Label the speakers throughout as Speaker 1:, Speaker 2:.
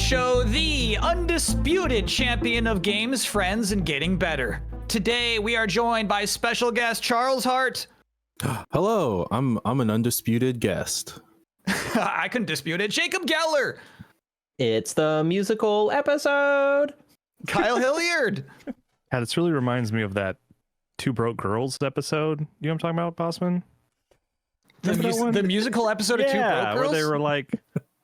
Speaker 1: show, the undisputed champion of games, friends, and getting better. Today, we are joined by special guest Charles Harte.
Speaker 2: Hello, I'm an undisputed guest.
Speaker 1: I couldn't dispute it. Jacob Geller.
Speaker 3: It's the musical episode.
Speaker 1: Kyle Hilliard.
Speaker 4: Yeah, this really reminds me of that Two Broke Girls episode. You know what I'm talking about, Bosman?
Speaker 1: The musical episode of Two Broke Girls?
Speaker 4: Where they were like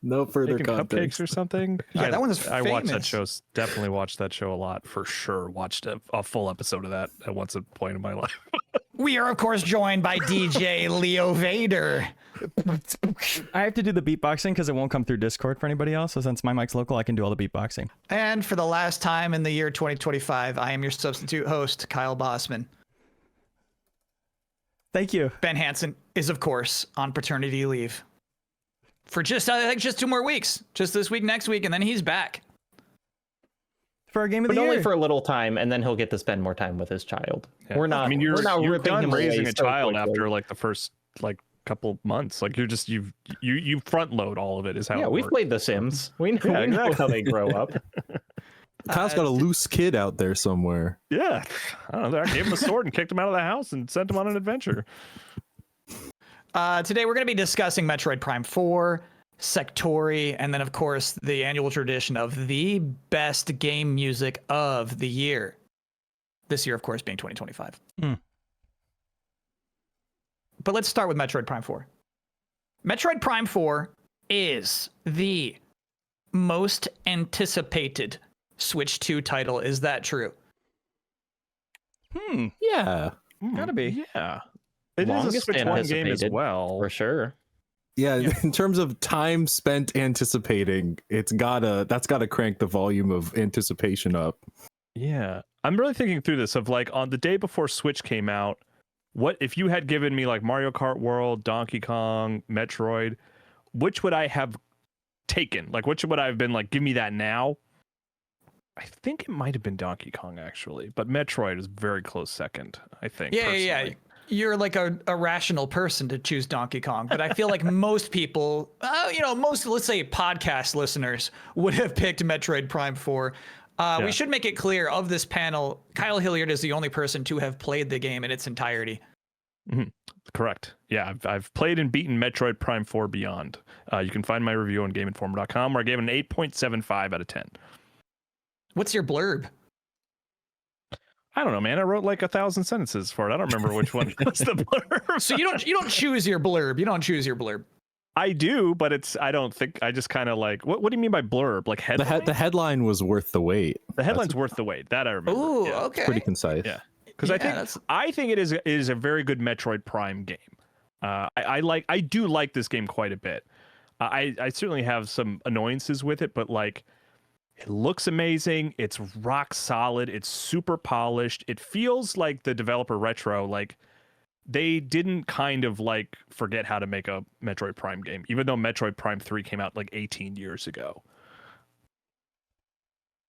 Speaker 2: No further
Speaker 4: making cupcakes or something.
Speaker 1: Yeah, that one is
Speaker 4: I watched that
Speaker 1: famous.
Speaker 4: show. Definitely watched that show a lot for sure. Watched a full episode of that at once a point in my life.
Speaker 1: We are, of course, joined by DJ Leo Vader.
Speaker 5: I have to do the beatboxing because it won't come through Discord for anybody else. So since my mic's local, I can do all the beatboxing.
Speaker 1: And for the last time in the year 2025, I am your substitute host, Kyle Bosman.
Speaker 5: Thank you.
Speaker 1: Ben Hansen is, of course, on paternity leave for just 2 more weeks. Just this week, next week, and then he's back.
Speaker 5: For our game of
Speaker 3: But
Speaker 5: the year.
Speaker 3: only for a little time, and then he'll get to spend more time with his child.
Speaker 4: Yeah.
Speaker 3: We're not.
Speaker 4: I mean, you're
Speaker 3: we're not ripping
Speaker 4: done
Speaker 3: him
Speaker 4: raising
Speaker 3: away
Speaker 4: a child
Speaker 3: so quickly.
Speaker 4: after like the first couple months. Like you front load all of it. Is how
Speaker 3: Yeah,
Speaker 4: it
Speaker 3: we've
Speaker 4: works.
Speaker 3: played The Sims. We know,
Speaker 4: Yeah,
Speaker 3: we know
Speaker 4: exactly.
Speaker 3: how they grow up.
Speaker 2: Kyle's got a loose kid out there somewhere.
Speaker 4: Yeah, I don't know. I gave him a sword and kicked him out of the house and sent him on an adventure.
Speaker 1: Today, we're going to be discussing Metroid Prime 4, Sektori, and then, of course, the annual tradition of the best game music of the year. This year, of course, being 2025. But let's start with Metroid Prime 4. Metroid Prime 4 is the most anticipated Switch 2 title. Is that true?
Speaker 2: Yeah.
Speaker 5: Gotta be.
Speaker 4: Yeah. It is a
Speaker 3: Longest
Speaker 4: Switch 1 game as
Speaker 3: anticipated,
Speaker 4: well.
Speaker 3: For sure.
Speaker 2: Yeah, in terms of time spent anticipating, that's gotta crank the volume of anticipation up.
Speaker 4: Yeah. I'm really thinking through this of like on the day before Switch came out, what if you had given me like Mario Kart World, Donkey Kong, Metroid, which would I have taken? Like which would I have been like, give me that now? I think it might have been Donkey Kong actually, but Metroid is very close second, I think.
Speaker 1: Yeah.
Speaker 4: personally.
Speaker 1: You're like a rational person to choose Donkey Kong, but I feel like most people, most, let's say, podcast listeners would have picked Metroid Prime 4.
Speaker 4: Yeah.
Speaker 1: We should make it clear of this panel, Kyle Hilliard is the only person to have played the game in its entirety.
Speaker 4: Correct. Yeah, I've played and beaten Metroid Prime 4 Beyond. You can find my review on GameInformer.com where I gave it an 8.75 out of 10.
Speaker 1: What's your blurb?
Speaker 4: I don't know, man. I wrote like 1,000 sentences for it. I don't remember which one was the blurb.
Speaker 1: So you don't choose your blurb. You don't choose your blurb.
Speaker 4: I do, but I don't think I just kind of like what do you mean by blurb? Like headline?
Speaker 2: The headline was worth the wait.
Speaker 4: The headline's worth the wait. That I remember.
Speaker 1: Ooh,
Speaker 4: yeah.
Speaker 1: okay.
Speaker 2: Pretty concise.
Speaker 4: Yeah. Because
Speaker 1: Yeah,
Speaker 4: I think it is a very good Metroid Prime game. I do like this game quite a bit. I certainly have some annoyances with it, but like it looks amazing. It's rock solid. It's super polished. It feels like the developer Retro, like they didn't kind of like forget how to make a Metroid Prime game, even though Metroid Prime 3 came out like 18 years ago.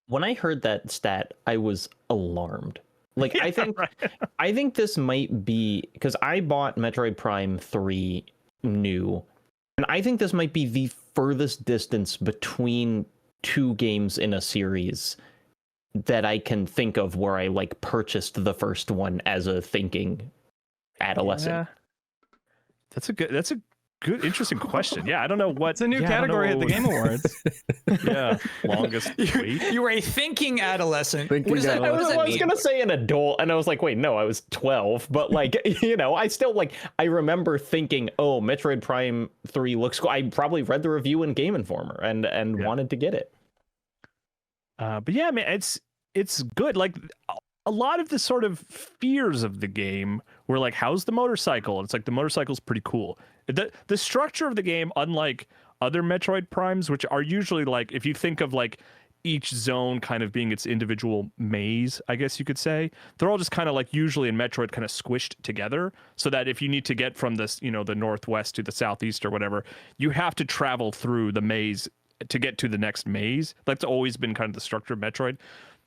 Speaker 3: When I heard that stat, I was alarmed. Like
Speaker 4: Yeah,
Speaker 3: I think
Speaker 4: right.
Speaker 3: I think this might be because I bought Metroid Prime 3 new, and I think this might be the furthest distance between two games in a series that I can think of where I like purchased the first one as a thinking adolescent.
Speaker 4: Yeah. That's a good, interesting question. Yeah, I don't know what.
Speaker 5: It's a new
Speaker 4: yeah, I don't
Speaker 5: category
Speaker 4: know
Speaker 5: at the
Speaker 4: what
Speaker 5: Game Awards.
Speaker 4: Yeah, longest wait.
Speaker 1: You were a thinking adolescent.
Speaker 2: Thinking
Speaker 1: What does that, what does
Speaker 2: adolescent.
Speaker 1: that
Speaker 3: I was
Speaker 1: mean?
Speaker 3: gonna say an adult, and I was like, wait, no, I was 12. But like, I still like, I remember thinking, oh, Metroid Prime 3 looks cool. I probably read the review in Game Informer and
Speaker 4: Yeah.
Speaker 3: wanted to get it.
Speaker 4: But yeah, man, it's good. Like a lot of the sort of fears of the game were like, how's the motorcycle? And it's like the motorcycle's pretty cool. The structure of the game, unlike other Metroid Primes, which are usually like, if you think of like each zone kind of being its individual maze, I guess you could say, they're all just kind of like usually in Metroid kind of squished together so that if you need to get from this, the northwest to the southeast or whatever, you have to travel through the maze to get to the next maze. That's always been kind of the structure of Metroid.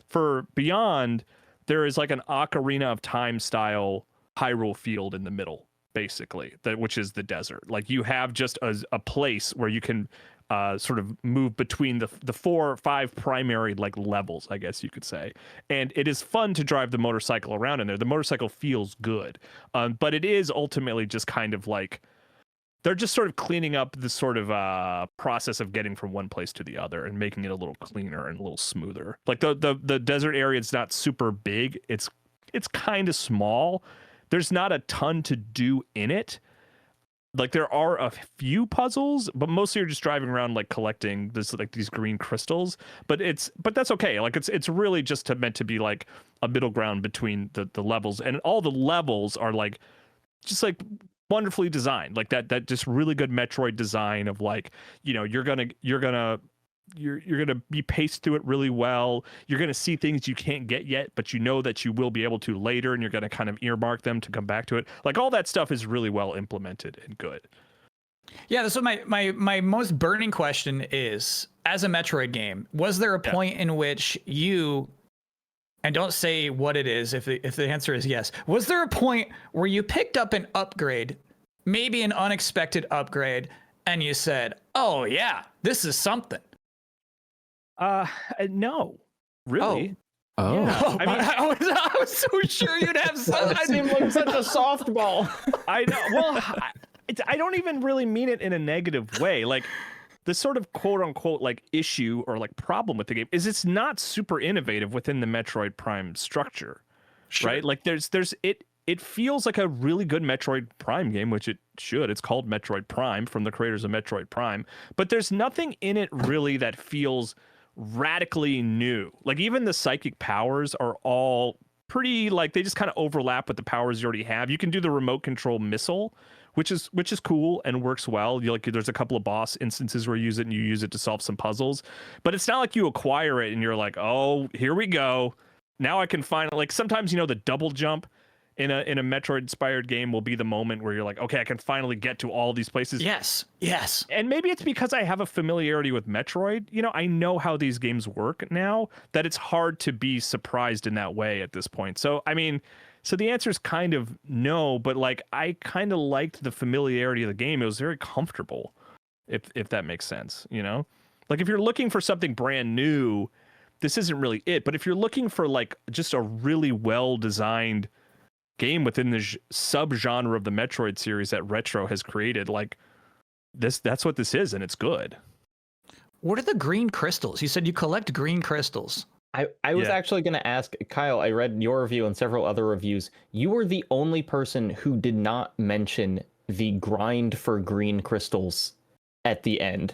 Speaker 4: For Beyond, there is like an Ocarina of Time style Hyrule field in the middle, basically, which is the desert. Like you have just a place where you can sort of move between the 4 or 5 primary like levels, I guess you could say. And it is fun to drive the motorcycle around in there. The motorcycle feels good, but it is ultimately just kind of like they're just sort of cleaning up the sort of process of getting from one place to the other and making it a little cleaner and a little smoother. Like the desert area is not super big. It's kind of small. There's not a ton to do in it. Like there are a few puzzles, but mostly you're just driving around like collecting this like these green crystals. But that's okay. Like it's really just meant to be like a middle ground between the levels, and all the levels are like just like wonderfully designed, like that just really good Metroid design of like, you know, you're gonna be paced through it really well. You're gonna see things you can't get yet, but you know that you will be able to later, and you're gonna kind of earmark them to come back to it. Like all that stuff is really well implemented and good.
Speaker 1: Yeah, that's what my most burning question is, as a Metroid game, was there a point in which you, and don't say what it is if the answer is yes, was there a point where you picked up an upgrade, maybe an unexpected upgrade, and you said, oh yeah, this is something?
Speaker 4: No, really.
Speaker 2: Oh.
Speaker 4: Yeah. I mean,
Speaker 1: I was so sure you'd have something.
Speaker 3: That seemed like such a softball.
Speaker 4: I know. Well, I don't even really mean it in a negative way. Like the sort of quote unquote like issue or like problem with the game is it's not super innovative within the Metroid Prime structure, right? Like it feels like a really good Metroid Prime game, which it should. It's called Metroid Prime from the creators of Metroid Prime, but there's nothing in it really that feels radically new. Like even the psychic powers are all pretty like they just kind of overlap with the powers you already have. You can do the remote control missile, which is cool and works well. You like there's a couple of boss instances where you use it and you use it to solve some puzzles, but it's not like you acquire it and you're like, oh, here we go. Now I can find it. Like sometimes, you know, the double jump in a Metroid inspired game will be the moment where you're like, okay, I can finally get to all these places.
Speaker 1: Yes.
Speaker 4: And maybe it's because I have a familiarity with Metroid. You know, I know how these games work now that it's hard to be surprised in that way at this point. So, I mean, so the answer is kind of no, but like I kind of liked the familiarity of the game. It was very comfortable, if that makes sense, you know? Like if you're looking for something brand new, this isn't really it. But if you're looking for like just a really well-designed game within the subgenre of the Metroid series that Retro has created, like that's what this is, and it's good.
Speaker 1: What are the green crystals? You said you collect green crystals.
Speaker 3: I was actually going to ask Kyle. I read your review and several other reviews. You were the only person who did not mention the grind for green crystals at the end.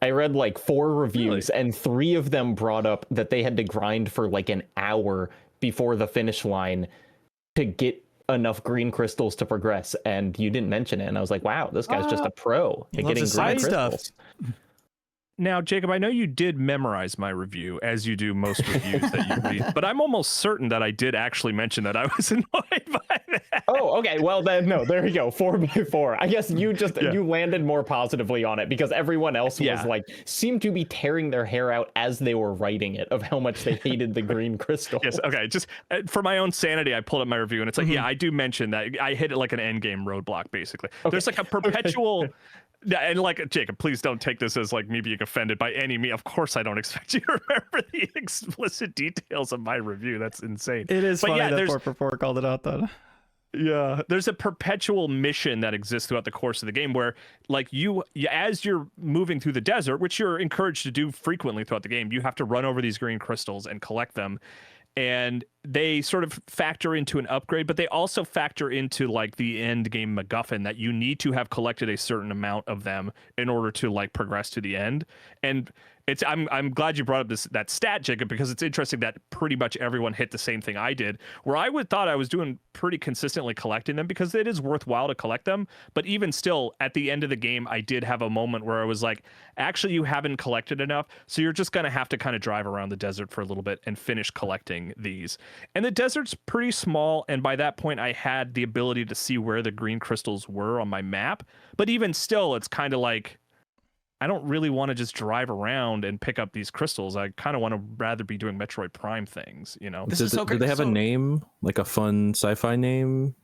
Speaker 3: I read like 4 reviews, and 3 of them brought up that they had to grind for like an hour before the finish line to get enough green crystals to progress, and you didn't mention it. And I was like, wow, this guy's just a pro at getting green crystals.
Speaker 4: Now, Jacob, I know you did memorize my review, as you do most reviews that you read, but I'm almost certain that I did actually mention that I was annoyed by that.
Speaker 3: Oh, okay. Well, then, no, there you go. 4x4. I guess you just, you landed more positively on it because everyone else was like, seemed to be tearing their hair out as they were writing it of how much they hated the green crystal.
Speaker 4: Yes, okay. Just for my own sanity, I pulled up my review and it's like, yeah, I do mention that. I hit it like an end game roadblock, basically. Okay. There's like a perpetual... Yeah, and like Jacob, please don't take this as like me being offended by any me. Of course, I don't expect you to remember the explicit details of my review. That's insane.
Speaker 5: It is funny that 4x4 called it out though.
Speaker 4: Yeah, there's a perpetual mission that exists throughout the course of the game where, like, you as you're moving through the desert, which you're encouraged to do frequently throughout the game, you have to run over these green crystals and collect them. And they sort of factor into an upgrade, but they also factor into like the end game MacGuffin that you need to have collected a certain amount of them in order to like progress to the end. And it's I'm glad you brought up that stat, Jacob, because it's interesting that pretty much everyone hit the same thing I did, where I thought I was doing pretty consistently collecting them because it is worthwhile to collect them. But even still, at the end of the game, I did have a moment where I was like, actually, you haven't collected enough, so you're just going to have to kind of drive around the desert for a little bit and finish collecting these. And the desert's pretty small, and by that point, I had the ability to see where the green crystals were on my map. But even still, it's kind of like, I don't really want to just drive around and pick up these crystals. I kind of want to rather be doing Metroid Prime things, you know?
Speaker 2: Do they have a name, like a fun sci-fi name?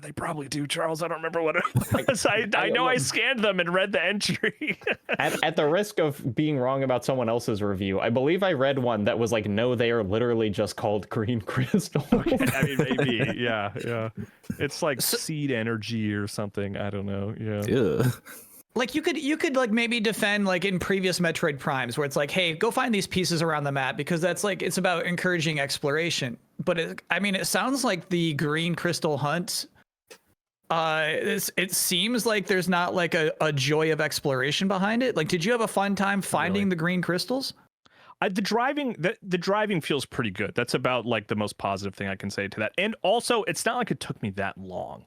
Speaker 4: They probably do, Charles. I don't remember what it was. I know I scanned them and read the entry.
Speaker 3: At the risk of being wrong about someone else's review, I believe I read one that was like, no, they are literally just called green crystal.
Speaker 4: I mean, maybe, yeah. It's like seed energy or something. I don't know. Yeah.
Speaker 1: Like you could like maybe defend like in previous Metroid Primes where it's like, hey, go find these pieces around the map because that's like it's about encouraging exploration. But it sounds like the green crystal hunt. It seems like there's not like a joy of exploration behind it. Like, did you have a fun time finding the green crystals?
Speaker 4: The driving feels pretty good. That's about like the most positive thing I can say to that. And also, it's not like it took me that long.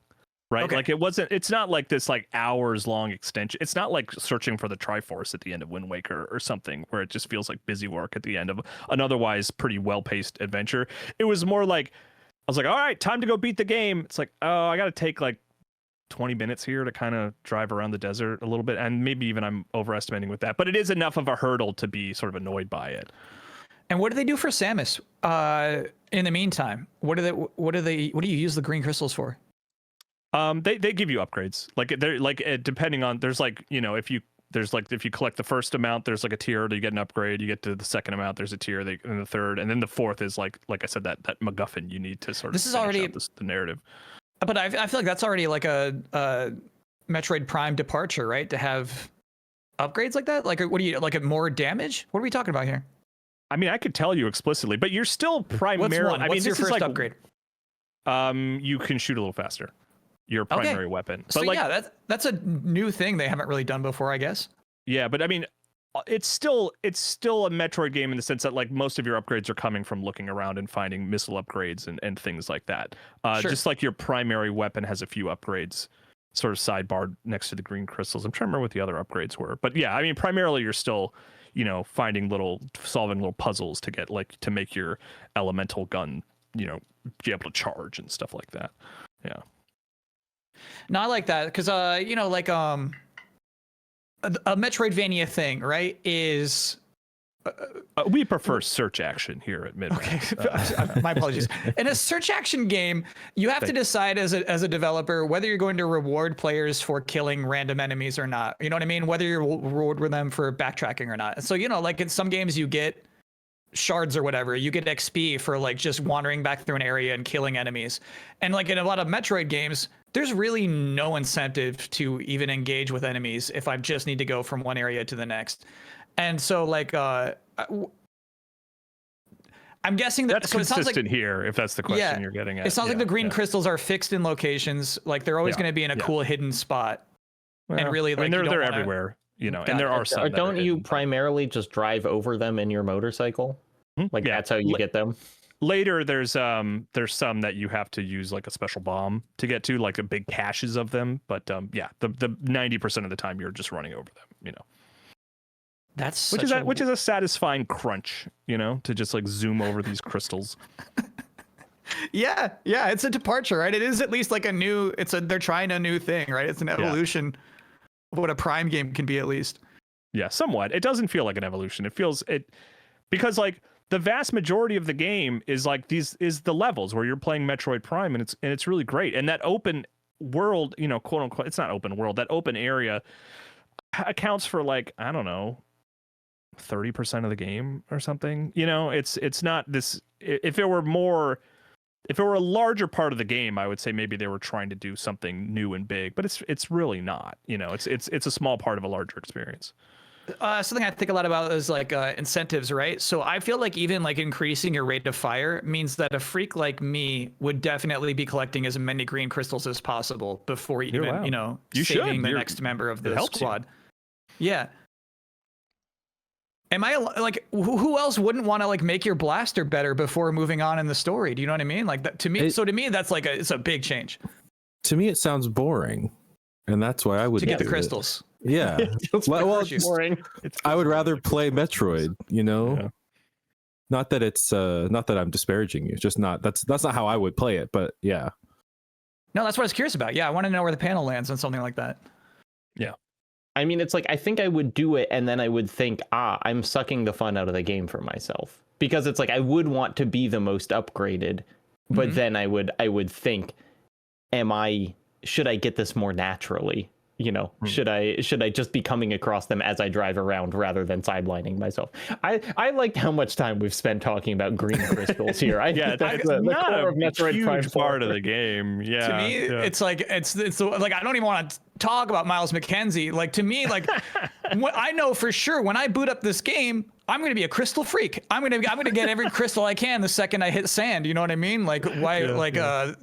Speaker 4: Right. Okay. Like it's not like this like hours long extension. It's not like searching for the Triforce at the end of Wind Waker or something where it just feels like busy work at the end of an otherwise pretty well paced adventure. It was more like, I was like, all right, time to go beat the game. It's like, oh, I got to take like 20 minutes here to kind of drive around the desert a little bit. And maybe even I'm overestimating with that, but it is enough of a hurdle to be sort of annoyed by it.
Speaker 1: And what do they do for Samus? In the meantime, what do you use the green crystals for?
Speaker 4: They give you upgrades. Like they're like depending on if you collect the first amount, there's like a tier, you get an upgrade. You get to the second amount, there's a tier, and the third, and then the fourth is like I said, that MacGuffin you need to sort of.
Speaker 1: This is already
Speaker 4: the narrative.
Speaker 1: But I feel like that's already like a Metroid Prime departure, right? To have upgrades like that. Like, what do you like? More damage? What are we talking about here?
Speaker 4: I mean, I could tell you explicitly, but you're still primarily.
Speaker 1: What's your first upgrade?
Speaker 4: You can shoot a little faster. Your primary weapon.
Speaker 1: So like, yeah, that's a new thing they haven't really done before, I guess.
Speaker 4: Yeah, but I mean, it's still a Metroid game in the sense that like most of your upgrades are coming from looking around and finding missile upgrades and things like that. Sure. Just like your primary weapon has a few upgrades sort of sidebarred next to the green crystals. I'm trying to remember what the other upgrades were, but yeah, I mean, primarily you're still, solving little puzzles to get like to make your elemental gun, be able to charge and stuff like that. Yeah.
Speaker 1: No, I like that because a Metroidvania thing, right? Is
Speaker 4: we prefer search action here at MinnMax.
Speaker 1: Okay, my apologies. In a search action game, you have to decide as a developer whether you're going to reward players for killing random enemies or not. You know what I mean? Whether you reward them for backtracking or not. So like in some games you get shards or whatever, you get XP for like just wandering back through an area and killing enemies. And like in a lot of Metroid games, there's really no incentive to even engage with enemies if I just need to go from one area to the next. And so like I'm guessing
Speaker 4: that's
Speaker 1: so
Speaker 4: consistent
Speaker 1: it sounds like,
Speaker 4: here, if that's the question you're getting at.
Speaker 1: It sounds like the green crystals are fixed in locations, like they're always going to be in a cool hidden spot. Well, and really, like,
Speaker 4: they're everywhere, and there are some.
Speaker 3: Or don't you primarily just drive over them in your motorcycle? Like that's how you get them.
Speaker 4: Later, there's some that you have to use like a special bomb to get to, like a big caches of them. But the 90% of the time you're just running over them,
Speaker 1: That's
Speaker 4: which is a satisfying crunch, to just like zoom over these crystals.
Speaker 1: Yeah, it's a departure, right? It is at least like they're trying a new thing, right? It's an evolution of what a Prime game can be, at least.
Speaker 4: Yeah, somewhat. It doesn't feel like an evolution. It feels because like the vast majority of the game is like is the levels where you're playing Metroid Prime, and it's really great. And that open world, quote unquote, it's not open world. That open area accounts for like, I don't know, 30% of the game or something. It's not this. If it were a larger part of the game, I would say maybe they were trying to do something new and big, but it's really not. It's a small part of a larger experience.
Speaker 1: Something I think a lot about is like incentives, right? So I feel like even like increasing your rate of fire means that a freak like me would definitely be collecting as many green crystals as possible before even saving the next member of the squad. Yeah. Am I like who else wouldn't want to like make your blaster better before moving on in the story? Do you know what I mean? Like that to me. So to me, that's like it's a big change.
Speaker 2: To me, it sounds boring, and that's why I would
Speaker 1: get the crystals.
Speaker 2: Yeah. Well,
Speaker 1: it's boring.
Speaker 2: I would rather play Metroid.
Speaker 4: Yeah.
Speaker 2: Not that it's not that I'm disparaging you. Just not that's not how I would play it. But yeah.
Speaker 1: No, that's what I was curious about. Yeah, I want to know where the panel lands on something like that.
Speaker 4: Yeah.
Speaker 3: I mean, it's like, I think I would do it, and then I would think, I'm sucking the fun out of the game for myself. Because it's like, I would want to be the most upgraded, but then I would think, should I get this more naturally? You know, should I just be coming across them as I drive around rather than sidelining myself? I liked how much time we've spent talking about green crystals here.
Speaker 4: Yeah,
Speaker 3: that's
Speaker 4: it's
Speaker 3: the
Speaker 4: not
Speaker 3: core of
Speaker 4: a
Speaker 3: Metroid Prime
Speaker 4: huge part of the game. Yeah,
Speaker 1: To me, it's like like I don't even want to talk about Miles McKenzie. Like to me, like I know for sure when I boot up this game, I'm gonna be a crystal freak. I'm gonna get every crystal I can the second I hit sand. You know what I mean? Like why?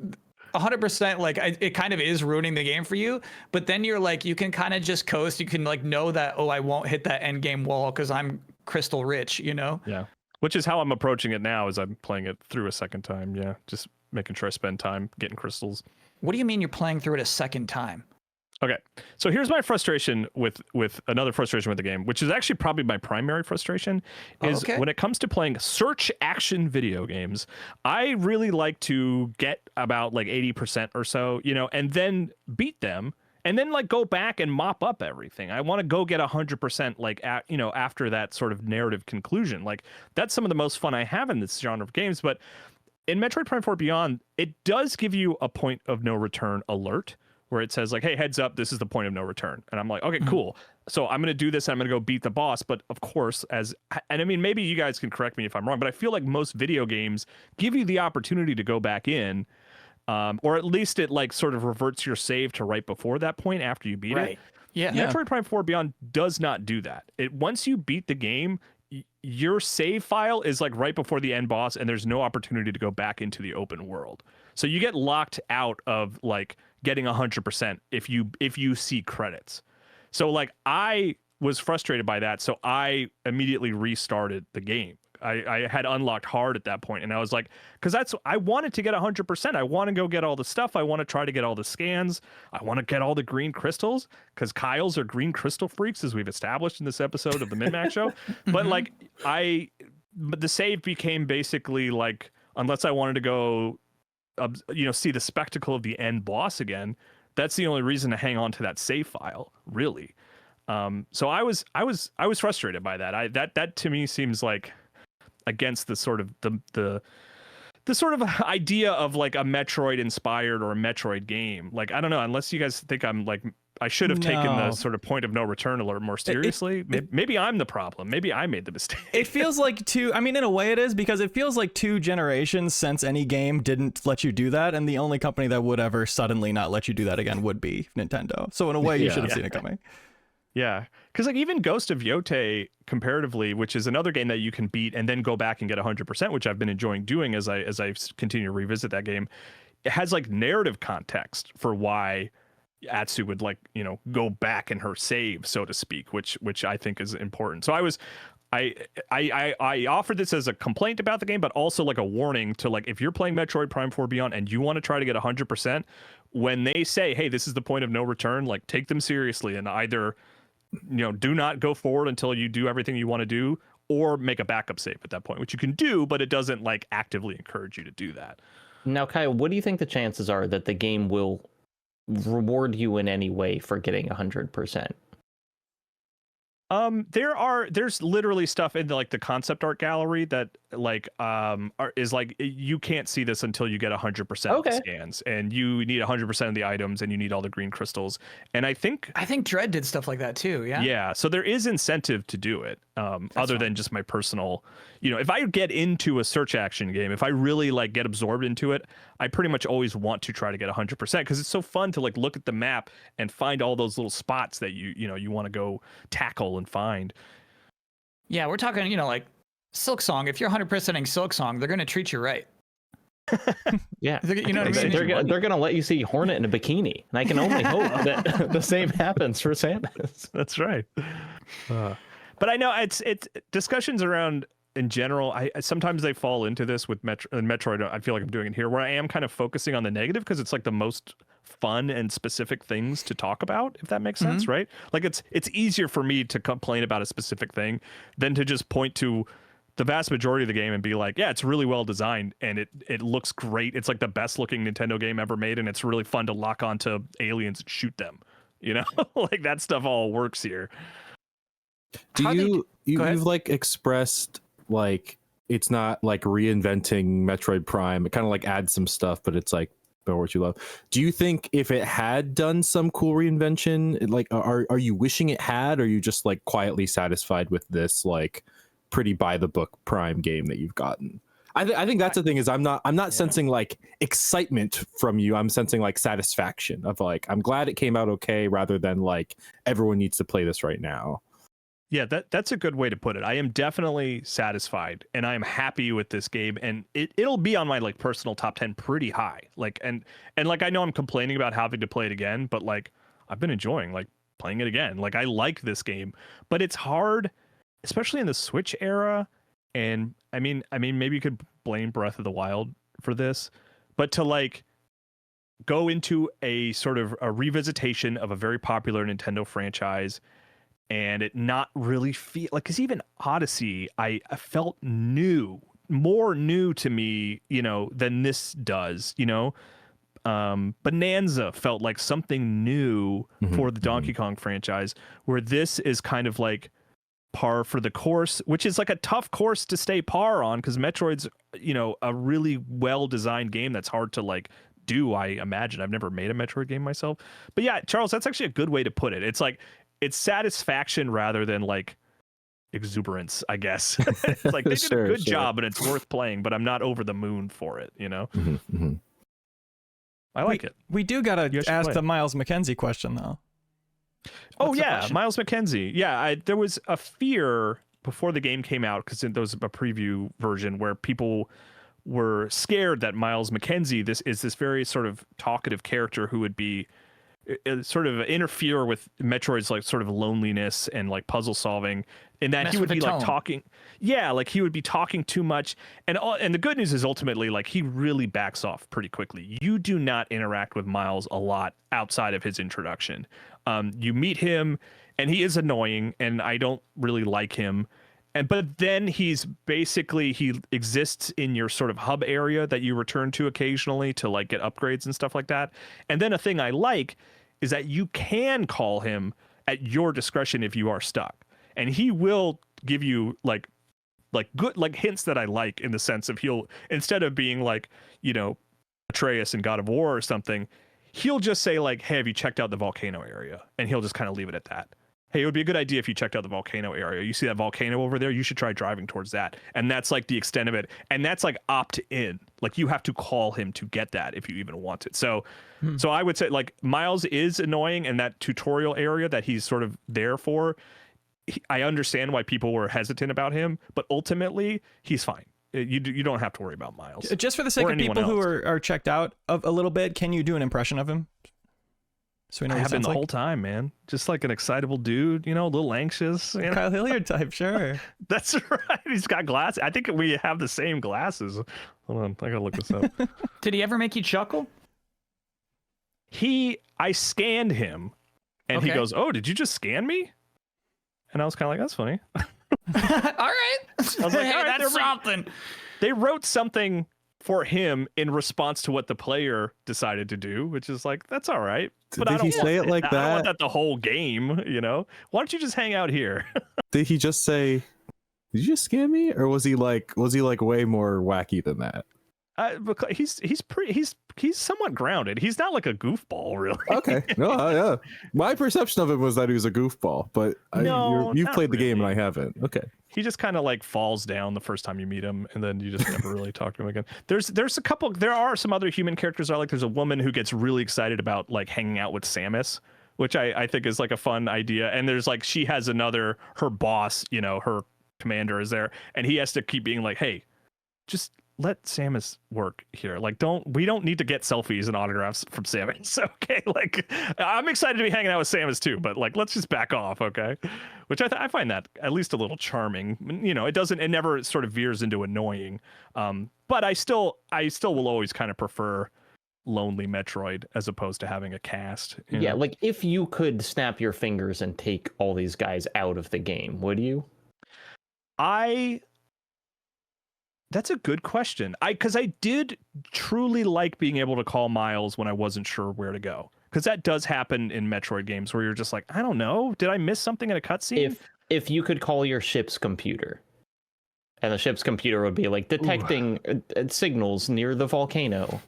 Speaker 1: 100%, like it kind of is ruining the game for you, but then you're like, you can kind of just coast. You can like know that, oh, I won't hit that end game wall because I'm crystal rich, you know?
Speaker 4: Yeah. Which is how I'm approaching it now as I'm playing it through a second time. Yeah. Just making sure I spend time getting crystals.
Speaker 1: What do you mean you're playing through it a second time?
Speaker 4: Okay, so here's my frustration with another frustration with the game, which is actually probably my primary frustration, is when it comes to playing search action video games, I really like to get about like 80% or so, you know, and then beat them, and then like go back and mop up everything. I want to go get 100% like you know, after that sort of narrative conclusion. Like that's some of the most fun I have in this genre of games. But in Metroid Prime 4 Beyond, it does give you a point of no return alert, where it says like, hey, heads up, this is the point of no return. And I'm like, okay, cool. So I'm going to do this. I'm going to go beat the boss. But of course, and I mean, maybe you guys can correct me if I'm wrong, but I feel like most video games give you the opportunity to go back in, or at least it like sort of reverts your save to right before that point after you beat it.
Speaker 1: Yeah.
Speaker 4: Metroid Prime 4 Beyond does not do that. Once you beat the game, your save file is like right before the end boss, and there's no opportunity to go back into the open world. So you get locked out of like getting 100% if you see credits. So like I was frustrated by that, so I immediately restarted the game. I had unlocked hard at that point, and I was like, because I wanted to get 100%. I want to go get all the stuff. I want to try to get all the scans. I want to get all the green crystals, because Kyles are green crystal freaks, as we've established in this episode of the MinnMax show. But like but the save became basically like, unless I wanted to go, you know, see the spectacle of the end boss again, that's the only reason to hang on to that save file, really. So I was frustrated by that. That to me seems like against the sort of the sort of idea of like a Metroid inspired or a Metroid game. Like, I don't know, unless you guys think I'm like, I should have taken the sort of point of no return alert more seriously. Maybe I'm the problem. Maybe I made the mistake.
Speaker 5: It feels like I mean, in a way it is, because it feels like 2 generations since any game didn't let you do that, and the only company that would ever suddenly not let you do that again would be Nintendo. So in a way, you should have seen it coming.
Speaker 4: Yeah, because like even Ghost of Yote comparatively, which is another game that you can beat and then go back and get 100%, which I've been enjoying doing as I continue to revisit that game, it has like narrative context for why Atsu would like, you know, go back in her save, so to speak, which I think is important. So I offered this as a complaint about the game, but also like a warning to like, if you're playing Metroid Prime 4 Beyond and you want to try to get 100%, when they say, hey, this is the point of no return, like take them seriously and either, you know, do not go forward until you do everything you want to do, or make a backup save at that point, which you can do, but it doesn't like actively encourage you to do that.
Speaker 3: Now, Kyle, what do you think the chances are that the game will reward you in any way for getting 100%?
Speaker 4: There's literally stuff in the concept art gallery that like is like, you can't see this until you get 100% of the scans, and you need 100% of the items, and you need all the green crystals. And I think
Speaker 1: Dread did stuff like that too.
Speaker 4: Yeah, so there is incentive to do it, other than just my personal, you know, if I get into a search action game, if I really like get absorbed into it, I pretty much always want to try to get 100%, because it's so fun to like look at the map and find all those little spots that you want to go tackle and find.
Speaker 1: Yeah, we're talking, you know, like Silk Song. If you're 100%ing Silk Song, they're going to treat you right.
Speaker 3: Yeah,
Speaker 1: you know what I mean?
Speaker 3: They're gonna let you see Hornet in a bikini, and I can only hope that the same happens for Samus.
Speaker 4: That's right. But I know it's discussions around in general. I sometimes they fall into this with Metroid. I feel like I'm doing it here, where I am kind of focusing on the negative, because it's like the most fun and specific things to talk about, if that makes sense, right? Like it's easier for me to complain about a specific thing than to just point to the vast majority of the game and be like, yeah, it's really well designed and it looks great. It's like the best looking Nintendo game ever made, and it's really fun to lock onto aliens and shoot them. You know, like that stuff all works here.
Speaker 2: You've like expressed like it's not like reinventing Metroid Prime. It kind of like adds some stuff, but it's like about what you love. Do you think if it had done some cool reinvention, like are you wishing it had, or are you just like quietly satisfied with this like pretty by the book Prime game that you've gotten? I think that's the thing, is I'm not sensing like excitement from you. I'm sensing like satisfaction of like, I'm glad it came out okay, rather than like everyone needs to play this right now.
Speaker 4: Yeah, that's a good way to put it. I am definitely satisfied, and I am happy with this game, and it'll be on my like personal top 10 pretty high. Like and like I know I'm complaining about having to play it again, but like I've been enjoying like playing it again. Like I like this game, but it's hard, especially in the Switch era. And I mean, maybe you could blame Breath of the Wild for this, but to like go into a sort of a revisitation of a very popular Nintendo franchise and it not really feel like, because even Odyssey, I felt more new to me, you know, than this does, you know. Bonanza felt like something new for the Donkey Kong franchise, where this is kind of like par for the course, which is like a tough course to stay par on, because Metroid's, you know, a really well designed game that's hard to like do. I imagine I've never made a Metroid game myself, but yeah, Charles, that's actually a good way to put it. It's like it's satisfaction rather than like exuberance, I guess. It's like they did a good job and it's worth playing, but I'm not over the moon for it, you know. I like it.
Speaker 5: We do gotta ask the Miles McKenzie question though.
Speaker 4: Oh yeah, Miles McKenzie. Yeah, there was a fear before the game came out, because there was a preview version where people were scared that Miles McKenzie, this very sort of talkative character who would be sort of interfere with Metroid's like sort of loneliness and like puzzle solving, and that he would be like talking. Yeah, like he would be talking too much. And the good news is ultimately like he really backs off pretty quickly. You do not interact with Miles a lot outside of his introduction. You meet him and he is annoying and I don't really like him. But then he exists in your sort of hub area that you return to occasionally to like get upgrades and stuff like that. And then a thing I like is that you can call him at your discretion if you are stuck. And he will give you like good like hints that I like, in the sense of he'll, instead of being like, you know, Atreus in God of War or something, he'll just say like, hey, have you checked out the volcano area? And he'll just kind of leave it at that. Hey, it would be a good idea if you checked out the volcano area. You see that volcano over there? You should try driving towards that. And that's like the extent of it. And that's like opt-in. Like you have to call him to get that if you even want it. So I would say like Miles is annoying in that tutorial area that he's sort of there for. I understand why people were hesitant about him, but ultimately he's fine. You don't have to worry about Miles.
Speaker 5: Just for the sake of people who are checked out a little bit, can you do an impression of him? So we know
Speaker 4: I have been the whole time, man. Just like an excitable dude, you know, a little anxious. You know?
Speaker 5: Kyle Hilliard type, sure.
Speaker 4: That's right. He's got glasses. I think we have the same glasses. Hold on, I gotta look this up.
Speaker 1: Did he ever make you chuckle?
Speaker 4: I scanned him, and he goes, "Oh, did you just scan me?" And I was kind of like, "That's funny."
Speaker 1: All right. I was
Speaker 4: like,
Speaker 1: hey,
Speaker 4: all right,
Speaker 1: that's something.
Speaker 4: They wrote something for him in response to what the player decided to do, which is like, that's all right. But
Speaker 2: Did he say it like that?
Speaker 4: I don't want that the whole game, you know? Why don't you just hang out here?
Speaker 2: Did he just say, did you just scam me? Or was he like way more wacky than that?
Speaker 4: Because he's somewhat grounded. He's not like a goofball, really.
Speaker 2: Okay. No, yeah. My perception of him was that he was a goofball, but you've played the game and I haven't. Okay.
Speaker 4: He just kind of like falls down the first time you meet him, and then you just never really talk to him again. There are some other human characters I like. There's a woman who gets really excited about like hanging out with Samus, which I think is like a fun idea. And there's like, she has her boss, you know, her commander is there, and he has to keep being like, hey, just let Samus work here. Like, we don't need to get selfies and autographs from Samus. Okay, like I'm excited to be hanging out with Samus too, but like let's just back off, okay? Which I find that at least a little charming. You know, it never sort of veers into annoying. But I still will always kind of prefer lonely Metroid as opposed to having a cast.
Speaker 3: Yeah, know? Like if you could snap your fingers and take all these guys out of the game, would you?
Speaker 4: That's a good question. Because I did truly like being able to call Miles when I wasn't sure where to go. Because that does happen in Metroid games where you're just like, I don't know, did I miss something in a cutscene?
Speaker 3: If you could call your ship's computer, and the ship's computer would be like detecting signals near the volcano.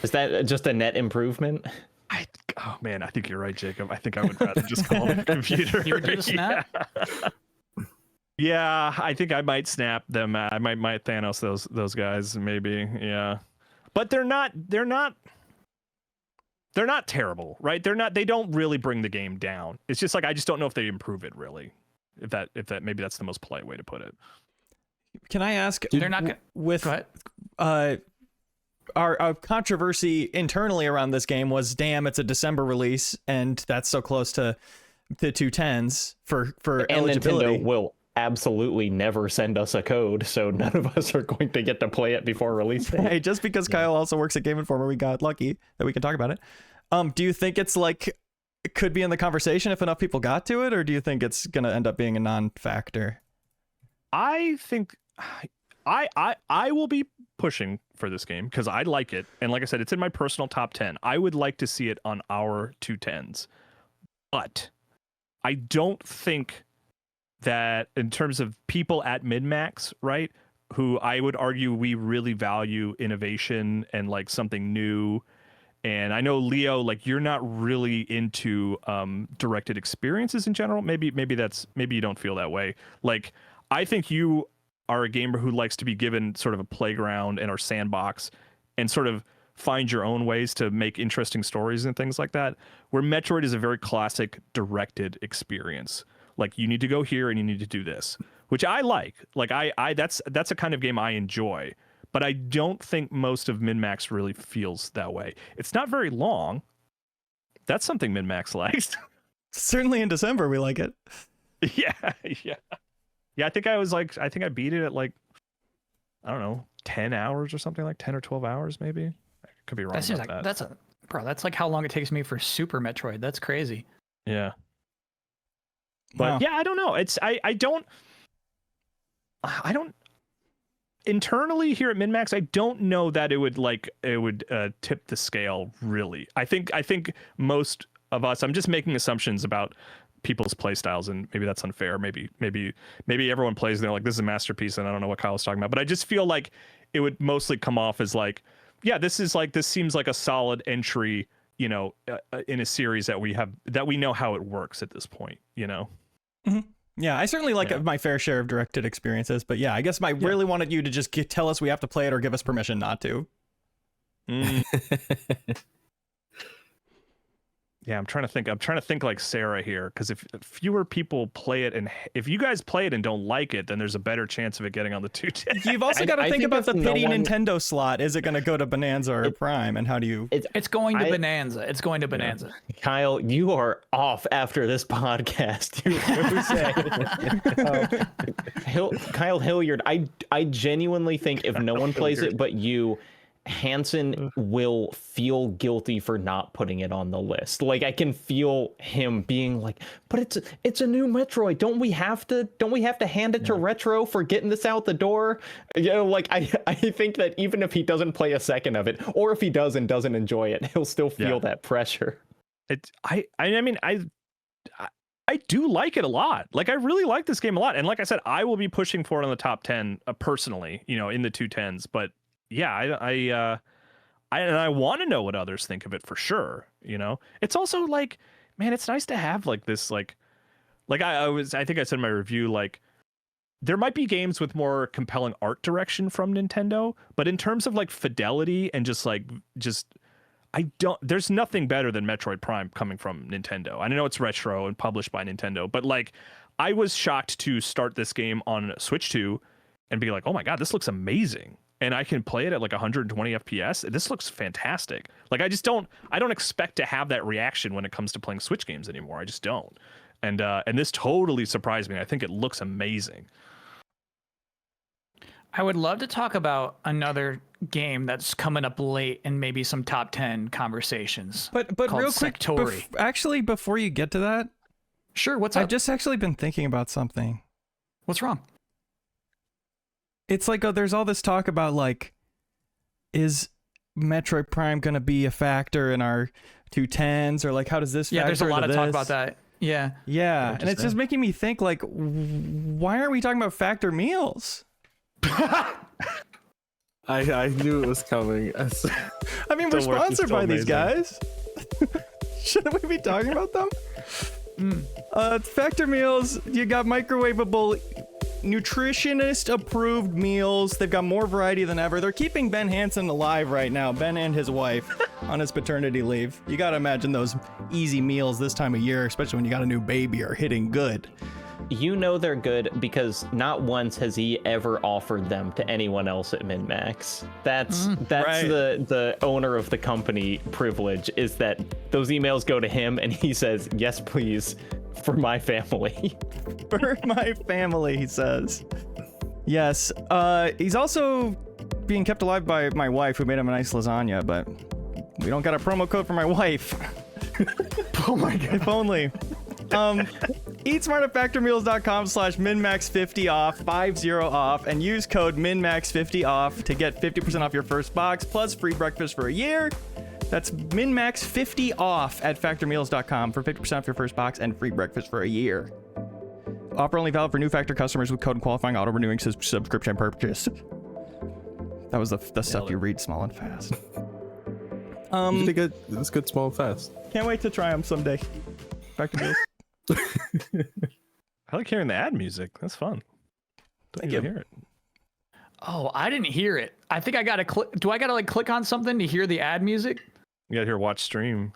Speaker 3: Is that just a net improvement?
Speaker 4: Oh man, I think you're right, Jacob. I think I would rather just call it a computer.
Speaker 1: You would do the snap?
Speaker 4: Yeah, I think I might snap them. I might Thanos those guys maybe. Yeah, but they're not terrible, right? They don't really bring the game down. It's just like I just don't know if they improve it really. If that maybe that's the most polite way to put it.
Speaker 5: Can I ask?
Speaker 1: They're not gonna,
Speaker 5: with
Speaker 1: go ahead.
Speaker 5: Our controversy internally around this game was, damn, it's a December release, and that's so close to the 210s for
Speaker 3: And
Speaker 5: eligibility.
Speaker 3: Nintendo will absolutely never send us a code, so none of us are going to get to play it before release day.
Speaker 5: Hey, just because Kyle also works at Game Informer, we got lucky that we can talk about it. Do you think it's like it could be in the conversation if enough people got to it, or do you think it's gonna end up being a non-factor?
Speaker 4: I think I will be pushing for this game because I like it, and like I said, it's in my personal top 10. I would like to see it on our 210s, but I don't think that in terms of people at MinnMax, right, who I would argue we really value innovation and like something new. And I know, Leo, like you're not really into directed experiences in general. Maybe you don't feel that way. Like I think you are a gamer who likes to be given sort of a playground and our sandbox and sort of find your own ways to make interesting stories and things like that. Where Metroid is a very classic directed experience. Like you need to go here and you need to do this, which I like. Like that's a kind of game I enjoy. But I don't think most of MinnMax really feels that way. It's not very long. That's something MinnMax likes.
Speaker 5: Certainly in December, we like it.
Speaker 4: Yeah. I think I beat it at like, I don't know, 10 hours or something, like 10 or 12 hours maybe. I could be wrong about that.
Speaker 1: That's like how long it takes me for Super Metroid. That's crazy.
Speaker 4: Yeah. But
Speaker 5: Wow.
Speaker 4: yeah, I don't know. I don't internally here at MinnMax, I don't know that it would tip the scale really. I think most of us, I'm just making assumptions about people's play styles, and maybe that's unfair. Maybe everyone plays and they're like, this is a masterpiece, and I don't know what Kyle's talking about. But I just feel like it would mostly come off as like, yeah, this seems like a solid entry, you know, in a series that we know how it works at this point, you know.
Speaker 5: Mm-hmm. Yeah, I certainly like my fair share of directed experiences, but yeah, I guess I really wanted you to just tell us we have to play it or give us permission not to.
Speaker 4: Yeah, I'm trying to think like Sarah here, because if fewer people play it, and if you guys play it and don't like it, then there's a better chance of it getting on the 210.
Speaker 5: You've also got to think about the
Speaker 3: if
Speaker 5: pity Nintendo slot. Is it going to go to Bonanza or Prime? And how do you...
Speaker 1: It's going to Bonanza. It's going to Bonanza.
Speaker 3: Kyle, you are off after this podcast. Kyle Hilliard, I genuinely think if no one plays it but you, Hansen will feel guilty for not putting it on the list. Like I can feel him being like, but it's a new Metroid. Don't we have to hand it to Retro for getting this out the door? You know, like I think that even if he doesn't play a second of it, or if he does and doesn't enjoy it, he'll still feel that pressure.
Speaker 4: I mean I do like it a lot. Like I really like this game a lot. And like I said, I will be pushing for it on the top 10 personally, you know, in the 210s, but yeah, I want to know what others think of it for sure. You know, it's also like, man, it's nice to have like this, like I think I said in my review, like there might be games with more compelling art direction from Nintendo, but in terms of like fidelity and there's nothing better than Metroid Prime coming from Nintendo. I know it's retro and published by Nintendo, but like I was shocked to start this game on Switch 2 and be like, oh my God, this looks amazing. And I can play it at like 120 FPS. This looks fantastic. Like I don't expect to have that reaction when it comes to playing Switch games anymore. I just don't. And this totally surprised me. I think it looks amazing.
Speaker 1: I would love to talk about another game that's coming up late in maybe some top 10 conversations.
Speaker 5: But
Speaker 1: called
Speaker 5: real quick,
Speaker 1: Sektori.
Speaker 5: Before you get to that,
Speaker 1: sure. What's up?
Speaker 5: I've just actually been thinking about something.
Speaker 1: What's wrong?
Speaker 5: It's like, there's all this talk about like, is Metroid Prime going to be a factor in our 210s, or like, how does this factor?
Speaker 1: Yeah, there's a lot of
Speaker 5: this?
Speaker 1: talk about that. Yeah.
Speaker 5: Yeah, and it's just making me think like, why aren't we talking about factor meals?
Speaker 2: I knew it was coming.
Speaker 5: I mean, we're
Speaker 4: Still worth-
Speaker 5: sponsored
Speaker 4: still
Speaker 5: by these
Speaker 4: amazing.
Speaker 5: guys. Shouldn't we be talking about them? Factor Meals, you got microwavable, nutritionist approved meals. They've got more variety than ever. They're keeping Ben Hansen alive right now, Ben and his wife, on his paternity leave. You gotta imagine those easy meals this time of year, especially when you got a new baby, are hitting good.
Speaker 3: You know they're good because not once has he ever offered them to anyone else at MinnMax. That's
Speaker 5: right.
Speaker 3: the owner of the company privilege, is that those emails go to him and he says, yes, please, for my family.
Speaker 5: For my family, he says. Yes. He's also being kept alive by my wife, who made him a nice lasagna, but we don't got a promo code for my wife. Oh my god. If only. Eat smart at factormeals.com/minmax50 off, 50 off, and use code minmax50 off to get 50% off your first box plus free breakfast for a year. That's minmax50 off at factormeals.com for 50% off your first box and free breakfast for a year. Offer only valid for new Factor customers with code and qualifying auto renewing subscription purchase. That was the stuff you read small and fast.
Speaker 2: You think that's good, small, and fast.
Speaker 5: Can't wait to try them someday. Factor Meals.
Speaker 4: I like hearing the ad music. That's fun. Don't
Speaker 5: Thank
Speaker 4: usually
Speaker 5: you.
Speaker 4: hear it.
Speaker 1: Oh, I didn't hear it. I think I gotta click. Do I gotta like click on something to hear the ad music?
Speaker 4: You gotta hear watch stream.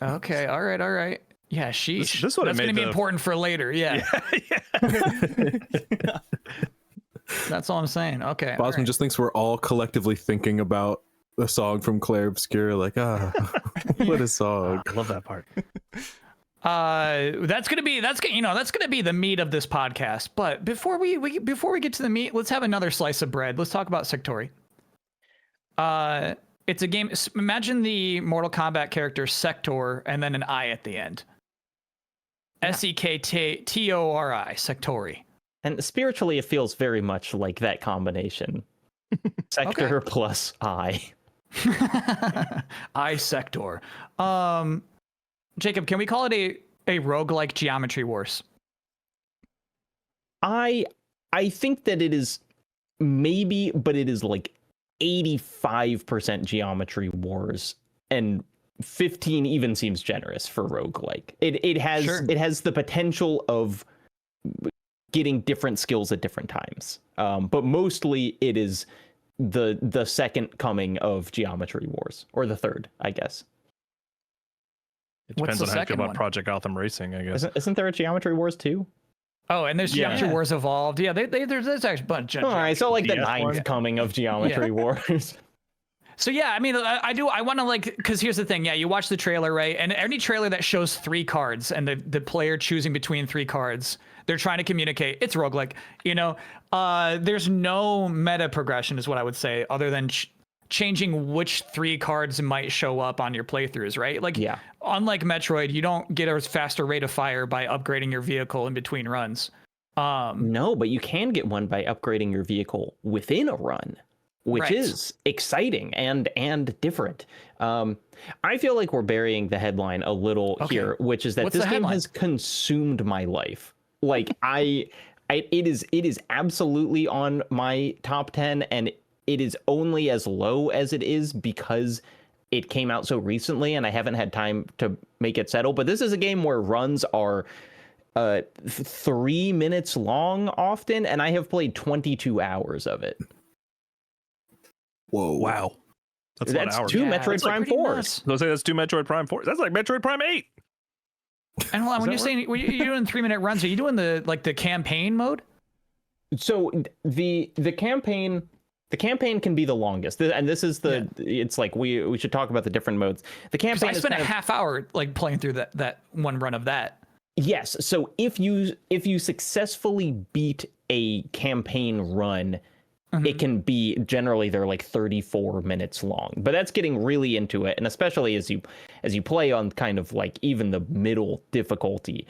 Speaker 1: Okay, all right. Yeah, sheesh.
Speaker 4: This would've
Speaker 1: That's gonna
Speaker 4: made
Speaker 1: be
Speaker 4: the-
Speaker 1: important for later. Yeah. That's all I'm saying. Okay. all
Speaker 2: Bosman
Speaker 1: right.
Speaker 2: just thinks we're all collectively thinking about a song from Claire Obscure, like, what a song.
Speaker 4: I love that part.
Speaker 1: That's gonna be the meat of this podcast. But before we get to the meat, let's have another slice of bread. Let's talk about Sektori. It's a game. Imagine the Mortal Kombat character Sektor and then an I at the end. Sektori, Sektori.
Speaker 3: And spiritually, it feels very much like that combination. Sector plus I.
Speaker 1: I Sektor. Jacob, can we call it a roguelike Geometry Wars?
Speaker 3: I think that it is maybe, but it is like 85% Geometry Wars, and 15 even seems generous for roguelike. It has the potential of getting different skills at different times. But mostly it is the second coming of Geometry Wars, or the third, I guess.
Speaker 4: It
Speaker 1: What's
Speaker 4: depends
Speaker 1: the
Speaker 4: on how you feel
Speaker 1: second
Speaker 4: about
Speaker 1: one?
Speaker 4: Project Gotham Racing, I guess.
Speaker 3: Isn't there a Geometry Wars 2?
Speaker 1: Oh, and there's Geometry
Speaker 3: Yeah.
Speaker 1: Wars Evolved. Yeah, there's actually a bunch of
Speaker 3: All right, so like the
Speaker 4: DS
Speaker 3: ninth
Speaker 4: one?
Speaker 3: coming of Geometry Wars.
Speaker 1: So yeah, I mean, I want to like, because here's the thing. Yeah, you watch the trailer, right? And any trailer that shows 3 cards and the player choosing between 3 cards, they're trying to communicate. It's roguelike, you know. There's no meta progression, is what I would say, other than changing which 3 cards might show up on your playthroughs, right? Like,
Speaker 3: Yeah.
Speaker 1: Unlike Metroid, you don't get a faster rate of fire by upgrading your vehicle in between runs.
Speaker 3: No, but you can get one by upgrading your vehicle within a run, which
Speaker 1: Right.
Speaker 3: is exciting and different. I feel like we're burying the headline a little here, which is that
Speaker 1: What's
Speaker 3: this
Speaker 1: the
Speaker 3: game
Speaker 1: headline?
Speaker 3: has consumed my life. Like it is absolutely on my top 10, and it is only as low as it is because it came out so recently and I haven't had time to make it settle. But this is a game where runs are 3 minutes long often, and I have played 22 hours of it.
Speaker 2: Whoa.
Speaker 4: Wow. That's a lot of
Speaker 3: That's
Speaker 4: hours.
Speaker 3: 2
Speaker 1: Yeah,
Speaker 3: Metroid
Speaker 1: that's, like,
Speaker 3: Prime
Speaker 1: pretty
Speaker 3: 4s.
Speaker 1: nuts.
Speaker 4: So say that's 2 Metroid Prime 4. That's like Metroid Prime 8.
Speaker 1: And hold on, when
Speaker 4: that
Speaker 1: you're saying when you're doing 3-minute runs, are you doing the campaign mode?
Speaker 3: So the campaign can be the longest, and this is it's like we should talk about the different modes. The
Speaker 1: Because
Speaker 3: campaign
Speaker 1: I
Speaker 3: is
Speaker 1: spent a
Speaker 3: kind of-
Speaker 1: half hour like playing through that one run of that.
Speaker 3: Yes. So if you successfully beat a campaign run, it can be generally they're like 34 minutes long. But that's getting really into it, and especially as you play on kind of like even the middle difficulty,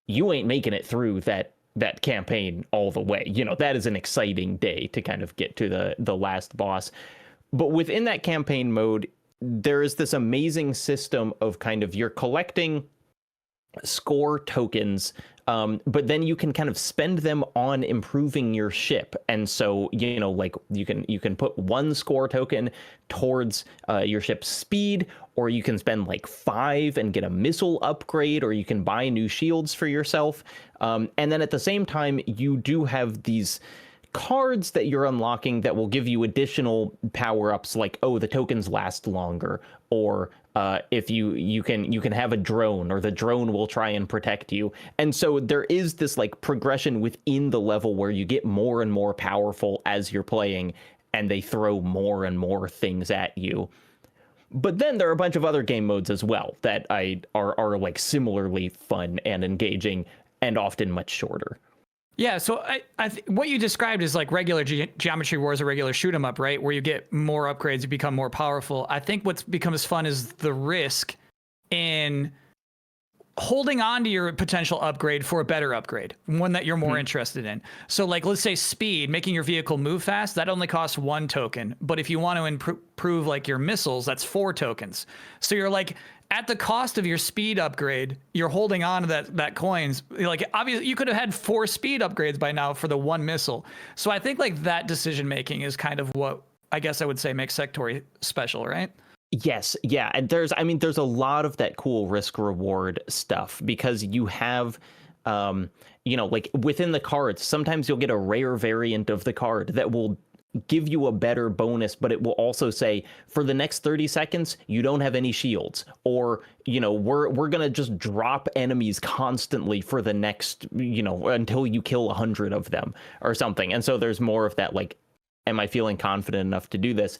Speaker 3: you ain't making it through that campaign all the way. You know, that is an exciting day to kind of get to the last boss. But within that campaign mode, there is this amazing system of kind of you're collecting score tokens, but then you can kind of spend them on improving your ship. And so, you know, like you can put 1 score token towards your ship's speed, or you can spend like 5 and get a missile upgrade, or you can buy new shields for yourself. And then at the same time, you do have these cards that you're unlocking that will give you additional power-ups, like, oh, the tokens last longer, or if you can have a drone, or the drone will try and protect you. And so there is this like progression within the level where you get more and more powerful as you're playing, and they throw more and more things at you. But then there are a bunch of other game modes as well that are like similarly fun and engaging, and often much shorter.
Speaker 1: Yeah, so what you described is like regular Geometry Wars or regular shoot 'em up, right? Where you get more upgrades, you become more powerful. I think what's becomes fun is the risk in holding on to your potential upgrade for a better upgrade, one that you're more interested in. So like, let's say speed, making your vehicle move fast, that only costs 1 token. But if you want to improve like your missiles, that's 4 tokens. So you're like, at the cost of your speed upgrade, you're holding on to that coins. Like, obviously, you could have had 4 speed upgrades by now for the 1 missile. So I think like that decision making is kind of what I guess I would say makes Sektori special, right?
Speaker 3: Yes, yeah, and there's a lot of that cool risk reward stuff, because you have you know, like within the cards, sometimes you'll get a rare variant of the card that will give you a better bonus, but it will also say, for the next 30 seconds, you don't have any shields, or, you know, we're gonna just drop enemies constantly for the next, you know, until you kill 100 of them or something. And so there's more of that, like, am I feeling confident enough to do this?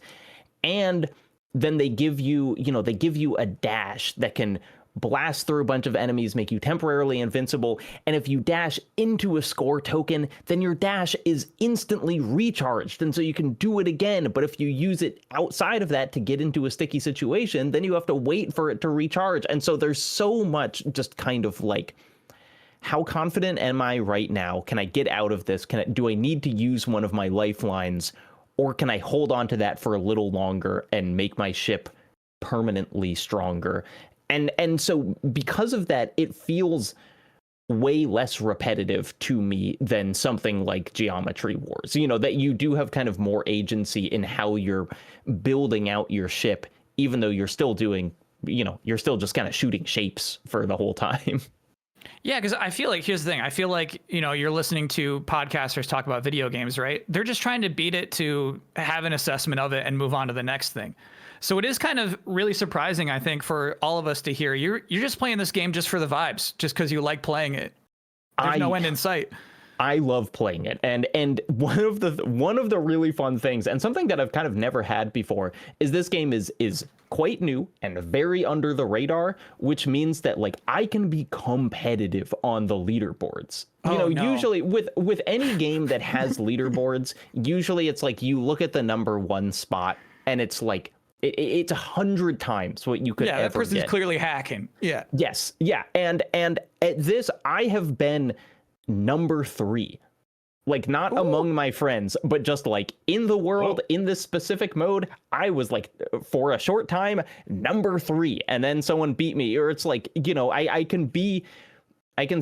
Speaker 3: And then they give you, you know, they give you a dash that can blast through a bunch of enemies, make you temporarily invincible. And if you dash into a score token, then your dash is instantly recharged. And so you can do it again. But if you use it outside of that to get into a sticky situation, then you have to wait for it to recharge. And so there's so much just kind of like, how confident am I right now? Can I get out of this? Do I need to use one of my lifelines? Or can I hold on to that for a little longer and make my ship permanently stronger? And so because of that, it feels way less repetitive to me than something like Geometry Wars, you know, that you do have kind of more agency in how you're building out your ship, even though you're still doing, you know, you're still just kind of shooting shapes for the whole time.
Speaker 1: Yeah, because I feel like, here's the thing. I feel like, you know, you're listening to podcasters talk about video games, right? They're just trying to beat it to have an assessment of it and move on to the next thing. So it is kind of really surprising, I think, for all of us to hear you're just playing this game just for the vibes, just because you like playing it. There's no end in sight.
Speaker 3: I love playing it, and one of the really fun things, and something that I've kind of never had before, is this game is quite new and very under the radar, which means that like I can be competitive on the leaderboards. You know, usually with any game that has leaderboards, usually it's like you look at the number 1 spot and it's like it's 100 times what you could ever get. Yeah, that person's
Speaker 1: clearly hacking. Yeah.
Speaker 3: Yes. Yeah. And at this, I have been number 3, like not among my friends, but just like in the world, in this specific mode, I was like, for a short time, number 3, and then someone beat me. Or it's like, you know, I can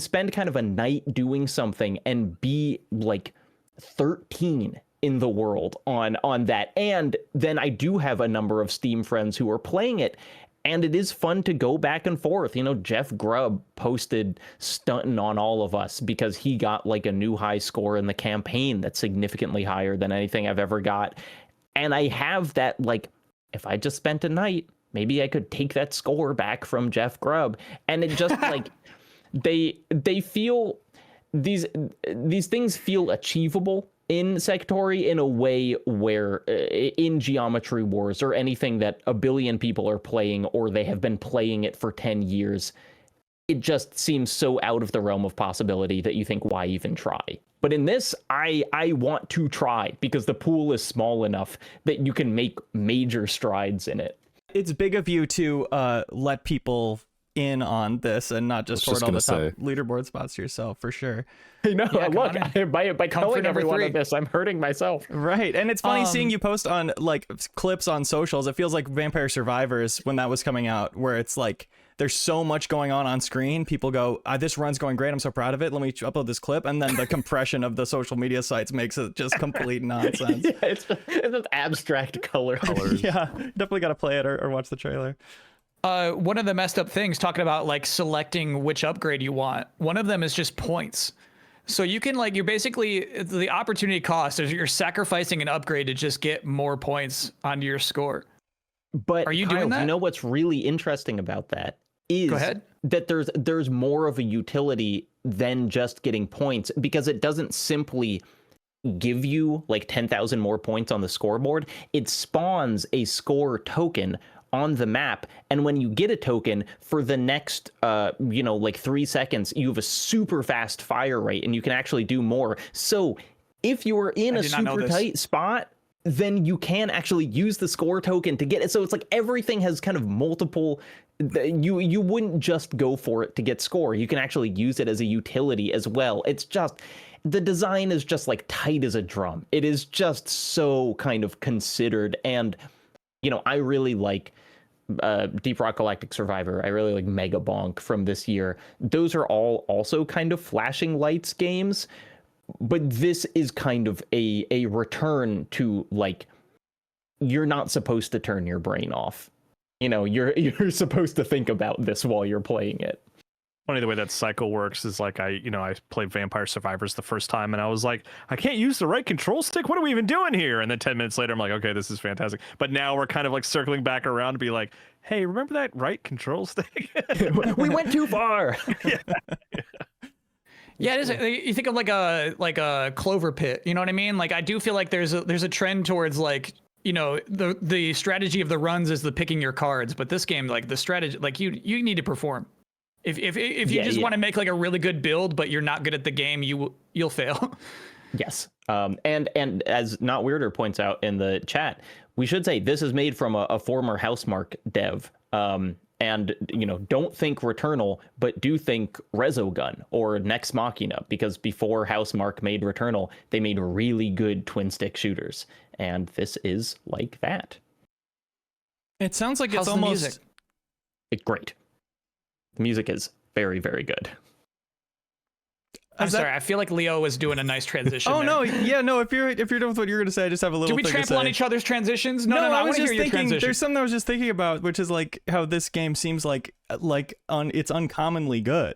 Speaker 3: spend kind of a night doing something and be like 13 in the world on that. And then I do have a number of Steam friends who are playing it, and it is fun to go back and forth. You know, Jeff Grubb posted stunting on all of us because he got like a new high score in the campaign that's significantly higher than anything I've ever got. And I have that, like, if I just spent a night, maybe I could take that score back from Jeff Grubb. And it just like, they feel, these things feel achievable in Sektori in a way where in Geometry Wars or anything that a billion people are playing, or they have been playing it for 10 years, it just seems so out of the realm of possibility that you think, why even try? But in this, I want to try because the pool is small enough that you can make major strides in it.
Speaker 5: It's big of you to let people in on this and not just hoard all the top leaderboard spots to yourself, for sure.
Speaker 3: I know. Yeah, look, by telling everyone of this, I'm hurting myself.
Speaker 5: Right. And it's funny seeing you post on like clips on socials. It feels like Vampire Survivors when that was coming out, where it's like there's so much going on screen. People go, this run's going great. I'm so proud of it. Let me upload this clip. And then the compression of the social media sites makes it just complete nonsense.
Speaker 3: Yeah, it's just abstract colors.
Speaker 5: Yeah, definitely got to play it or watch the trailer.
Speaker 1: One of the messed up things talking about like selecting which upgrade you want. One of them is just points. So you can like, you're basically, the opportunity cost is you're sacrificing an upgrade to just get more points onto your score.
Speaker 3: But
Speaker 1: are you
Speaker 3: Kyle,
Speaker 1: doing that?
Speaker 3: You know what's really interesting about that is
Speaker 1: Go ahead.
Speaker 3: that there's more of a utility than just getting points, because it doesn't simply give you like 10,000 more points on the scoreboard. It spawns a score token on the map, and when you get a token for the next like 3 seconds, you have a super fast fire rate and you can actually do more. So if you're in a super tight spot, then you can actually use the score token to get it. So it's like everything has kind of multiple, you wouldn't just go for it to get score. You can actually use it as a utility as well. It's just, the design is just like tight as a drum. It is just so kind of considered. And, I really like Deep Rock Galactic Survivor. I really like Mega Bonk from this year. Those are all also kind of flashing lights games. But this is kind of a return to, like, you're not supposed to turn your brain off. You're supposed to think about this while you're playing it.
Speaker 4: Funny the way that cycle works is like I played Vampire Survivors the first time and I was like, I can't use the right control stick. What are we even doing here? And then 10 minutes later, I'm like, okay, this is fantastic. But now we're kind of like circling back around to be like, hey, remember that right control stick?
Speaker 3: We went too far.
Speaker 1: Yeah, it is. You think of like a clover pit. You know what I mean? Like, I do feel like there's a trend towards like, the strategy of the runs is the picking your cards, but this game, like the strategy, like you need to perform. If you just want to make like a really good build, but you're not good at the game, you'll fail.
Speaker 3: Yes. And as Not Weirder points out in the chat, we should say this is made from a former Housemarque dev. And, don't think Returnal, but do think Resogun or Nex Machina, because before Housemarque made Returnal, they made really good twin stick shooters. And this is like that.
Speaker 5: It sounds like
Speaker 1: How's
Speaker 5: it's
Speaker 1: the
Speaker 5: almost...
Speaker 1: music?
Speaker 3: It's great. The music is very, very good.
Speaker 1: I'm sorry. I feel like Leo was doing a nice transition.
Speaker 5: Oh,
Speaker 1: there.
Speaker 5: no. Yeah, no. If you're done with what you're going to say, I just have a little
Speaker 1: Do we
Speaker 5: thing to
Speaker 1: trample on
Speaker 5: say.
Speaker 1: each other's transitions? No.
Speaker 5: I
Speaker 1: I
Speaker 5: was
Speaker 1: want to
Speaker 5: just
Speaker 1: hear your
Speaker 5: thinking,
Speaker 1: transition.
Speaker 5: there's something I was just thinking about, which is like how this game seems like it's uncommonly good.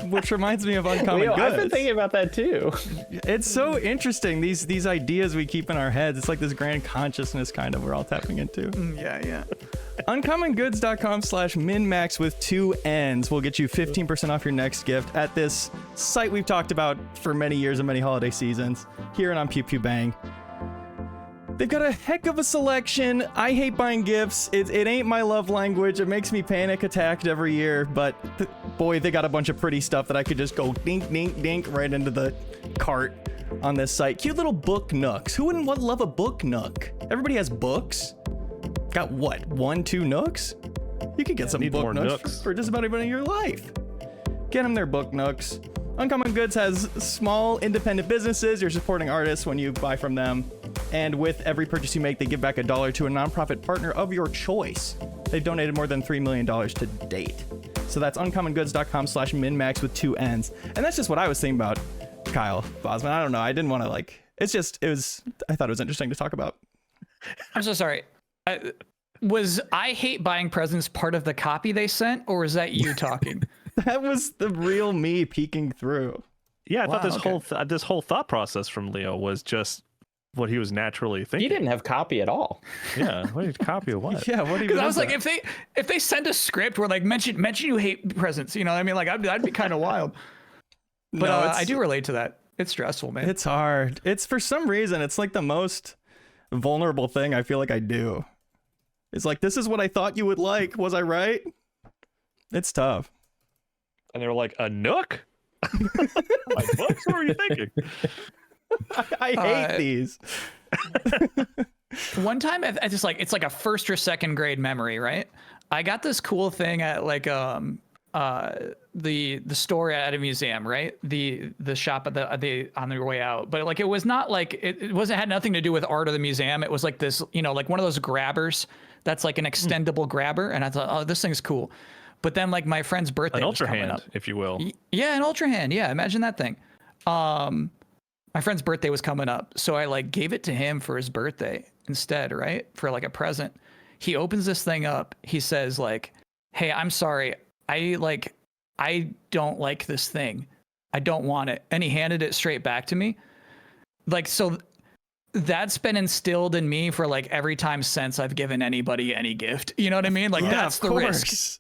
Speaker 5: Which reminds me of Uncommon Goods.
Speaker 3: I've been thinking about that too.
Speaker 5: It's so interesting, these ideas we keep in our heads. It's like this grand consciousness kind of we're all tapping into.
Speaker 1: Yeah.
Speaker 5: UncommonGoods.com/MinnMax with 2 N's will get you 15% off your next gift at this site we've talked about for many years and many holiday seasons here and on Pew Pew Bang. They've got a heck of a selection. I hate buying gifts. It ain't my love language. It makes me panic attacked every year, but boy, they got a bunch of pretty stuff that I could just go dink, dink, dink right into the cart on this site. Cute little book nooks. Who wouldn't love a book nook? Everybody has books. Got what, 1, 2 nooks? You could get some book nooks for just about anybody in your life. Get them their book nooks. Uncommon Goods has small independent businesses. You're supporting artists when you buy from them. And with every purchase you make, they give back $1 to a nonprofit partner of your choice. They've donated more than $3 million to date. So that's uncommongoods.com/MinnMax with 2 N's. And that's just what I was thinking about Kyle Bosman. I don't know. I didn't want to I thought it was interesting to talk about.
Speaker 1: I'm so sorry. Was I hate buying presents part of the copy they sent, or was that you talking?
Speaker 5: That was the real me peeking through.
Speaker 4: Yeah, I thought this
Speaker 1: okay.
Speaker 4: this whole thought process from Leo was just what he was naturally thinking.
Speaker 3: He didn't have copy at all.
Speaker 4: Yeah, what did copy of what?
Speaker 5: Yeah, what do you?
Speaker 1: Because I was like, if they send a script where like mention you hate presents, you know what I mean? Like that'd be kind of wild. But
Speaker 5: No,
Speaker 1: I do relate to that. It's stressful, man.
Speaker 5: It's hard. It's for some reason, it's like the most vulnerable thing I feel like I do. It's like, this is what I thought you would like. Was I right? It's tough.
Speaker 4: And they were like, a nook? Like, what were you thinking?
Speaker 5: I hate these.
Speaker 1: One time, I just like, it's like a first or second grade memory, right? I got this cool thing at like the store at a museum, right? The shop at the on their way out. But like it was not like it wasn't had nothing to do with art of the museum. It was like this, you know, like one of those grabbers that's like an extendable grabber. And I thought, oh, this thing's cool. But then like my friend's birthday
Speaker 4: An
Speaker 1: was
Speaker 4: Ultra
Speaker 1: coming
Speaker 4: Hand,
Speaker 1: up.
Speaker 4: if you will.
Speaker 1: Yeah, an Ultra Hand. Yeah, imagine that thing. My friend's birthday was coming up, so I like gave it to him for his birthday instead, right? For like a present. He opens this thing up. He says like, "Hey, I'm sorry. I don't like this thing. I don't want it." And he handed it straight back to me. Like, so that's been instilled in me for like every time since I've given anybody any gift. You know what I mean? Like that's the risk.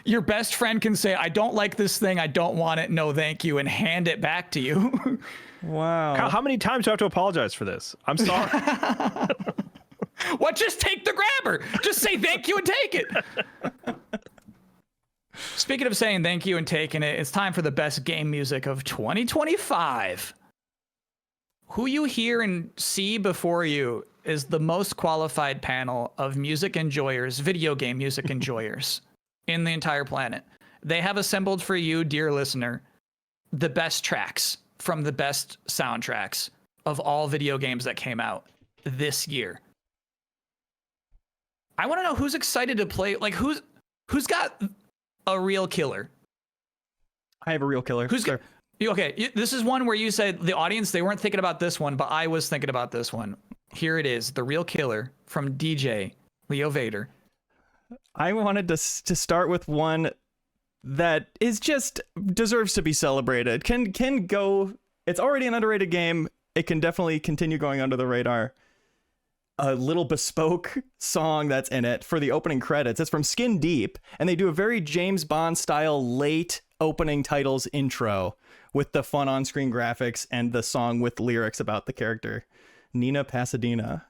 Speaker 1: Your best friend can say, "I don't like this thing. I don't want it. No, thank you," and hand it back to you.
Speaker 5: Wow.
Speaker 4: How many times do I have to apologize for this? I'm sorry.
Speaker 1: What? Just take the grabber. Just say thank you and take it. Speaking of saying thank you and taking it, it's time for the best game music of 2025. Who you hear and see before you is the most qualified panel of music enjoyers, video game music enjoyers in the entire planet. They have assembled for you, dear listener, the best tracks from the best soundtracks of all video games that came out this year. I want to know who's excited to play, like who's got a real killer.
Speaker 5: I have a real killer.
Speaker 1: Who's got, okay, this is one where you said the audience, they weren't thinking about this one, but I was thinking about this one. Here it is, the real killer from DJ Leo Vader.
Speaker 5: I wanted to start with one that is just deserves to be celebrated. Can go. It's already an underrated game. It can definitely continue going under the radar. A little bespoke song that's in it for the opening credits. It's from Skin Deep, and they do a very James Bond style late opening titles intro with the fun on-screen graphics and the song with lyrics about the character Nina Pasadena.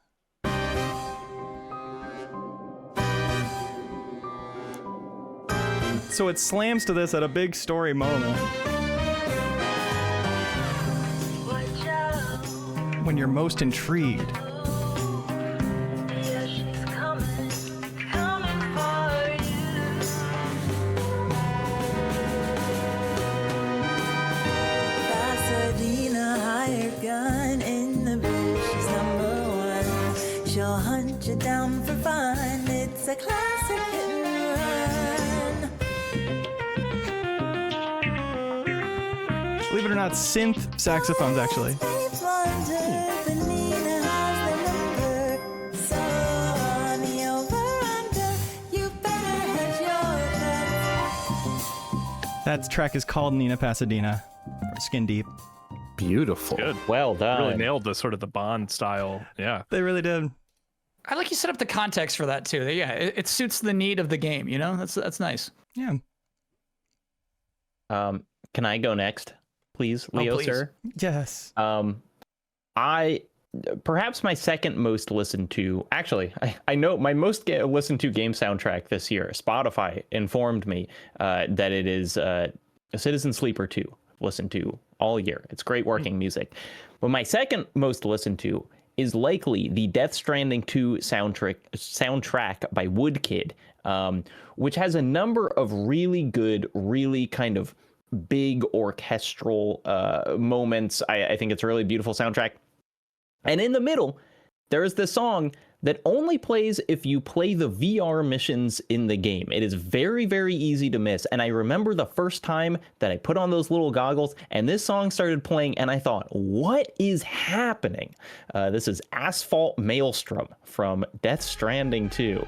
Speaker 5: So it slams to this at a big story moment. When you're most intrigued.
Speaker 6: Down for fun, it's a classic hit and run.
Speaker 5: Believe it or not, synth saxophones actually. That track is called Nina Pasadena from Skin Deep.
Speaker 2: Beautiful.
Speaker 4: Good.
Speaker 3: Well done.
Speaker 4: Really nailed the sort of the Bond style. Yeah.
Speaker 5: They really did.
Speaker 1: I like you set up the context for that too. Yeah, it suits the need of the game, you know? That's nice.
Speaker 5: Yeah.
Speaker 3: Can I go next, please, Leo,
Speaker 1: please.
Speaker 3: sir?
Speaker 5: Yes.
Speaker 3: I perhaps my second most listened to. Actually, I know my most listened to game soundtrack this year. Spotify informed me that it is Citizen Sleeper 2. Listened to all year. It's great working music. But my second most listened to is likely the Death Stranding 2 soundtrack by Woodkid, which has a number of really good, really kind of big orchestral moments. I think it's a really beautiful soundtrack. And in the middle, there is this song that only plays if you play the VR missions in the game. It is very, very easy to miss. And I remember the first time that I put on those little goggles and this song started playing and I thought, what is happening? This is Asphalt Maelstrom from Death Stranding 2.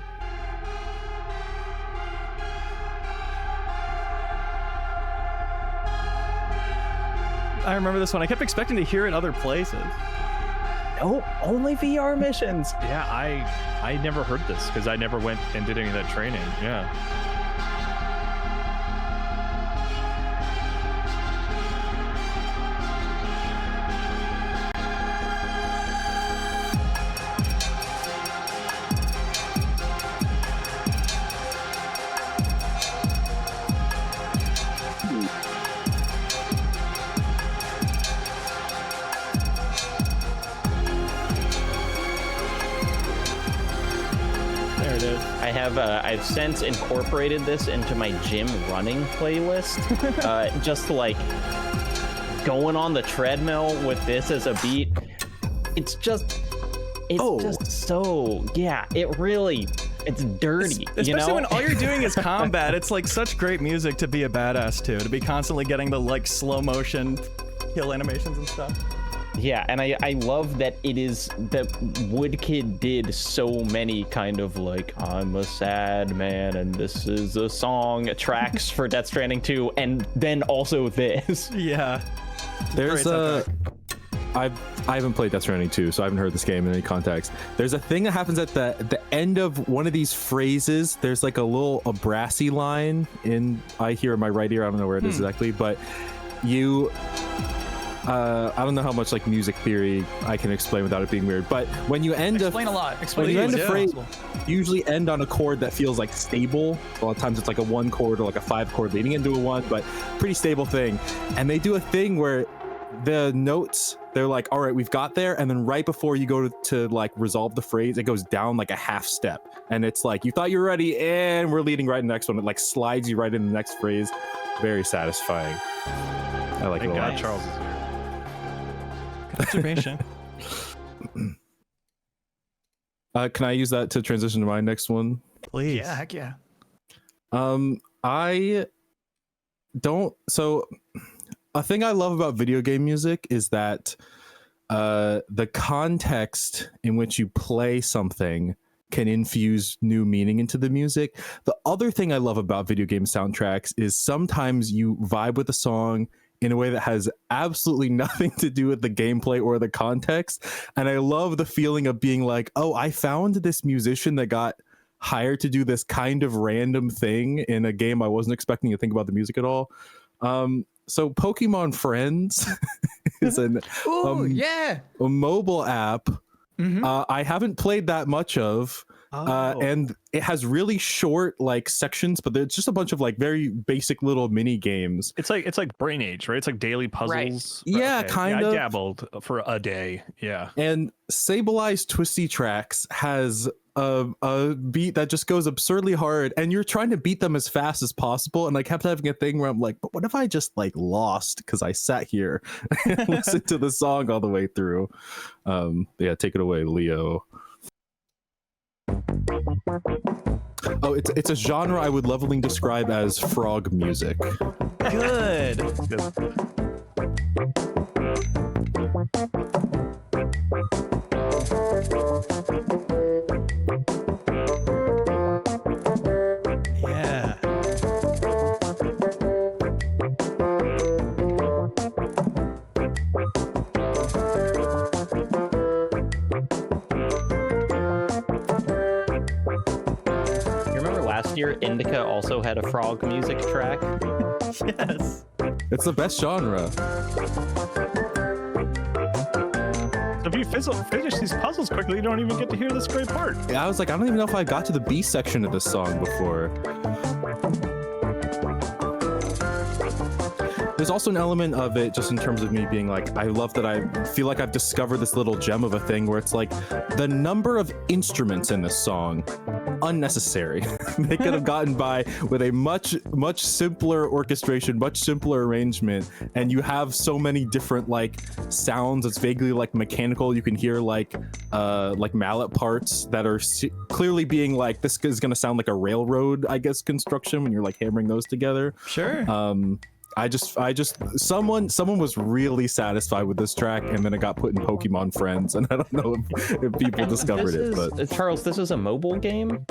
Speaker 5: I remember this one. I kept expecting to hear it other places.
Speaker 3: Oh, only VR missions.
Speaker 4: Yeah, I never heard this because I never went and did any of that training. Yeah.
Speaker 3: I've since incorporated this into my gym running playlist. Just like going on the treadmill with this as a beat. It's just so, yeah, it's dirty.
Speaker 5: Especially when all you're doing is combat. It's like such great music to be a badass to be constantly getting the like slow motion kill animations and stuff.
Speaker 3: Yeah, and I love that that Woodkid did so many kind of like, I'm a sad man and this is a song, tracks for Death Stranding 2, and then also this.
Speaker 5: Yeah.
Speaker 2: There's I haven't played Death Stranding 2, so I haven't heard this game in any context. There's a thing that happens at the end of one of these phrases. There's like a brassy line I hear in my right ear. I don't know where it is exactly, but you I don't know how much like music theory I can explain without it being weird, but when you end
Speaker 1: Explain a lot. Explain
Speaker 2: when you end a
Speaker 1: yeah.
Speaker 2: phrase, you usually end on a chord that feels like stable. A lot of times it's like a 1 chord or like a 5 chord leading into a 1, but pretty stable thing. And they do a thing where the notes, they're like, all right, we've got there, and then right before you go to like resolve the phrase, it goes down like a half step, and it's like, you thought you were ready and we're leading right in the next one. It like slides you right into the next phrase. Very satisfying. I like it a
Speaker 4: Thank
Speaker 2: lot.
Speaker 4: God Charles is here.
Speaker 5: Observation.
Speaker 2: Can I use that to transition to my next one?
Speaker 5: Please.
Speaker 1: Yeah, heck yeah.
Speaker 2: I don't. So, a thing I love about video game music is that the context in which you play something can infuse new meaning into the music. The other thing I love about video game soundtracks is sometimes you vibe with a song in a way that has absolutely nothing to do with the gameplay or the context. And I love the feeling of being like, oh, I found this musician that got hired to do this kind of random thing in a game I wasn't expecting to think about the music at all. So Pokemon Friends is a mobile app. I haven't played that much of. And it has really short like sections, but there's just a bunch of like very basic little mini games.
Speaker 4: It's like Brain Age, right? It's like daily puzzles.
Speaker 2: Right. Yeah, kind of.
Speaker 4: I dabbled for a day. Yeah.
Speaker 2: And Sableye Twisty Tracks has a beat that just goes absurdly hard, and you're trying to beat them as fast as possible. And I kept having a thing where I'm like, but what if I just like lost because I sat here and listened to the song all the way through? Yeah, take it away, Leo. Oh, it's a genre I would lovingly describe as frog music.
Speaker 5: Good. Yeah.
Speaker 3: Last year, Indica also had a frog music track.
Speaker 5: Yes.
Speaker 2: It's the best genre.
Speaker 4: So if you finish these puzzles quickly, you don't even get to hear this great part.
Speaker 2: I was like, I don't even know if I got to the B section of this song before. There's also an element of it just in terms of me being like, I love that I feel like I've discovered this little gem of a thing where it's like the number of instruments in this song, unnecessary. They could have gotten by with a much simpler orchestration, much simpler arrangement, and you have so many different like sounds. It's vaguely like mechanical. You can hear like mallet parts that are clearly being like, this is going to sound like a railroad, I guess, construction when you're like hammering those together.
Speaker 5: Sure.
Speaker 2: I just someone was really satisfied with this track, and then it got put in Pokemon Friends, and I don't know if people discovered it, but
Speaker 3: Charles, this is a mobile game.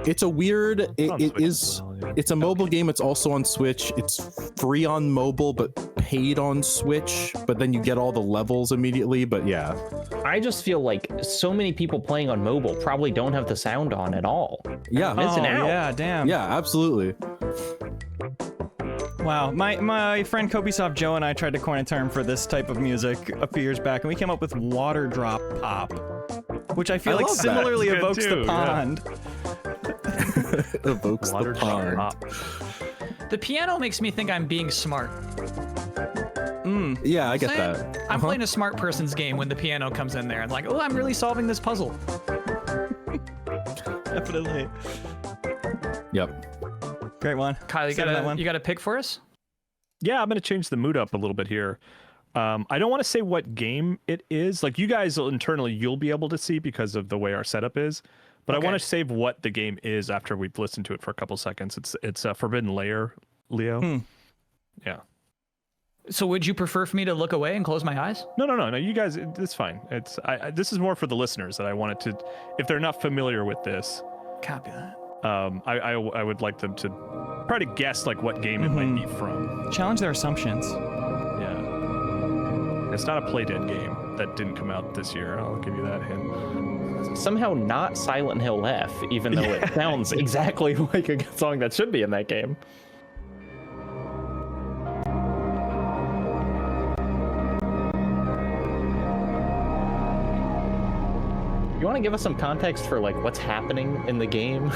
Speaker 2: It's a weird. It is.
Speaker 4: as well, yeah.
Speaker 2: It's a mobile game. It's also on Switch. It's free on mobile, but paid on Switch. But then you get all the levels immediately. But yeah,
Speaker 3: I just feel like so many people playing on mobile probably don't have the sound on at all.
Speaker 2: yeah,
Speaker 3: Missing out.
Speaker 5: Yeah, damn.
Speaker 2: yeah, absolutely.
Speaker 5: Wow. My friend Kobesoft Joe and I tried to coin a term for this type of music a few years back, and we came up with water drop pop, which I feel
Speaker 2: I
Speaker 5: like
Speaker 2: love that.
Speaker 5: similarly
Speaker 4: It's good
Speaker 5: evokes
Speaker 4: too,
Speaker 5: the
Speaker 4: yeah.
Speaker 5: pond.
Speaker 2: Evokes
Speaker 4: Water
Speaker 2: the pond.
Speaker 4: drop.
Speaker 1: The piano makes me think I'm being smart.
Speaker 2: Yeah, I get
Speaker 1: Saying?
Speaker 2: that.
Speaker 1: I'm
Speaker 2: Uh-huh.
Speaker 1: playing a smart person's game when the piano comes in there. I'm like, oh, I'm really solving this puzzle.
Speaker 5: Definitely.
Speaker 2: Yep.
Speaker 5: Great one.
Speaker 1: Kyle,
Speaker 5: Sit on that one.
Speaker 1: you got a pick for us?
Speaker 4: Yeah, I'm going to change the mood up a little bit here. I don't want to say what game it is. Like, you guys internally, you'll be able to see because of the way our setup is. But
Speaker 1: Okay.
Speaker 4: I want to save what the game is after we've listened to it for a couple seconds. It's a Forbidden Layer, Leo. Yeah.
Speaker 1: So would you prefer for me to look away and close my eyes?
Speaker 4: No. You guys, it's fine. This is more for the listeners that I wanted to, if they're not familiar with this,
Speaker 1: Copy that.
Speaker 4: I would like them to try to guess like what game it might be from.
Speaker 5: Challenge their assumptions.
Speaker 4: Yeah. It's not a Playdead game that didn't come out this year. I'll give you that hint.
Speaker 3: Somehow not Silent Hill F, even though it sounds exactly like a song that should be in that game. You want to give us some context for like what's happening in the game?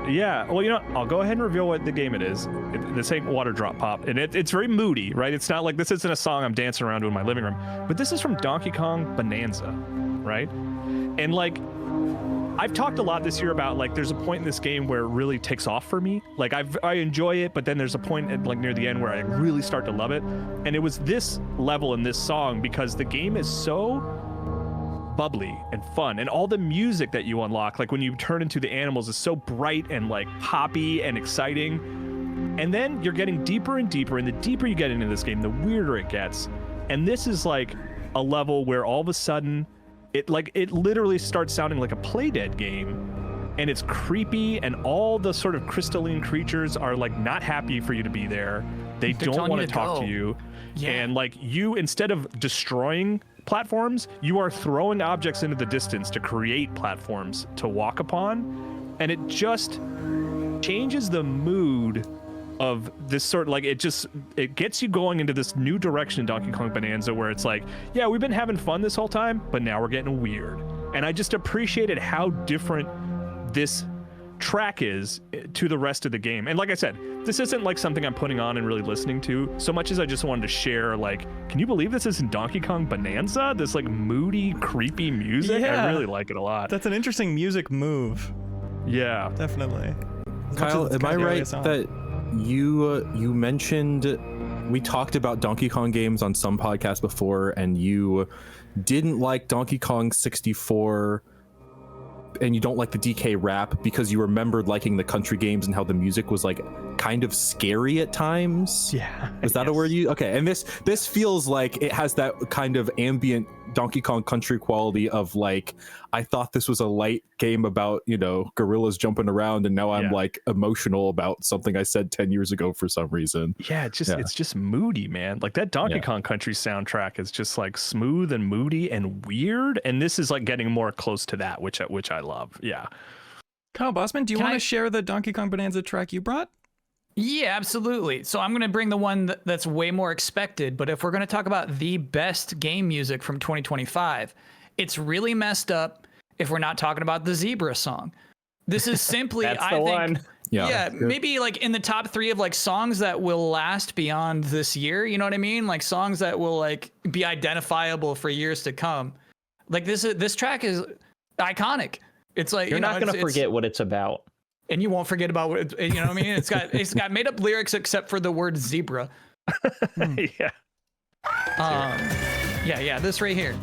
Speaker 4: Yeah, well, you know, I'll go ahead and reveal what the game it is. This ain't Water Drop Pop, and it's very moody, right? It's not like this isn't a song I'm dancing around to in my living room, but this is from Donkey Kong Bonanza, right? And like, I've talked a lot this year about like there's a point in this game where it really takes off for me. Like I enjoy it, but then there's a point at, like near the end where I really start to love it. And it was this level in this song because the game is so bubbly and fun, and all the music that you unlock, like when you turn into the animals, is so bright and like poppy and exciting. And then you're getting deeper and deeper, and the deeper you get into this game, the weirder it gets. And this is like a level where all of a sudden it literally starts sounding like a Playdead game, and it's creepy, and all the sort of crystalline creatures are like not happy for you to be there. They
Speaker 1: They're
Speaker 4: don't
Speaker 1: telling
Speaker 4: want
Speaker 1: you
Speaker 4: to
Speaker 1: to
Speaker 4: talk
Speaker 1: go.
Speaker 4: to you.
Speaker 1: Yeah.
Speaker 4: And like you, instead of destroying platforms, you are throwing objects into the distance to create platforms to walk upon. And it just changes the mood of this sort of like, it gets you going into this new direction in Donkey Kong Bonanza where it's like, yeah, we've been having fun this whole time, but now we're getting weird. And I just appreciated how different this track is to the rest of the game. And like I said, this isn't like something I'm putting on and really listening to so much as I just wanted to share, like, can you believe this is in Donkey Kong Bonanza? This like moody, creepy music.
Speaker 5: Yeah.
Speaker 4: I really like it a lot.
Speaker 5: That's an interesting music move.
Speaker 4: Yeah.
Speaker 5: Definitely. As much
Speaker 2: Kyle,
Speaker 5: as it's
Speaker 2: am I
Speaker 5: kind of
Speaker 2: right
Speaker 5: a song.
Speaker 2: that you mentioned, we talked about Donkey Kong games on some podcasts before, and you didn't like Donkey Kong 64 and you don't like the DK rap because you remembered liking the country games and how the music was like kind of scary at times?
Speaker 5: Yeah.
Speaker 2: Is that a word you? Okay, and this feels like it has that kind of ambient Donkey Kong Country quality of like, I thought this was a light game about, you know, gorillas jumping around, and now I'm like emotional about something I said 10 years ago for some reason.
Speaker 4: Yeah, it's just moody, man. Like that Donkey Kong Country soundtrack is just like smooth and moody and weird, and this is like getting more close to that, which I love. Yeah.
Speaker 5: Kyle Bosman, do you
Speaker 1: Can
Speaker 5: want
Speaker 1: I-
Speaker 5: to share the Donkey Kong Bonanza track you brought?
Speaker 1: Yeah, absolutely. So I'm going to bring the one that's way more expected, but if we're going to talk about the best game music from 2025, it's really messed up if we're not talking about the Zebra song. This is simply,
Speaker 3: That's
Speaker 1: I
Speaker 3: the
Speaker 1: think,
Speaker 3: one.
Speaker 1: yeah, maybe like in the top 3 of like songs that will last beyond this year. You know what I mean? Like songs that will like be identifiable for years to come. Like this track is iconic. It's like,
Speaker 3: You're
Speaker 1: you know,
Speaker 3: not going to
Speaker 1: it's-
Speaker 3: forget what it's about.
Speaker 1: and you won't forget about what you know what I mean. It's got made up lyrics except for the word zebra.
Speaker 4: Yeah.
Speaker 1: Yeah, this right here.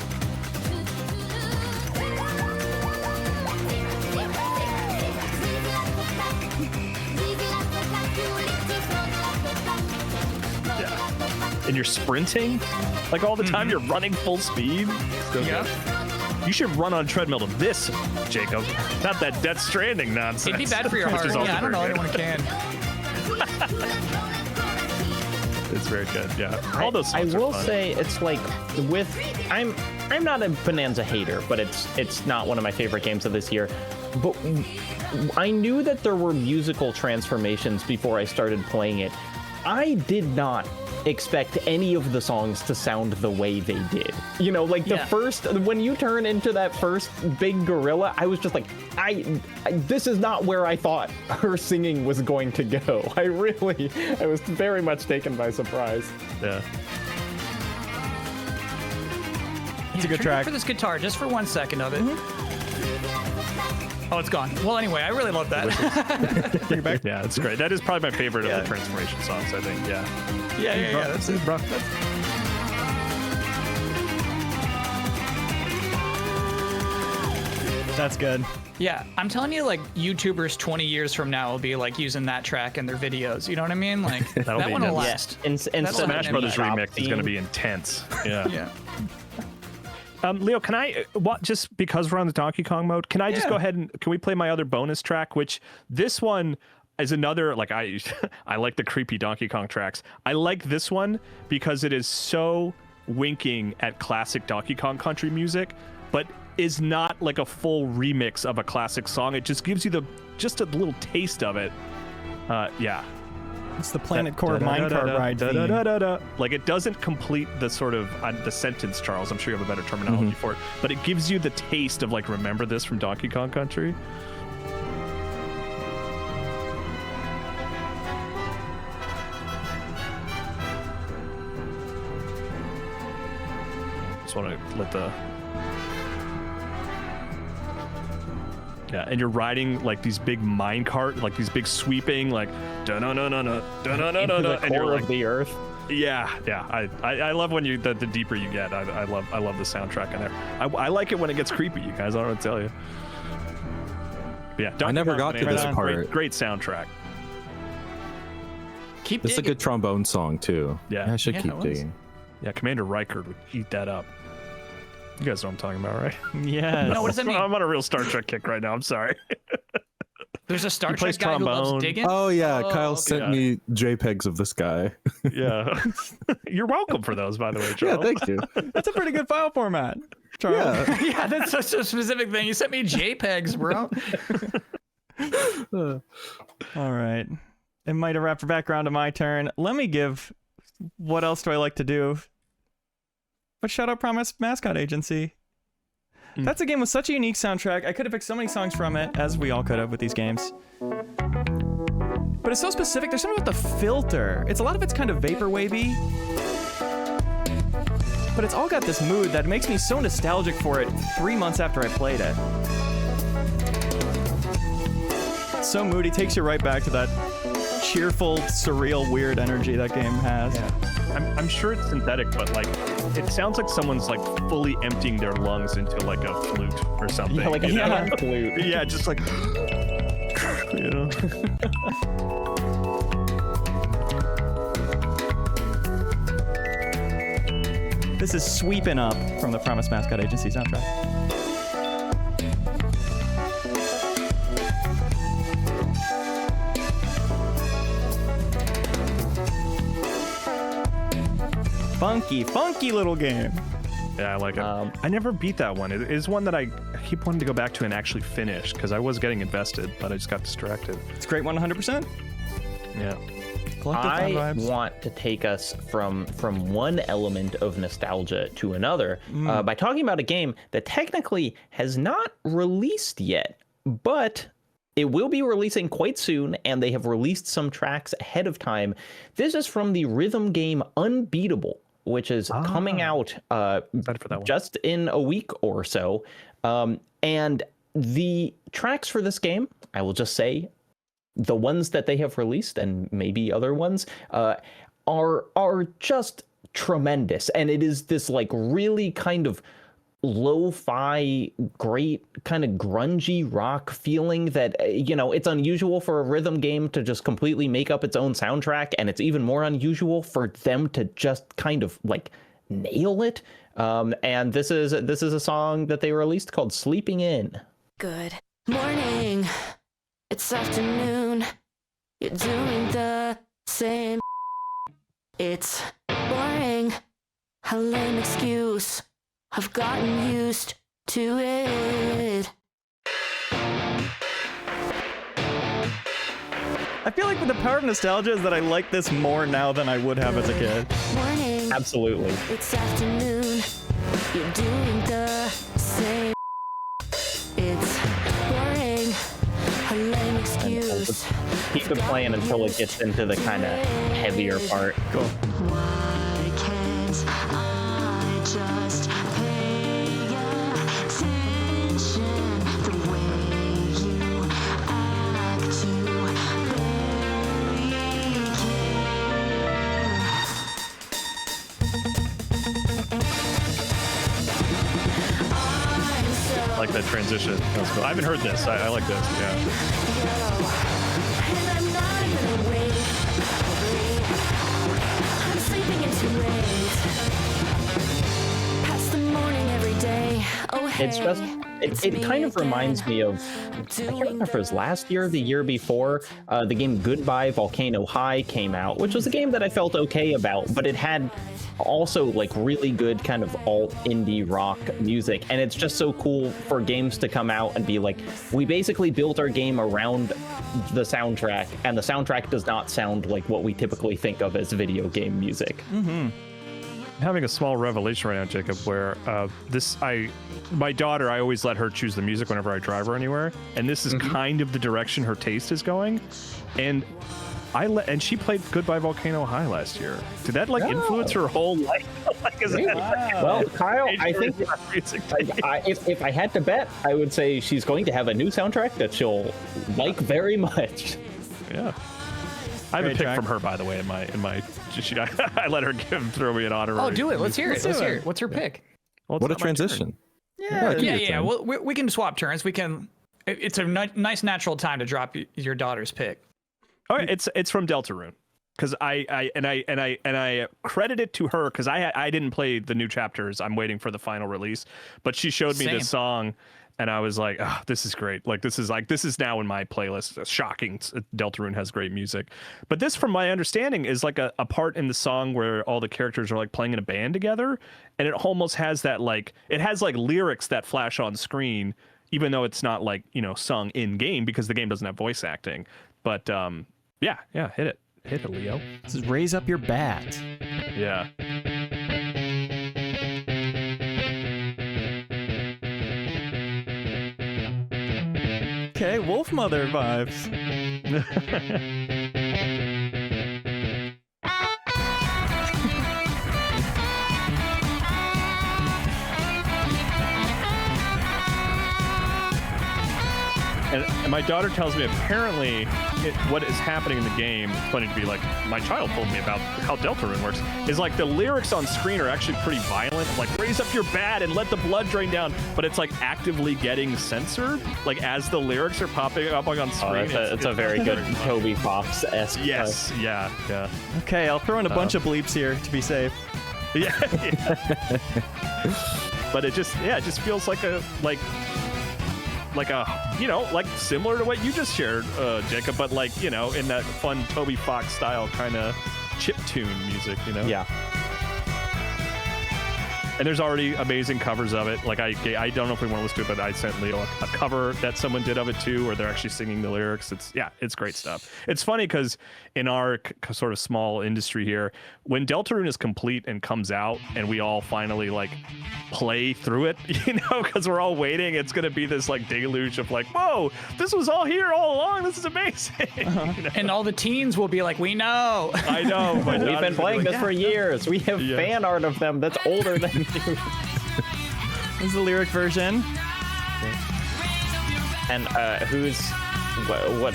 Speaker 4: And you're sprinting like all the time. You're running full speed. So
Speaker 1: Yeah.
Speaker 4: good. You should run on a treadmill to this, Jacob. Not that Death Stranding nonsense.
Speaker 1: It'd be bad for your
Speaker 4: Which
Speaker 1: heart.
Speaker 4: is also
Speaker 1: Yeah, I don't know.
Speaker 4: very
Speaker 1: Anyone can.
Speaker 4: good. It's very good. Yeah. All those
Speaker 3: I
Speaker 4: songs are
Speaker 3: will
Speaker 4: fun.
Speaker 3: say it's like with I'm not a Bonanza hater, but it's not one of my favorite games of this year. But I knew that there were musical transformations before I started playing it. I did not expect any of the songs to sound the way they did. You know, like the
Speaker 1: Yeah.
Speaker 3: first, when you turn into that first big gorilla, I was just like, I this is not where I thought her singing was going to go. I was very much taken by surprise.
Speaker 4: Yeah.
Speaker 5: It's a good
Speaker 1: Turn
Speaker 5: track.
Speaker 1: for this guitar just for 1 second of it. Oh, it's gone. Well, anyway, I really love that.
Speaker 5: Bring it back.
Speaker 4: Yeah, it's great. That is probably my favorite of the Transformation songs, I think. Yeah.
Speaker 1: yeah. That's it, bro.
Speaker 5: That's good.
Speaker 1: Yeah, I'm telling you, like, YouTubers 20 years from now will be like using that track in their videos. You know what I mean? Like, that
Speaker 4: That'll be
Speaker 1: one will
Speaker 4: nuts.
Speaker 1: last.
Speaker 3: Instead
Speaker 1: That's
Speaker 3: of
Speaker 4: Smash
Speaker 1: an
Speaker 4: Brothers
Speaker 3: drop
Speaker 4: remix is going to
Speaker 3: theme.
Speaker 4: be intense. Yeah.
Speaker 1: Yeah.
Speaker 4: Leo, can I just because we're on the Donkey Kong mode, can I just go ahead and can we play my other bonus track? Which this one is another like I I like the creepy Donkey Kong tracks. I like this one because it is so winking at classic Donkey Kong Country music, but is not like a full remix of a classic song. It just gives you just a little taste of it. Yeah.
Speaker 5: It's the Planet Core minecart ride theme.
Speaker 4: Like it doesn't complete the sort of the sentence, Charles. I'm sure you have a better terminology for it, but it gives you the taste of like remember this from Donkey Kong Country. Just want to let the and you're riding like these big minecart, like these big sweeping, like da-na-na-na-na, da-na-na-na-na, and you're like
Speaker 3: of the earth.
Speaker 4: Yeah. I love when the deeper you get. I love the soundtrack in there. I like it when it gets creepy, you guys. I don't know what to tell you. But yeah,
Speaker 2: I never got to this part.
Speaker 4: Great soundtrack.
Speaker 1: Keep
Speaker 2: It's a
Speaker 1: digging.
Speaker 2: good trombone song too.
Speaker 4: Yeah.
Speaker 2: I should
Speaker 1: Yeah,
Speaker 2: keep
Speaker 1: it was.
Speaker 2: digging.
Speaker 4: Yeah, Commander Riker would eat that up. You guys know what I'm talking about, right?
Speaker 5: Yes.
Speaker 1: No, what does that mean?
Speaker 4: I'm on a real Star Trek kick right now. I'm sorry.
Speaker 1: There's a Star
Speaker 4: He plays
Speaker 1: Trek guy who loves
Speaker 4: trombone.
Speaker 1: digging.
Speaker 2: Oh yeah,
Speaker 1: Oh,
Speaker 2: Kyle
Speaker 1: okay.
Speaker 2: sent me JPEGs of this guy.
Speaker 4: Yeah. You're welcome for those, by the way,
Speaker 2: Yeah,
Speaker 4: Charles.
Speaker 2: thank you.
Speaker 5: That's a pretty good file format, Charles.
Speaker 2: Yeah.
Speaker 1: Yeah, that's such a specific thing. You sent me JPEGs, bro.
Speaker 5: All right. It might have wrapped back around to my turn. Let me give. What else do I like to do? But shout out Promise Mascot Agency. That's a game with such a unique soundtrack. I could have picked so many songs from it, as we all could have with these games. But it's so specific. There's something about the filter. A lot of it's kind of vaporwavy. But it's all got this mood that makes me so nostalgic for it 3 months after I played it. It's so moody, takes you right back to that cheerful, surreal, weird energy that game has.
Speaker 4: Yeah. I'm sure it's synthetic, but like it sounds like someone's like fully emptying their lungs into like a flute or something.
Speaker 3: Yeah, like a
Speaker 4: you know?
Speaker 3: pan flute.
Speaker 4: Yeah, just like you know.
Speaker 5: This is Sweeping Up from the Promise Mascot Agency soundtrack. Funky little game.
Speaker 4: Yeah, I like it. I never beat that one. It is one that I keep wanting to go back to and actually finish because I was getting invested, but I just got distracted.
Speaker 5: It's a great 100%.
Speaker 4: Yeah.
Speaker 5: Collective fun
Speaker 3: I
Speaker 5: vibes.
Speaker 3: want to take us from one element of nostalgia to another by talking about a game that technically has not released yet, but it will be releasing quite soon, and they have released some tracks ahead of time. This is from the rhythm game Unbeatable, which is coming out
Speaker 4: Excited for that one.
Speaker 3: just in a week or so. And the tracks for this game, I will just say, the ones that they have released and maybe other ones are just tremendous. And it is this like really kind of lo-fi, great kind of grungy rock feeling that, you know, it's unusual for a rhythm game to just completely make up its own soundtrack, and it's even more unusual for them to just kind of like nail it. And this is a song that they released called Sleeping In.
Speaker 7: Good morning. It's afternoon. You're doing the same. It's boring. A lame excuse. I've gotten used to it.
Speaker 5: I feel like the power of nostalgia is that I like this more now than I would have as a kid.
Speaker 7: Morning.
Speaker 3: Absolutely.
Speaker 7: It's afternoon. You're doing the same. It's boring. A lame excuse.
Speaker 3: Keep it playing until it gets into the kind of heavier part.
Speaker 5: Cool.
Speaker 7: Why can't I just pay attention the way
Speaker 4: like that transition. That's cool. I haven't heard this. I like this. Yeah.
Speaker 7: And I'm not even awake. I'm sleeping in too late. Past the morning every day. Oh, hey.
Speaker 3: It's just it kind of reminds me of, I can't remember if it was last year or the year before, the game Goodbye Volcano High came out, which was a game that I felt okay about, but it had also like really good kind of alt indie rock music, and it's just so cool for games to come out and be like, we basically built our game around the soundtrack, and the soundtrack does not sound like what we typically think of as video game music.
Speaker 4: Having a small revelation right now, Jacob, where my daughter, I always let her choose the music whenever I drive her anywhere, and this is kind of the direction her taste is going, and she played Goodbye Volcano High last year. Did that influence her whole life?
Speaker 3: Well, Kyle, I think if I had to bet, I would say she's going to have a new soundtrack that she'll like very much.
Speaker 4: Yeah. I have a pick from her, by the way, in my I let her throw me an honorary.
Speaker 1: Oh, do it. Let's hear it. Let's hear it. What's her pick?
Speaker 4: Well,
Speaker 2: What a transition.
Speaker 1: Yeah. Well, we can swap turns. We can. It's a nice natural time to drop your daughter's pick.
Speaker 4: All right, it's from Deltarune, because I credit it to her because I didn't play the new chapters. I'm waiting for the final release, but she showed me this song, and I was like, oh, this is great. This is now in my playlist. It's shocking. Deltarune has great music, but this, from my understanding, is like a part in the song where all the characters are like playing in a band together, and it almost has that it has lyrics that flash on screen, even though it's not sung in game because the game doesn't have voice acting. But yeah, hit it, Leo.
Speaker 5: This is Raise Up Your Bat.
Speaker 4: Yeah.
Speaker 5: Okay, Wolf Mother vibes.
Speaker 4: And my daughter tells me apparently what is happening in the game, it's funny to be like, my child told me about how Deltarune works, is the lyrics on screen are actually pretty violent. Raise up your bat and let the blood drain down, but it's actively getting censored, as the lyrics are popping up on screen.
Speaker 3: It's a very good Toby Fox-esque.
Speaker 4: Yes, yeah.
Speaker 5: Okay, I'll throw in a bunch of bleeps here to be safe.
Speaker 4: Yeah. But it just feels like similar to what you just shared, Jacob, but in that fun Toby Fox style kind of chiptune music,
Speaker 3: Yeah.
Speaker 4: And there's already amazing covers of it. I don't know if we want to listen to it, but I sent Leo a cover that someone did of it too, where they're actually singing the lyrics. It's great stuff. It's funny because in our sort of small industry here, when Deltarune is complete and comes out, and we all finally play through it, because we're all waiting, it's gonna be this deluge of whoa, this was all here all along. This is amazing.
Speaker 1: And all the teens will be like, we know.
Speaker 4: I know.
Speaker 3: We've been playing this for years. We have fan art of them that's older than.
Speaker 5: This is the lyric version.
Speaker 3: And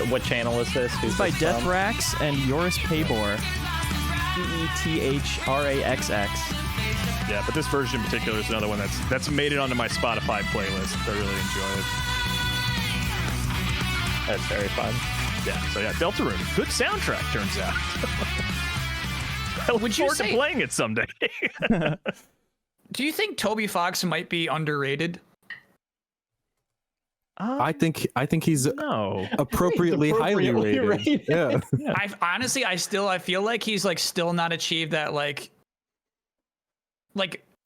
Speaker 3: what channel is this?
Speaker 5: It's by Deathrax and Joris Paybor. Petraxx.
Speaker 4: Yeah, but this version in particular is another one that's made it onto my Spotify playlist. I really enjoy it.
Speaker 3: That's very fun.
Speaker 4: Yeah, so Deltarune, good soundtrack, turns out. I look forward to playing it someday.
Speaker 1: Do you think Toby Fox might be underrated?
Speaker 2: I think he's appropriately highly rated. Yeah.
Speaker 1: I honestly, I feel like he's still not achieved that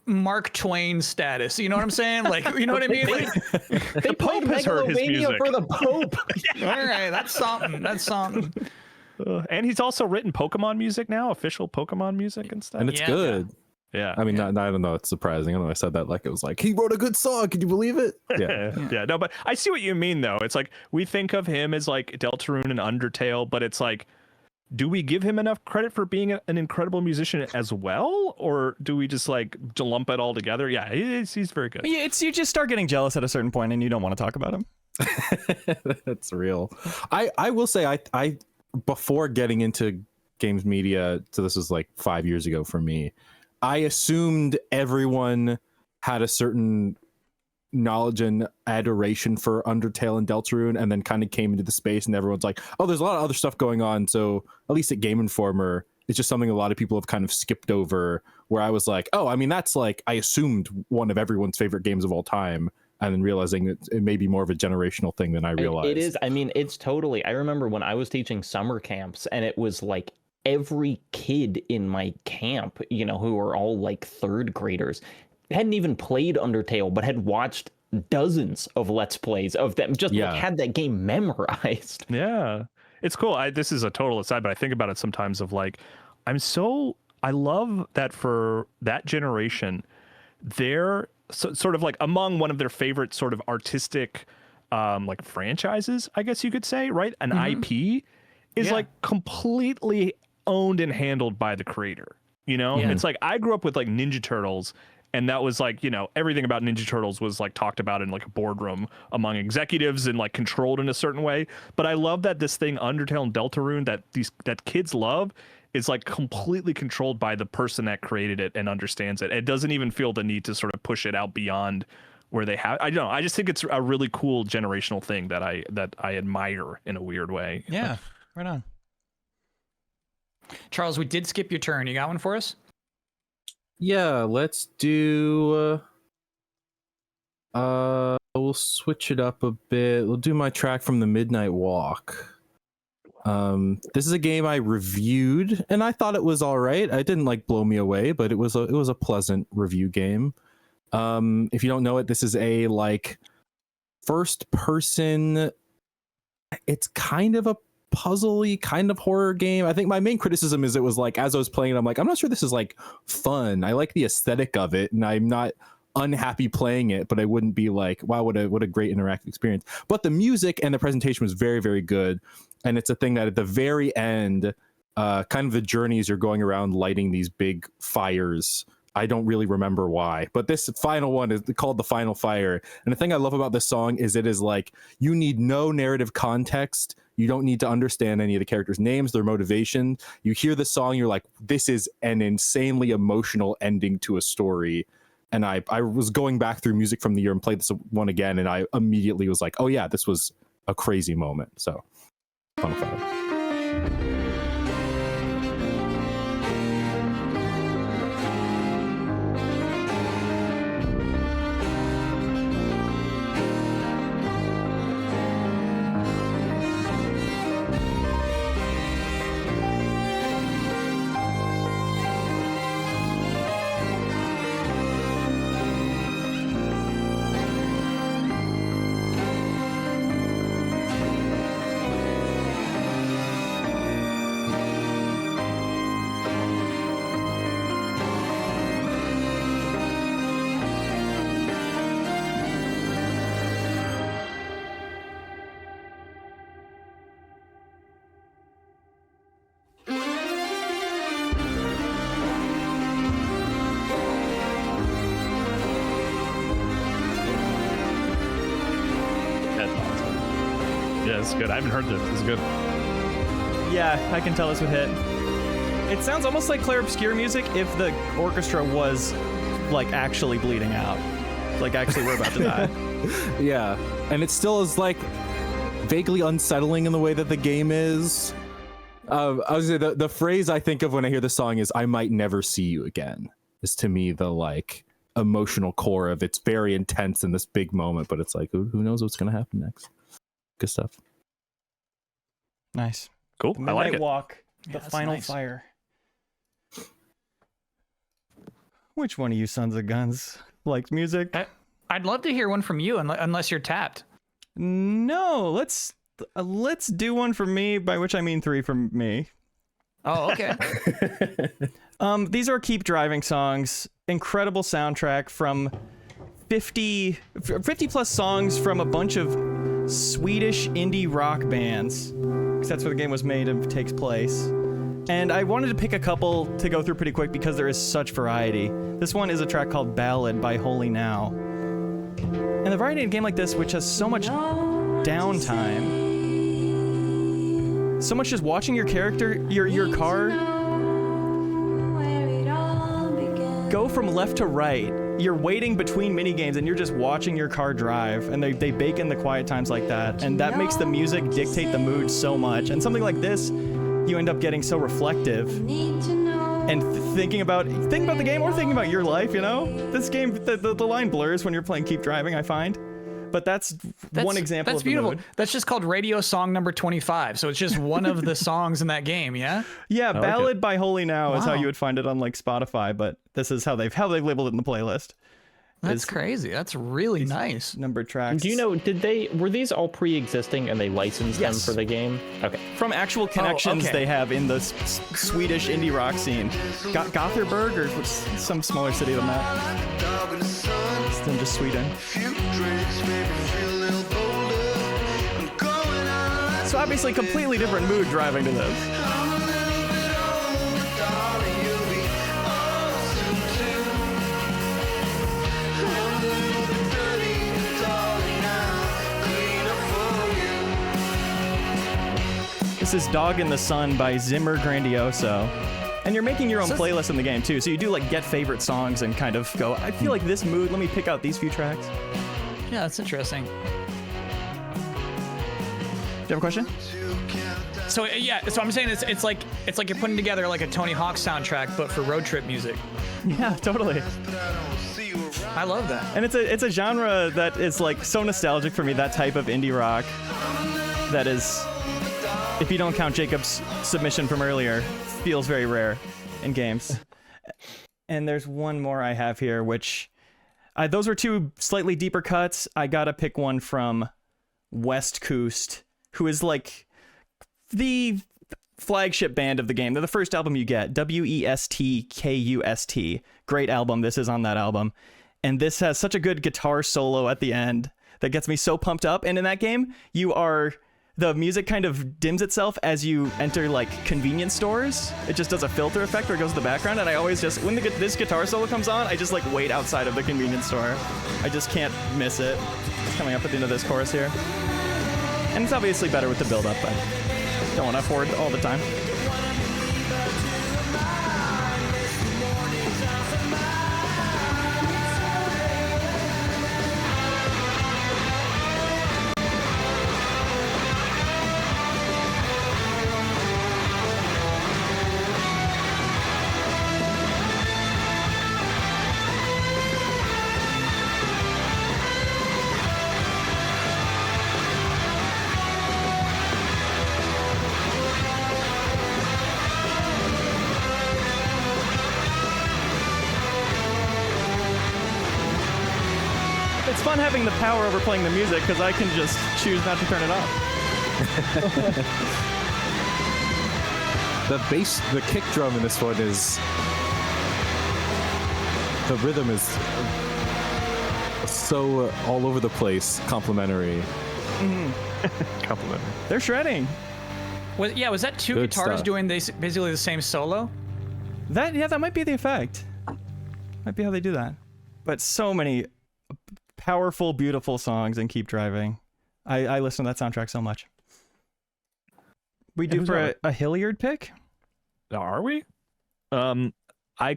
Speaker 1: Mark Twain status. You know what I'm saying? You know what I mean?
Speaker 3: They played Megalovania for the Pope.
Speaker 1: All right, that's something. That's something.
Speaker 4: And he's also written Pokemon music now, official Pokemon music and stuff.
Speaker 2: And it's good.
Speaker 4: Yeah.
Speaker 2: I mean, I don't know. It's surprising. I don't know. I said that it was he wrote a good song. Can you believe it? Yeah.
Speaker 4: Yeah. No, but I see what you mean, though. It's we think of him as Deltarune and Undertale, but it's do we give him enough credit for being an incredible musician as well? Or do we just lump it all together? Yeah, he's very good.
Speaker 5: Yeah, you just start getting jealous at a certain point and you don't want to talk about him.
Speaker 2: That's real. I will say, I before getting into games media, so this was 5 years ago for me, I assumed everyone had a certain knowledge and adoration for Undertale and Deltarune, and then kind of came into the space, and everyone's like, oh, there's a lot of other stuff going on. So at least at Game Informer, it's just something a lot of people have kind of skipped over, where I was like, oh, I mean, that's like, I assumed one of everyone's favorite games of all time, and then realizing it may be more of a generational thing than I realized.
Speaker 3: It is. I mean, it's totally. I remember when I was teaching summer camps, and it was like every kid in my camp, you know, who are all like third graders, hadn't even played Undertale, but had watched dozens of Let's Plays of them, just like had that game memorized.
Speaker 4: Yeah. It's cool. This is a total aside, but I think about it sometimes of like, I love that for that generation, they're sort of like among one of their favorite sort of artistic like franchises, I guess you could say, right? An IP is like completely owned and handled by the creator. You know, it's like I grew up with like Ninja Turtles, and that was like, you know, everything about Ninja Turtles was like talked about in like a boardroom among executives and like controlled in a certain way. But I love that this thing, Undertale and Deltarune, that kids love, is like completely controlled by the person that created it and understands it. It doesn't even feel the need to sort of push it out beyond where they have. I don't know. I just think it's a really cool generational thing that I admire in a weird way.
Speaker 8: Yeah, right on.
Speaker 1: Charles, we did skip your turn. You got one for us?
Speaker 2: Yeah, let's do we'll switch it up a bit. We'll do my track from the Midnight Walk. This is a game I reviewed, and I thought it was all right. It didn't like blow me away, but it was a pleasant review game. If you don't know it, this is a like first person, it's kind of a puzzly kind of horror game. I think my main criticism is it was like, as I was playing it, I'm like, I'm not sure this is like fun. I like the aesthetic of it, and I'm not unhappy playing it, but I wouldn't be like, wow, what a great interactive experience. But the music and the presentation was very, very good. And it's a thing that at the very end, kind of the journeys you're going around lighting these big fires. I don't really remember why, but this final one is called The Final Fire. And the thing I love about this song is it is like, you need no narrative context. You don't need to understand any of the characters' names, their motivation. You hear the song, you're like, this is an insanely emotional ending to a story. And I was going back through music from the year and played this one again, and I immediately was like, oh yeah, this was a crazy moment. So, Final Fire.
Speaker 4: It's good. I haven't heard this. It's good.
Speaker 5: Yeah, I can tell this would hit. It sounds almost like Claire Obscure music if the orchestra was like actually bleeding out. Like actually we're about to die.
Speaker 2: Yeah. And it still is like vaguely unsettling in the way that the game is. I was gonna say the phrase I think of when I hear the song is "I might never see you again." Is to me the like emotional core of it's very intense in this big moment, but it's like who knows what's gonna happen next. Good stuff.
Speaker 8: Nice.
Speaker 4: Cool.
Speaker 5: The
Speaker 4: I like
Speaker 5: Midnight
Speaker 4: it.
Speaker 5: Walk,
Speaker 1: Yeah,
Speaker 5: The
Speaker 1: that's
Speaker 5: Final
Speaker 1: nice.
Speaker 5: Fire. Which one of you sons of guns likes music?
Speaker 1: I'd love to hear one from you, unless you're tapped.
Speaker 5: No, let's do one from me, by which I mean 3 from me.
Speaker 1: Oh, okay.
Speaker 5: These are Keep Driving songs. Incredible soundtrack from 50 plus songs from a bunch of Swedish indie rock bands, because that's where the game was made and takes place. And I wanted to pick a couple to go through pretty quick because there is such variety. This one is a track called Ballad by Holy Now. And the variety in a game like this, which has so much downtime, so much just watching your character, your car, go from left to right you're waiting between mini games and you're just watching your car drive, and they bake in the quiet times like that, and that makes the music dictate the mood so much. And something like this, you end up getting so reflective and thinking about the game or thinking about your life. You know, this game, the line blurs when you're playing Keep Driving, I find. But that's one example
Speaker 1: That's
Speaker 5: of the
Speaker 1: beautiful.
Speaker 5: mood.
Speaker 1: That's just called radio song number 25. So it's just one of the songs in that game, yeah?
Speaker 5: Yeah,
Speaker 4: like
Speaker 5: Ballad by Holy Now is how
Speaker 1: Wow.
Speaker 5: you would find it on like Spotify, but this is how they've labeled it in the playlist.
Speaker 1: That's crazy. That's really nice.
Speaker 5: Numbered tracks.
Speaker 3: Do you know, were these all pre-existing and they licensed
Speaker 5: Yes.
Speaker 3: them for the game? Okay.
Speaker 5: From actual connections
Speaker 1: okay.
Speaker 5: they have in the Swedish indie rock scene. Gothenburg or what's some smaller city than that? It's in just Sweden. So obviously completely different mood driving to this. This is Dog in the Sun by Zimmer Grandioso. And you're making your own playlist in the game too. So you do like get favorite songs and kind of go, I feel like this mood, let me pick out these few tracks. Do
Speaker 1: Yeah, that's interesting.
Speaker 5: you have a question?
Speaker 1: So yeah, so I'm saying it's like you're putting together like a Tony Hawk soundtrack, but for road trip music.
Speaker 5: Yeah, totally.
Speaker 1: I love that.
Speaker 5: And it's a genre that is like so nostalgic for me, that type of indie rock that is, if you don't count Jacob's submission from earlier, feels very rare in games. And there's one more I have here, which those were two slightly deeper cuts. I gotta pick one from West Coast, who is like the flagship band of the game. They're the first album you get, WESTKUST. Great album. This is on that album. And this has such a good guitar solo at the end that gets me so pumped up. And in that game, the music kind of dims itself as you enter like convenience stores. It just does a filter effect where it goes to the background, and I always just, when this guitar solo comes on, I just like wait outside of the convenience store. I just can't miss it. It's coming up at the end of this chorus here. And it's obviously better with the build-up, but don't want to afford all the time. It's fun having the power over playing the music because I can just choose not to turn it off.
Speaker 2: The kick drum in this one is, the rhythm is so all over the place, complimentary.
Speaker 4: Compliment.
Speaker 5: They're shredding.
Speaker 1: Was that two
Speaker 2: Good
Speaker 1: guitars
Speaker 2: stuff.
Speaker 1: doing basically the same solo?
Speaker 5: That might be the effect. Might be how they do that. But so many powerful, beautiful songs and Keep Driving. I listen to that soundtrack so much. We do
Speaker 4: who's
Speaker 5: for
Speaker 4: on
Speaker 5: a Hilliard pick?
Speaker 4: Are we? I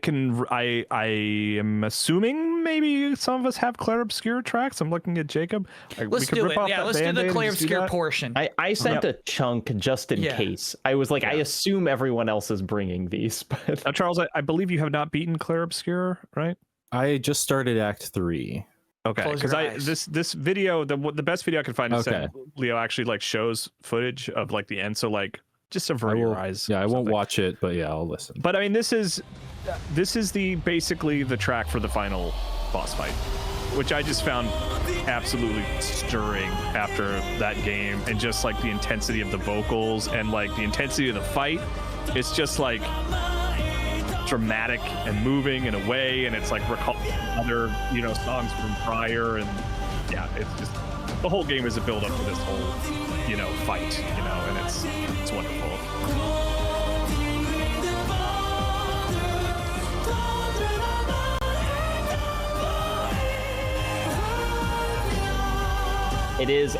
Speaker 4: am assuming maybe some of us have Claire Obscure tracks. I'm looking at Jacob.
Speaker 1: Let's do it. Yeah, let's do the Clay Obscure portion.
Speaker 3: I sent a chunk just in
Speaker 1: Yeah.
Speaker 3: case. I was like, I assume everyone else is bringing these, but
Speaker 4: Now, Charles, I believe you have not beaten Claire Obscure, right?
Speaker 2: I just started Act 3.
Speaker 4: Okay,
Speaker 1: Close
Speaker 4: because
Speaker 1: your eyes.
Speaker 4: this video, the best video I could find is
Speaker 2: Okay.
Speaker 4: that Leo actually like shows footage of like the end, so like just
Speaker 2: I
Speaker 4: avert your
Speaker 2: will,
Speaker 4: eyes.
Speaker 2: yeah, I
Speaker 4: or
Speaker 2: won't
Speaker 4: something.
Speaker 2: watch it, but yeah, I'll listen.
Speaker 4: But I mean, this is the basically the track for the final boss fight, which I just found absolutely stirring after that game, and just like the intensity of the vocals and like the intensity of the fight. It's just like dramatic and moving in a way, and it's like recalling other songs from prior, and yeah, it's just the whole game is a build up to this whole fight, and it's wonderful.
Speaker 3: it is.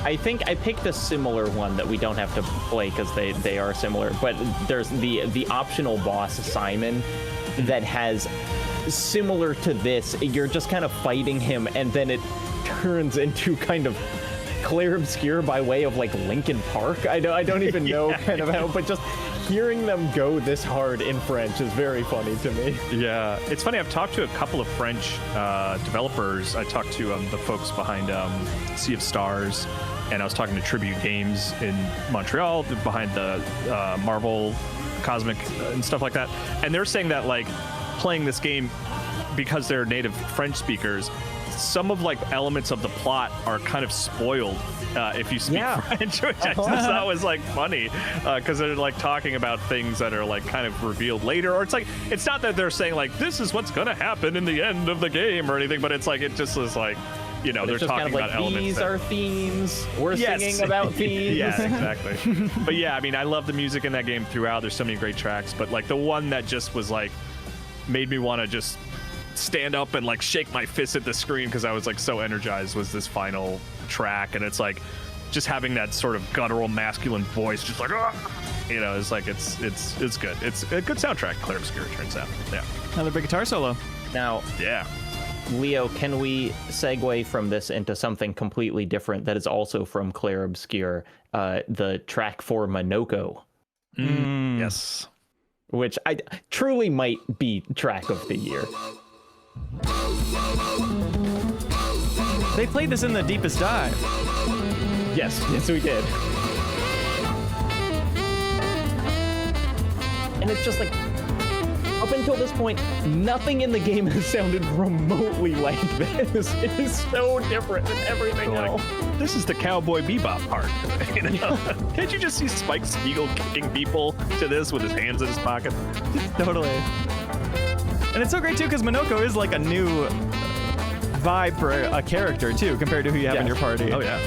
Speaker 3: I think I picked a similar one that we don't have to play because they are similar. But there's the optional boss Simon that has similar to this. You're just kind of fighting him, and then it turns into kind of Clair Obscur by way of like Linkin Park. I don't even know kind of how, but just hearing them go this hard in French is very funny to me.
Speaker 4: Yeah, it's funny. I've talked to a couple of French developers. I talked to the folks behind Sea of Stars, and I was talking to Tribute Games in Montreal behind the Marvel Cosmic and stuff like that. And they're saying that like playing this game, because they're native French speakers, some of like elements of the plot are kind of spoiled if you speak French, which I just thought was like funny because they're like talking about things that are like kind of revealed later, or it's not that they're saying like this is what's gonna happen in the end of the game or anything, but it's like it just is like, you know, they're talking about elements.
Speaker 3: These are themes. We're singing about themes.
Speaker 4: Yeah, exactly. But yeah, I mean, I love the music in that game throughout. There's so many great tracks, but like the one that just was like made me want to just stand up and like shake my fist at the screen because I was like so energized was this final track. And it's like just having that sort of guttural masculine voice, just like, you know, it's like it's good. It's a good soundtrack. Clair Obscur turns out. Yeah.
Speaker 5: Another big guitar solo.
Speaker 3: Now,
Speaker 4: yeah.
Speaker 3: Leo, can we segue from this into something completely different that is also from Clair Obscur, the track for Minoko?
Speaker 4: Yes.
Speaker 3: Which I truly might be track of the year.
Speaker 5: They played this in the Deepest Dive.
Speaker 3: Yes, we did. And it's just like, up until this point, nothing in the game has sounded remotely like this. It is so different than everything else.
Speaker 4: This is the Cowboy Bebop part. You know? Can't you just see Spike Spiegel kicking people to this with his hands in his pocket?
Speaker 5: Totally. And it's so great too because Minoko is like a new vibe for a character too compared to who you have in your party.
Speaker 4: Oh yeah.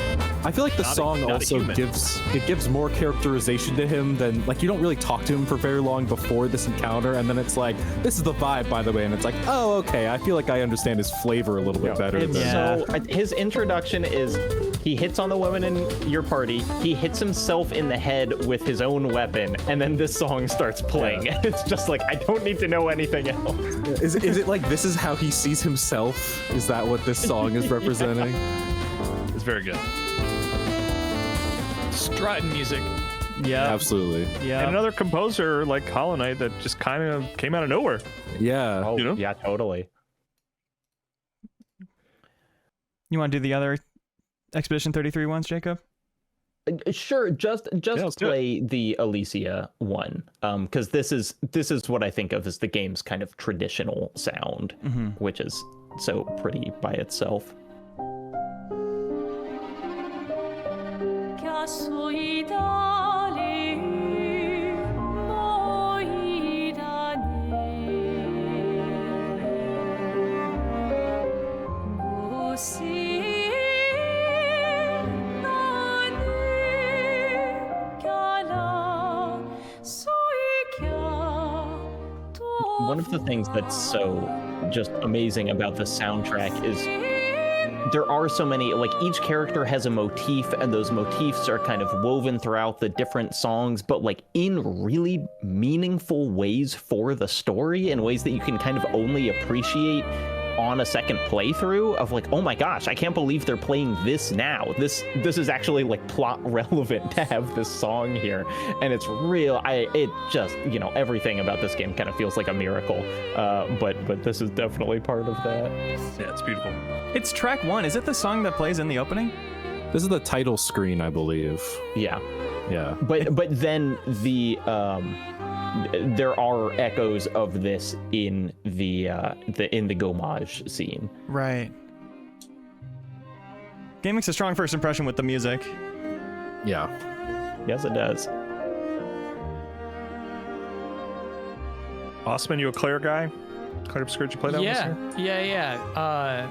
Speaker 2: I feel like the song also gives more characterization to him than, like, you don't really talk to him for very long before this encounter, and then it's like, this is the vibe, by the way, and it's like, oh, okay, I feel like I understand his flavor a little bit better.
Speaker 3: So his introduction is he hits on the woman in your party, he hits himself in the head with his own weapon, and then this song starts playing. And it's just like, I don't need to know anything else.
Speaker 2: Is it like this is how he sees himself? Is that what this song is representing?
Speaker 4: It's very good.
Speaker 1: Strutting music.
Speaker 5: Yeah,
Speaker 2: absolutely.
Speaker 5: Yeah,
Speaker 4: and another composer like Hollow Knight that just kind of came out of nowhere.
Speaker 2: Yeah.
Speaker 3: Oh,
Speaker 4: you know?
Speaker 3: Yeah, totally.
Speaker 5: You want to do the other Expedition 33 ones, Jacob?
Speaker 3: Sure, just play the Alicia one, because this is what I think of as the game's kind of traditional sound, which is so pretty by itself. One of the things that's so just amazing about the soundtrack is there are so many, like, each character has a motif, and those motifs are kind of woven throughout the different songs, but like in really meaningful ways for the story, in ways that you can kind of only appreciate on a second playthrough of like, oh my gosh, I can't believe they're playing this now. This is actually like plot relevant to have this song here, and it's real. It just, you know, everything about this game kind of feels like a miracle. But this is definitely part of that.
Speaker 4: Yeah, it's beautiful.
Speaker 5: It's track 1. Is it the song that plays in the opening?
Speaker 2: This is the title screen, I believe.
Speaker 3: Yeah.
Speaker 2: Yeah.
Speaker 3: But then the there are echoes of this in the Gommage scene.
Speaker 5: Right. Game makes a strong first impression with the music.
Speaker 2: Yeah.
Speaker 3: Yes, it does.
Speaker 4: Bosman, you a Clair guy? Clair Obscur, did you play that one?
Speaker 1: Yeah.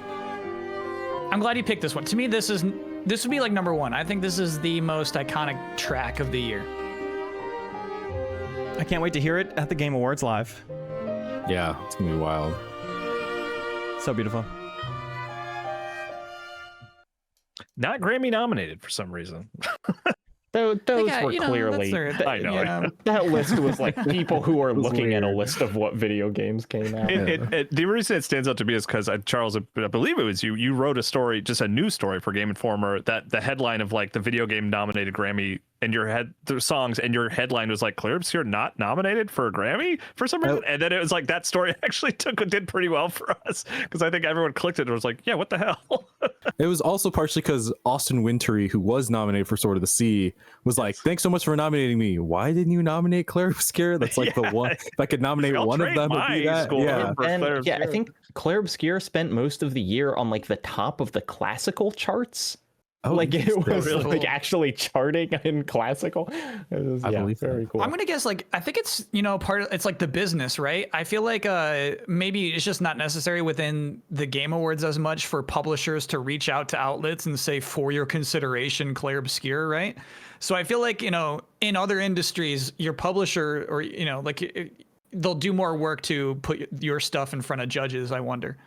Speaker 1: I'm glad you picked this one. To me, this would be like number one. I think this is the most iconic track of the year.
Speaker 5: I can't wait to hear it at the Game Awards live.
Speaker 2: Yeah, it's gonna be wild.
Speaker 5: So beautiful.
Speaker 4: Not Grammy nominated for some reason.
Speaker 3: Those
Speaker 1: Yeah,
Speaker 3: were
Speaker 1: you know,
Speaker 3: clearly.
Speaker 1: that's their-
Speaker 4: I know.
Speaker 1: yeah.
Speaker 3: That list was like people who are looking at a
Speaker 2: weird.
Speaker 3: list of what video games came out.
Speaker 4: The reason it stands out to me is because Charles, I believe it was you. You wrote a story, just a news story for Game Informer, that the headline of like the video game nominated Grammy and the songs, and your headline was like Clear Obscure not nominated for a Grammy for some reason, and then it was like that story actually did pretty well for us because I think everyone clicked it and was like, yeah, what the hell?
Speaker 2: It was also partially because Austin Wintory, who was nominated for Sword of the Sea, was like, "Thanks so much for nominating me. Why didn't you nominate Claire Obscure? That's like the one. If I could nominate
Speaker 4: I'll
Speaker 2: one of
Speaker 4: trade
Speaker 2: them, it'd be
Speaker 4: my
Speaker 2: that."
Speaker 4: score
Speaker 2: Yeah.
Speaker 4: for
Speaker 3: And
Speaker 4: Claire
Speaker 3: yeah, I
Speaker 4: Obscure.
Speaker 3: think Claire Obscure spent most of the year on like the top of the classical charts.
Speaker 2: Oh,
Speaker 3: Like it was
Speaker 2: interesting.
Speaker 3: like actually charting in classical. It was,
Speaker 2: I believe
Speaker 3: very
Speaker 2: that.
Speaker 3: cool.
Speaker 1: I'm gonna guess like I think it's it's like the business, right? I feel like maybe it's just not necessary within the Game Awards as much for publishers to reach out to outlets and say for your consideration, Claire Obscure, right? So I feel like in other industries, your publisher or they'll do more work to put your stuff in front of judges. I wonder.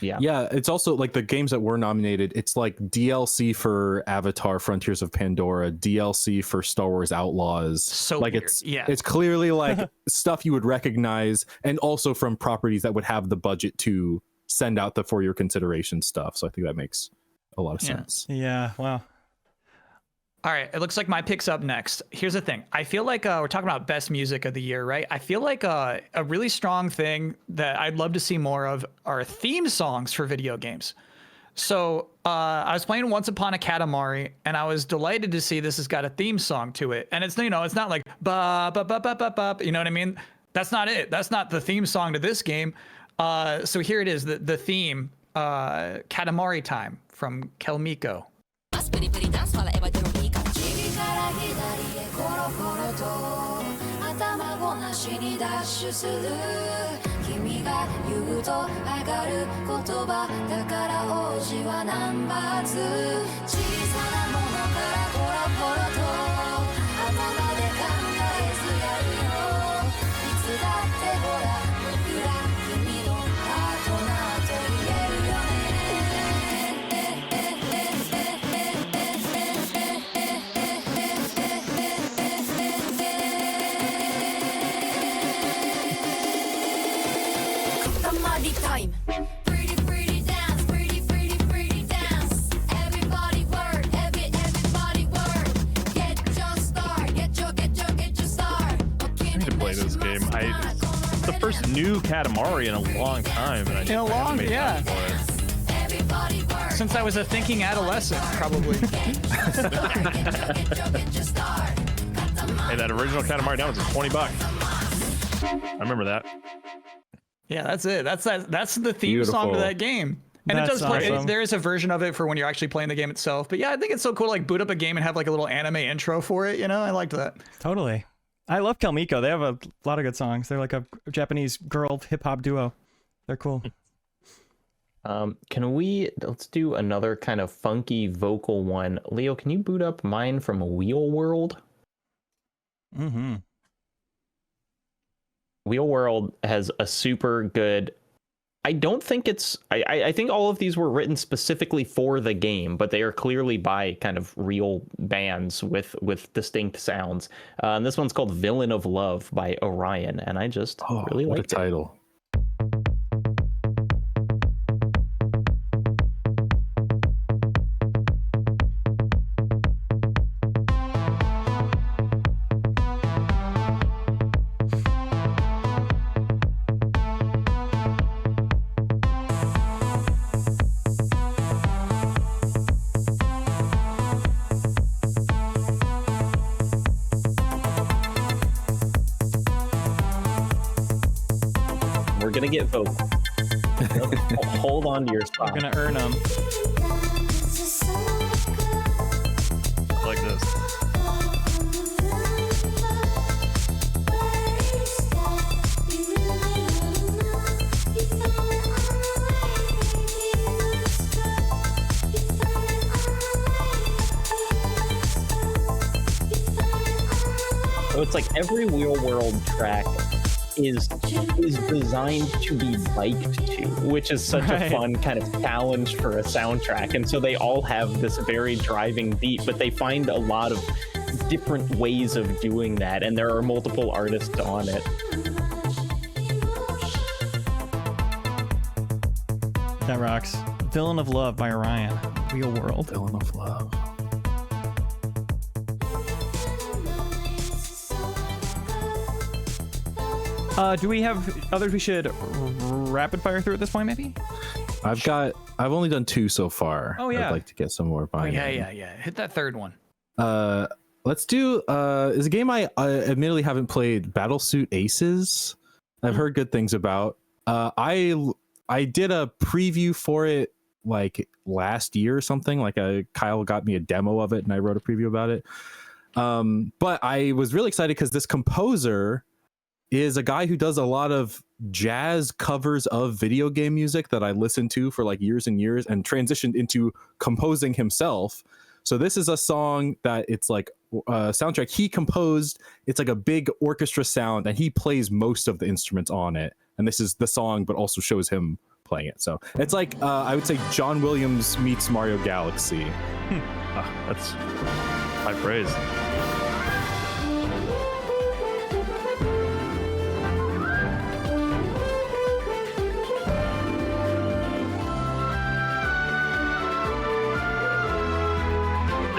Speaker 2: Yeah, it's also like the games that were nominated. It's like DLC for Avatar: Frontiers of Pandora, DLC for Star Wars Outlaws.
Speaker 1: So
Speaker 2: like
Speaker 1: weird.
Speaker 2: it's clearly like stuff you would recognize, and also from properties that would have the budget to send out the for your consideration stuff. So I think that makes a lot of sense.
Speaker 5: Yeah, wow.
Speaker 1: All right, it looks like my pick's up next. Here's the thing. I feel like we're talking about best music of the year, right? I feel like a really strong thing that I'd love to see more of are theme songs for video games. So I was playing Once Upon a Katamari, and I was delighted to see this has got a theme song to it. And it's it's not like ba ba ba ba ba ba. You know what I mean? That's not it. That's not the theme song to this game. So here it is, the theme, Katamari Time from Kelmiko.
Speaker 7: 右から左へコロコロと頭ごなしにダッシュする君が言うと上がる言葉だから王子はナンバー2小さなものからコロコロと頭で考えずやるよいつだってほら僕ら君のパートナーと言えるよね Time. Pretty, pretty dance, pretty, pretty, pretty dance. Everybody work, everybody work. Get your star, get your star.
Speaker 4: I need to play this game. It's the first new Katamari in a long time. And I
Speaker 1: In a long,
Speaker 4: made
Speaker 1: yeah.
Speaker 4: time for it.
Speaker 7: Everybody work.
Speaker 1: Since I was a thinking adolescent, probably.
Speaker 4: Hey, that original Katamari down was $20. I remember that.
Speaker 1: Yeah, that's it. That's the theme song to
Speaker 2: Beautiful.
Speaker 1: that game. And
Speaker 5: That's
Speaker 1: it does play.
Speaker 5: awesome.
Speaker 1: There is a version of it for when you're actually playing the game itself. But yeah, I think it's so cool to like boot up a game and have like a little anime intro for it. I liked that.
Speaker 5: Totally. I love Kelmiko. They have a lot of good songs. They're like a Japanese girl hip hop duo. They're cool.
Speaker 3: Let's do another kind of funky vocal one. Leo, can you boot up mine from Wheel World?
Speaker 5: Mm-hmm.
Speaker 3: Wheel World has a super good. I don't think it's. I think all of these were written specifically for the game, but they are clearly by kind of real bands with distinct sounds. And this one's called "Villain of Love" by Orion, and I just really
Speaker 2: what a
Speaker 3: liked it.
Speaker 2: title.
Speaker 3: We're gonna get vocal. Hold on to your spot.
Speaker 5: We're gonna earn them.
Speaker 4: Like this.
Speaker 3: So it's like every Wheel World track is designed to be biked to, which is such a fun kind of challenge for a soundtrack. And so they all have this very driving beat, but they find a lot of different ways of doing that, and there are multiple artists on it.
Speaker 5: That rocks. Villain of Love by Orion. Real World.
Speaker 2: Villain of Love.
Speaker 5: Do we have others we should rapid fire through at this point, maybe?
Speaker 2: I've only done 2 so far.
Speaker 5: Oh, yeah.
Speaker 2: I'd like to get some more
Speaker 1: Oh,
Speaker 2: behind me.
Speaker 1: yeah. Hit that third one.
Speaker 2: Let's do is a game I admittedly haven't played, Battlesuit Aces. I've heard good things about. I did a preview for it like last year or something. Like Kyle got me a demo of it and I wrote a preview about it. But I was really excited because this composer is a guy who does a lot of jazz covers of video game music that I listened to for like years and years, and transitioned into composing himself. So this is a song that it's like a soundtrack he composed. It's like a big orchestra sound, and he plays most of the instruments on it. And this is the song, but also shows him playing it. So it's like, I would say John Williams meets Mario Galaxy.
Speaker 4: That's high praise.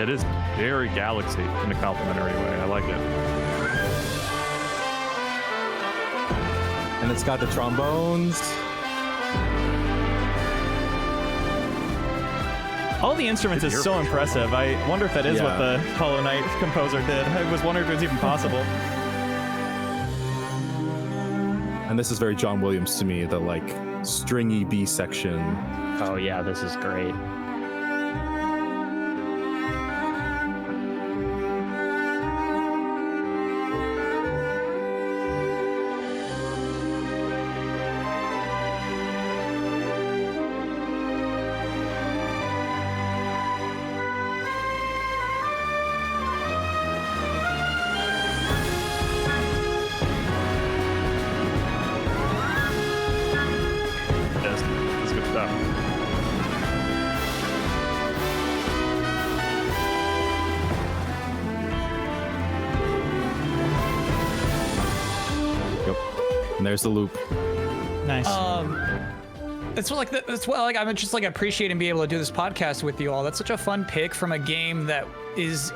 Speaker 4: It is very Galaxy in a complimentary way. I like it.
Speaker 2: And it's got the trombones.
Speaker 5: All the instruments is so impressive. I wonder if that is what the Hollow Knight composer did. I was wondering if it was even possible.
Speaker 2: And this is very John Williams to me, the like stringy B section.
Speaker 3: Oh yeah, this is great.
Speaker 4: That's good stuff.
Speaker 2: Yep. And there's the loop.
Speaker 5: Nice.
Speaker 1: That's what like I'm just like appreciating being able to do this podcast with you all. That's such a fun pick from a game that is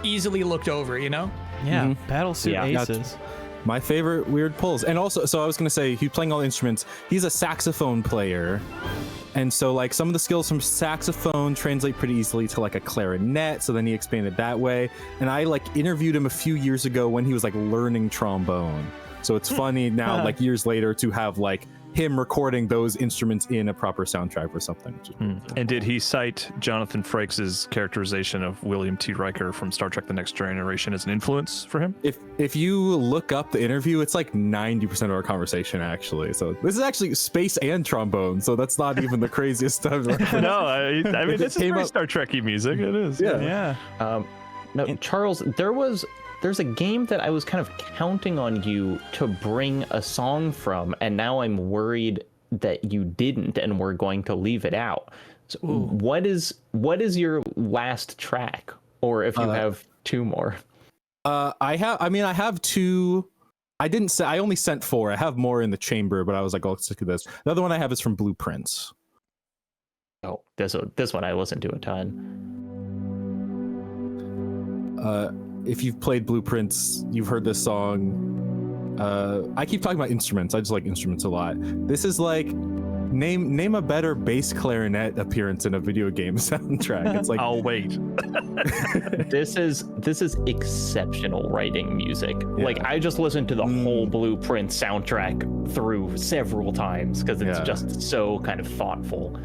Speaker 1: easily looked over, you know?
Speaker 5: yeah, Battlesuit
Speaker 3: Yeah.
Speaker 5: Aces.
Speaker 2: My favorite weird pulls. And also, so I was going to say, he's playing all the instruments. He's a saxophone player. And so like some of the skills from saxophone translate pretty easily to like a clarinet. So then he expanded that way. And I like interviewed him a few years ago when he was like learning trombone. So it's funny now, like years later, to have like him recording those instruments in a proper soundtrack or something. Which is
Speaker 4: And did he cite Jonathan Frakes' characterization of William T. Riker from Star Trek The Next Generation as an influence for him?
Speaker 2: If you look up the interview, it's like 90% of our conversation actually. So this is actually space and trombone. So that's not even the craziest stuff.
Speaker 4: No, I mean, this is
Speaker 2: came
Speaker 4: very
Speaker 2: up-
Speaker 4: Star Trek-y music. It is.
Speaker 2: Yeah.
Speaker 5: Yeah.
Speaker 3: No, Charles, there's a game that I was kind of counting on you to bring a song from, and now I'm worried that you didn't, and we're going to leave it out. So what is your last track, or if you have 2 more?
Speaker 2: I have 2. I only sent 4. I have more in the chamber, but I was like, oh, let's look at this. The other one I have is from Blueprints.
Speaker 3: Oh, this one I listened to a ton.
Speaker 2: If you've played Blueprints, you've heard this song. I keep talking about instruments. I just like instruments a lot. This is like name a better bass clarinet appearance in a video game soundtrack. It's like
Speaker 4: I'll wait.
Speaker 3: This is exceptional writing music.
Speaker 2: Yeah.
Speaker 3: Like I just listened to the whole Blueprint soundtrack through several times because it's just so kind of thoughtful.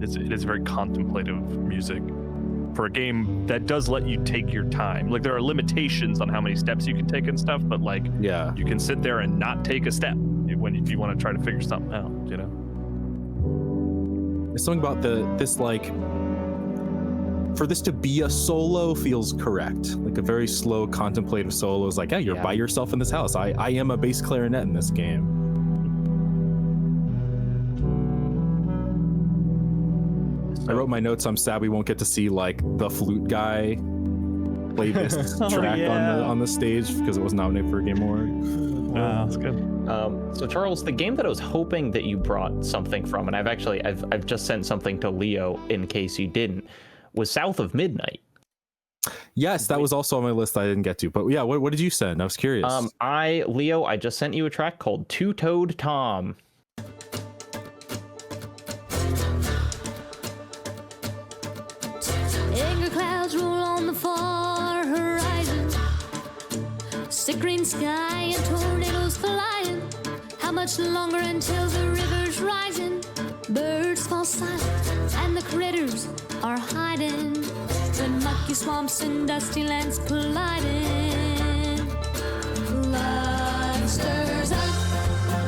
Speaker 4: It is very contemplative music for a game that does let you take your time. Like there are limitations on how many steps you can take and stuff, but like you can sit there and not take a step if you want to try to figure something out, you know.
Speaker 2: There's something about this like, for this to be a solo feels correct. Like a very slow contemplative solo is like, yeah, you're by yourself in this house. I am a bass clarinet in this game. I wrote my notes. I'm sad we won't get to see like the flute guy play this track on the stage because it was nominated for a Game Award.
Speaker 4: Wow, that's good.
Speaker 3: So Charles, the game that I was hoping that you brought something from, and I've just sent something to Leo in case you didn't, was South of Midnight.
Speaker 2: Yes, that was also on my list I didn't get to. But yeah, what did you send? I was curious.
Speaker 3: Leo, I just sent you a track called Two-Toed Tom.
Speaker 7: Anger clouds roll on the far horizon. Sick green sky and tornadoes flying. How much longer until the river's rising? Birds fall silent and the critters are hiding. When mucky swamps and dusty lands colliding. Blood stirs up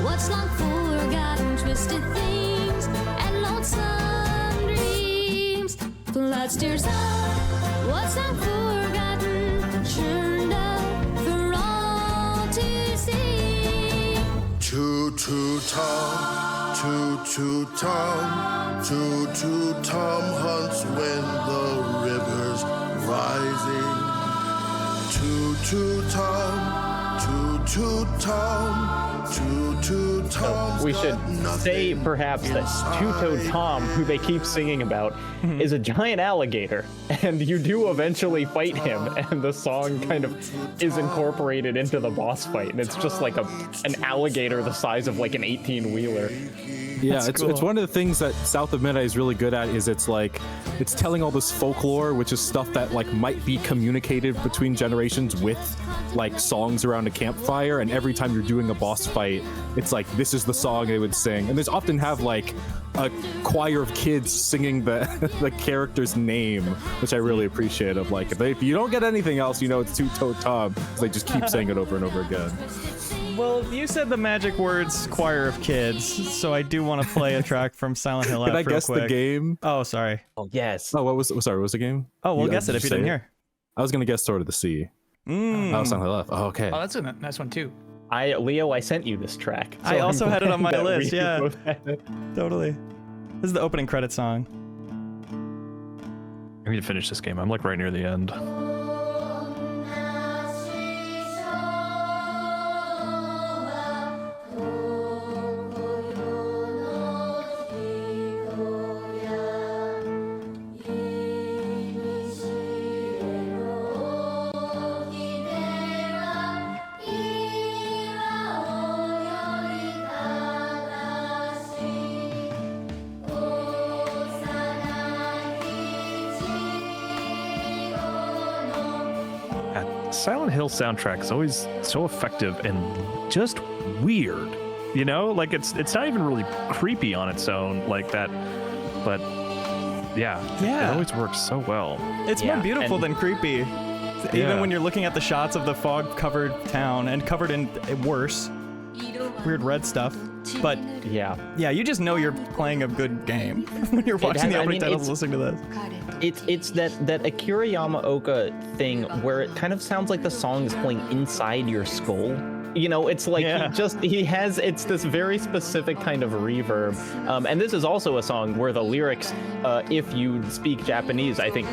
Speaker 7: what's long forgotten, twisted things and lonesome dreams. Blood stirs up what's long forgotten, churned up for all to see.
Speaker 8: Tom, Tom hunts when the river's rising. Tom.
Speaker 3: We should say perhaps that Two-Toed Tom, who they keep singing about, is a giant alligator, and you do eventually fight him, and the song kind of is incorporated into the boss fight, and it's just like an alligator the size of like an 18-wheeler.
Speaker 2: Yeah, it's one of the things that South of Midnight is really good at. Is it's telling all this folklore, which is stuff that like might be communicated between generations with like songs around a campfire. And every time you're doing a boss fight, it's like this is the song they would sing. And there's often have like a choir of kids singing the character's name, which I really appreciate. Of like if you don't get anything else, you know it's Two-Toed Tom. They just keep saying it over and over again.
Speaker 5: Well, you said the magic words choir of kids, so I do want to play a track from Silent Hill F
Speaker 2: Can I
Speaker 5: real
Speaker 2: guess
Speaker 5: quick.
Speaker 2: the game?
Speaker 5: Oh, sorry.
Speaker 3: Oh, yes.
Speaker 2: Oh, what was the game?
Speaker 5: Oh, we'll guess it if you didn't
Speaker 2: say
Speaker 5: hear.
Speaker 2: I was gonna guess Sword of the Sea. Oh, Silent Hill F. Oh, okay.
Speaker 1: Oh, that's a nice one too.
Speaker 3: Leo, I sent you this track.
Speaker 5: I
Speaker 3: I'm
Speaker 5: also had it on my
Speaker 3: glad that
Speaker 5: list,
Speaker 3: we
Speaker 5: yeah.
Speaker 3: both had it.
Speaker 5: Totally. This is the opening credit song.
Speaker 4: I need to finish this game. I'm like right near the end. Silent Hill soundtrack is always so effective and just weird, you know? Like it's not even really creepy on its own like that, but yeah, it always works so well.
Speaker 5: It's more beautiful than creepy. Even when you're looking at the shots of the fog-covered town and covered in worse, weird red stuff. But yeah, you just know you're playing a good game when you're watching the opening titles listening to this.
Speaker 3: It's that Akira Yamaoka thing where it kind of sounds like the song is playing inside your skull. You know, it's like it's this very specific kind of reverb. And this is also a song where the lyrics, if you speak Japanese, I think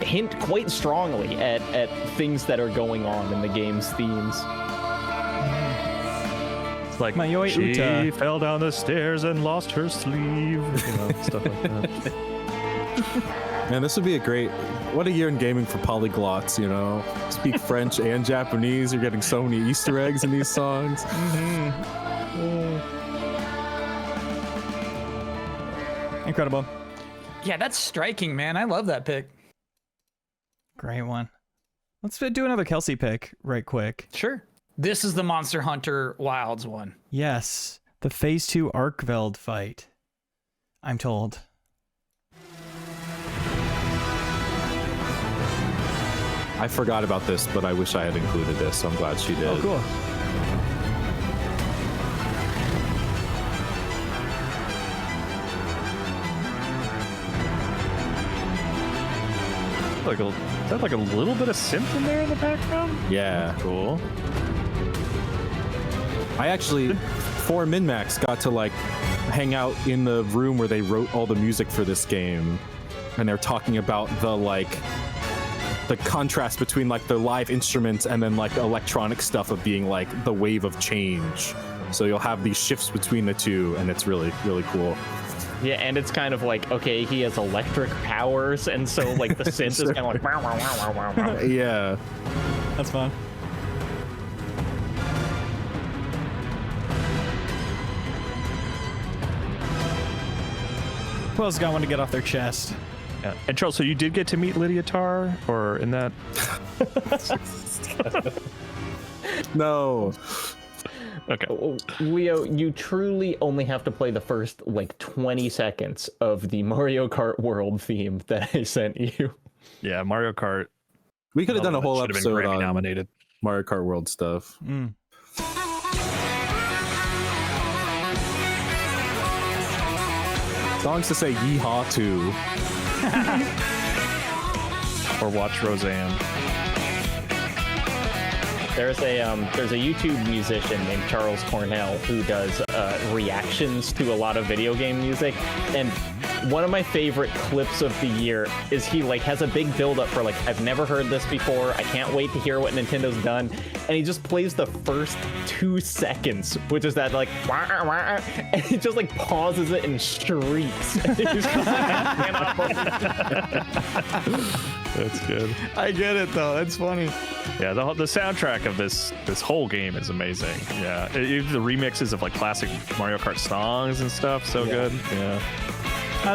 Speaker 3: hint quite strongly at things that are going on in the game's themes.
Speaker 4: Like
Speaker 5: Mayoi
Speaker 4: she
Speaker 5: Uta.
Speaker 4: fell down the stairs and lost her sleeve, you know, stuff like that.
Speaker 2: Man, this would be what a year in gaming for polyglots, you know? Speak French and Japanese. You're getting so many Easter eggs in these songs.
Speaker 5: Incredible.
Speaker 1: Yeah, that's striking, man. I love that pick.
Speaker 5: Great one. Let's do another Kelsey pick right quick.
Speaker 1: Sure. This is the Monster Hunter Wilds one.
Speaker 5: Yes, the Phase 2 Arkveld fight, I'm told.
Speaker 2: I forgot about this, but I wish I had included this, so I'm glad she did.
Speaker 5: Oh, cool.
Speaker 4: Is that like a little bit of synth in there in the background?
Speaker 2: Yeah.
Speaker 4: Cool.
Speaker 2: I actually, for MinnMax, got to like hang out in the room where they wrote all the music for this game. and they're talking about the contrast between like the live instruments and then like the electronic stuff of being like the wave of change. So you'll have these shifts between the two, and it's really, really cool.
Speaker 3: Yeah, and it's kind of like, okay, he has electric powers, and so like the synth is kind of like wow, wow, wow, wow, wow, wow.
Speaker 2: Yeah.
Speaker 5: That's fun. Who else got one to get off their chest?
Speaker 4: Yeah. And Charles, so you did get to meet Lydia Tarr, or in that?
Speaker 2: No.
Speaker 4: Okay.
Speaker 3: Leo, you truly only have to play the first like 20 seconds of the Mario Kart World theme that I sent you.
Speaker 4: Yeah, Mario Kart.
Speaker 2: We could have done a whole
Speaker 4: Should've been
Speaker 2: episode
Speaker 4: Grammy
Speaker 2: on
Speaker 4: nominated.
Speaker 2: Mario Kart World stuff. Songs to say yeehaw to.
Speaker 4: Or watch Roseanne.
Speaker 3: There's a YouTube musician named Charles Cornell who does reactions to a lot of video game music, and one of my favorite clips of the year is he like has a big build up for like, I've never heard this before, I can't wait to hear what Nintendo's done, and he just plays the first 2 seconds, which is that like wah, wah, and he just like pauses it and shrieks. He's just, like,
Speaker 4: That's good.
Speaker 5: I get it though. That's funny.
Speaker 4: Yeah, the soundtrack of this whole game is amazing. Yeah, the remixes of like classic Mario Kart songs and stuff, so good. Yeah.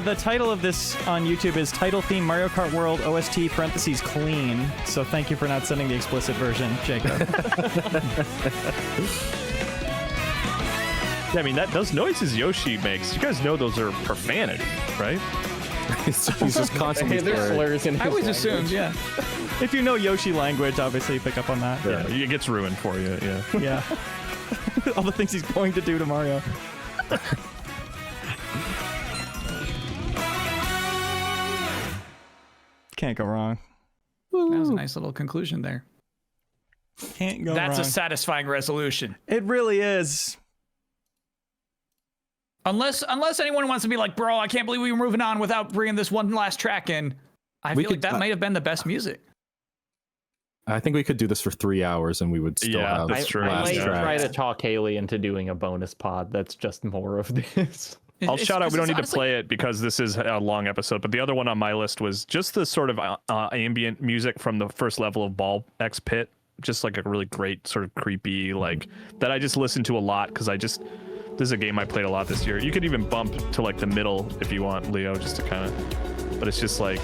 Speaker 5: The title of this on YouTube is Title Theme Mario Kart World OST parentheses clean. So thank you for not sending the explicit version, Jacob.
Speaker 4: Yeah, I mean those noises Yoshi makes, you guys know those are profanity, right?
Speaker 2: He's just constantly
Speaker 3: there's slurs in his
Speaker 1: I always
Speaker 3: language.
Speaker 1: assumed, yeah.
Speaker 5: If you know Yoshi language, obviously you pick up on that.
Speaker 4: Yeah, it gets ruined for you. Yeah.
Speaker 5: Yeah. All the things he's going to do to Mario. Can't go wrong.
Speaker 1: That was a nice little conclusion there.
Speaker 5: Can't go
Speaker 1: That's
Speaker 5: wrong.
Speaker 1: a satisfying resolution.
Speaker 5: It really is.
Speaker 1: Unless anyone wants to be like, bro, I can't believe we were moving on without bringing this one last track in. I feel like that might have been the best music.
Speaker 2: I think we could do this for 3 hours and we would still have
Speaker 4: that's true.
Speaker 3: I
Speaker 2: last
Speaker 3: might
Speaker 2: track.
Speaker 3: try to talk Haley into doing a bonus pod that's just more of this.
Speaker 4: I'll shout out. We don't need to
Speaker 1: honestly,
Speaker 4: play it because this is a long episode. But the other one on my list was just the sort of ambient music from the first level of Ball X Pit. Just like a really great sort of creepy, like that I just listened to a lot because this is a game I played a lot this year. You could even bump to like the middle if you want, Leo, just to kind of. But it's just like,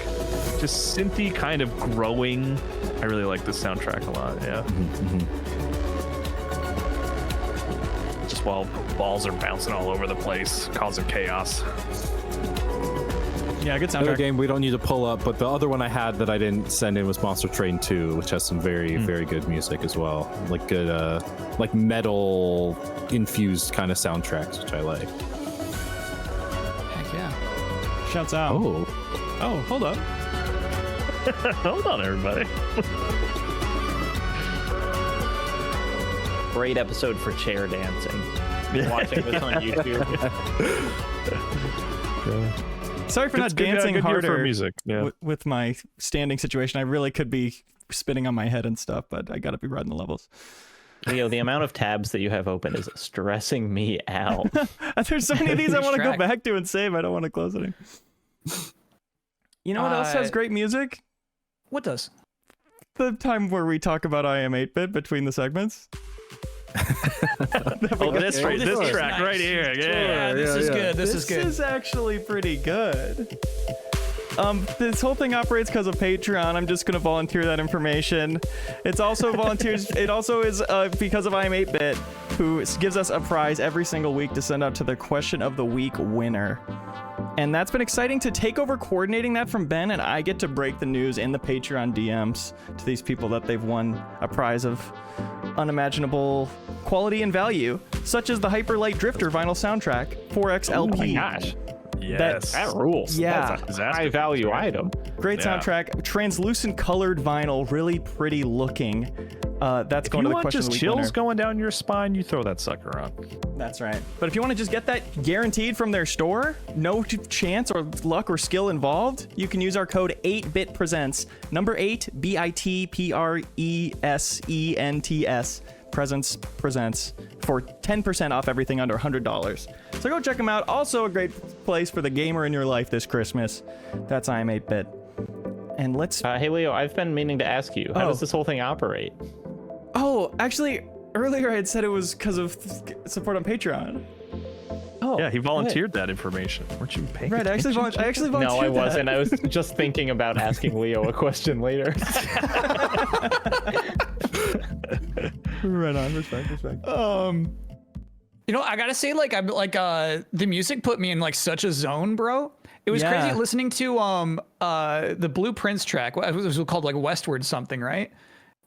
Speaker 4: just synthy kind of growing. I really like this soundtrack a lot. Yeah. Just while balls are bouncing all over the place, causing chaos.
Speaker 5: Yeah, good
Speaker 2: Another
Speaker 5: soundtrack.
Speaker 2: game we don't need to pull up, but the other one I had that I didn't send in was Monster Train 2, which has some very, very good music as well. Like good, like metal infused kind of soundtracks, which I like.
Speaker 1: Heck yeah.
Speaker 5: Shouts out. Oh, hold up.
Speaker 4: Hold on, everybody.
Speaker 3: Great episode for chair dancing. Watching this on YouTube.
Speaker 5: Sorry for not
Speaker 4: Good
Speaker 5: dancing
Speaker 4: year
Speaker 5: harder
Speaker 4: for music. Yeah.
Speaker 5: with my standing situation. I really could be spinning on my head and stuff, but I gotta be riding the levels.
Speaker 3: Leo, the amount of tabs that you have open is stressing me out.
Speaker 5: There's so many of these I want to go
Speaker 1: Track.
Speaker 5: back to and save. I don't want to close it. You know what else has great music?
Speaker 1: What does?
Speaker 5: The time where we talk about I Am 8-Bit between the segments.
Speaker 4: Oh, this track
Speaker 1: nice.
Speaker 4: right here.
Speaker 1: Yeah, this is good. This is good.
Speaker 5: This is actually pretty good. This whole thing operates because of Patreon. I'm just going to volunteer that information. It's also volunteers. It also is because of I Am 8-Bit, who gives us a prize every single week to send out to the Question of the Week winner. And that's been exciting to take over coordinating that from Ben, and I get to break the news in the Patreon DMs to these people that they've won a prize of unimaginable quality and value, such as the Hyperlight Drifter vinyl soundtrack, 4X LP.
Speaker 3: Oh my gosh.
Speaker 4: Yes.
Speaker 3: That rules.
Speaker 5: Yeah.
Speaker 3: That's a
Speaker 4: Disaster.
Speaker 3: high value item.
Speaker 5: Great
Speaker 4: Yeah.
Speaker 5: soundtrack, translucent colored vinyl, really pretty looking. That's
Speaker 4: If
Speaker 5: going
Speaker 4: you
Speaker 5: to the
Speaker 4: want
Speaker 5: question of
Speaker 4: just
Speaker 5: the week
Speaker 4: chills
Speaker 5: winner.
Speaker 4: going down your spine, you throw that sucker on.
Speaker 5: That's right. But if you want to just get that guaranteed from their store, no chance or luck or skill involved, you can use our code 8BitPresents. Number 8, BITPRESENTS. Presents for 10% off everything under $100. So go check them out. Also a great place for the gamer in your life this Christmas. That's I Am 8-Bit. And let's...
Speaker 3: Hey, Leo, I've been meaning to ask you, how does this whole thing operate?
Speaker 5: Oh, actually, earlier I had said it was because of support on Patreon.
Speaker 3: Oh,
Speaker 4: Yeah, he volunteered that information. Weren't you paying
Speaker 5: Right, I actually volunteered
Speaker 3: No, I
Speaker 5: that.
Speaker 3: wasn't. I was just thinking about asking Leo a question later.
Speaker 5: Right on, respect.
Speaker 1: You know, I gotta say, like, I'm like, the music put me in like such a zone, bro. It was
Speaker 5: Yeah.
Speaker 1: crazy listening to the Blue Prince track. It was called like Westward something, right?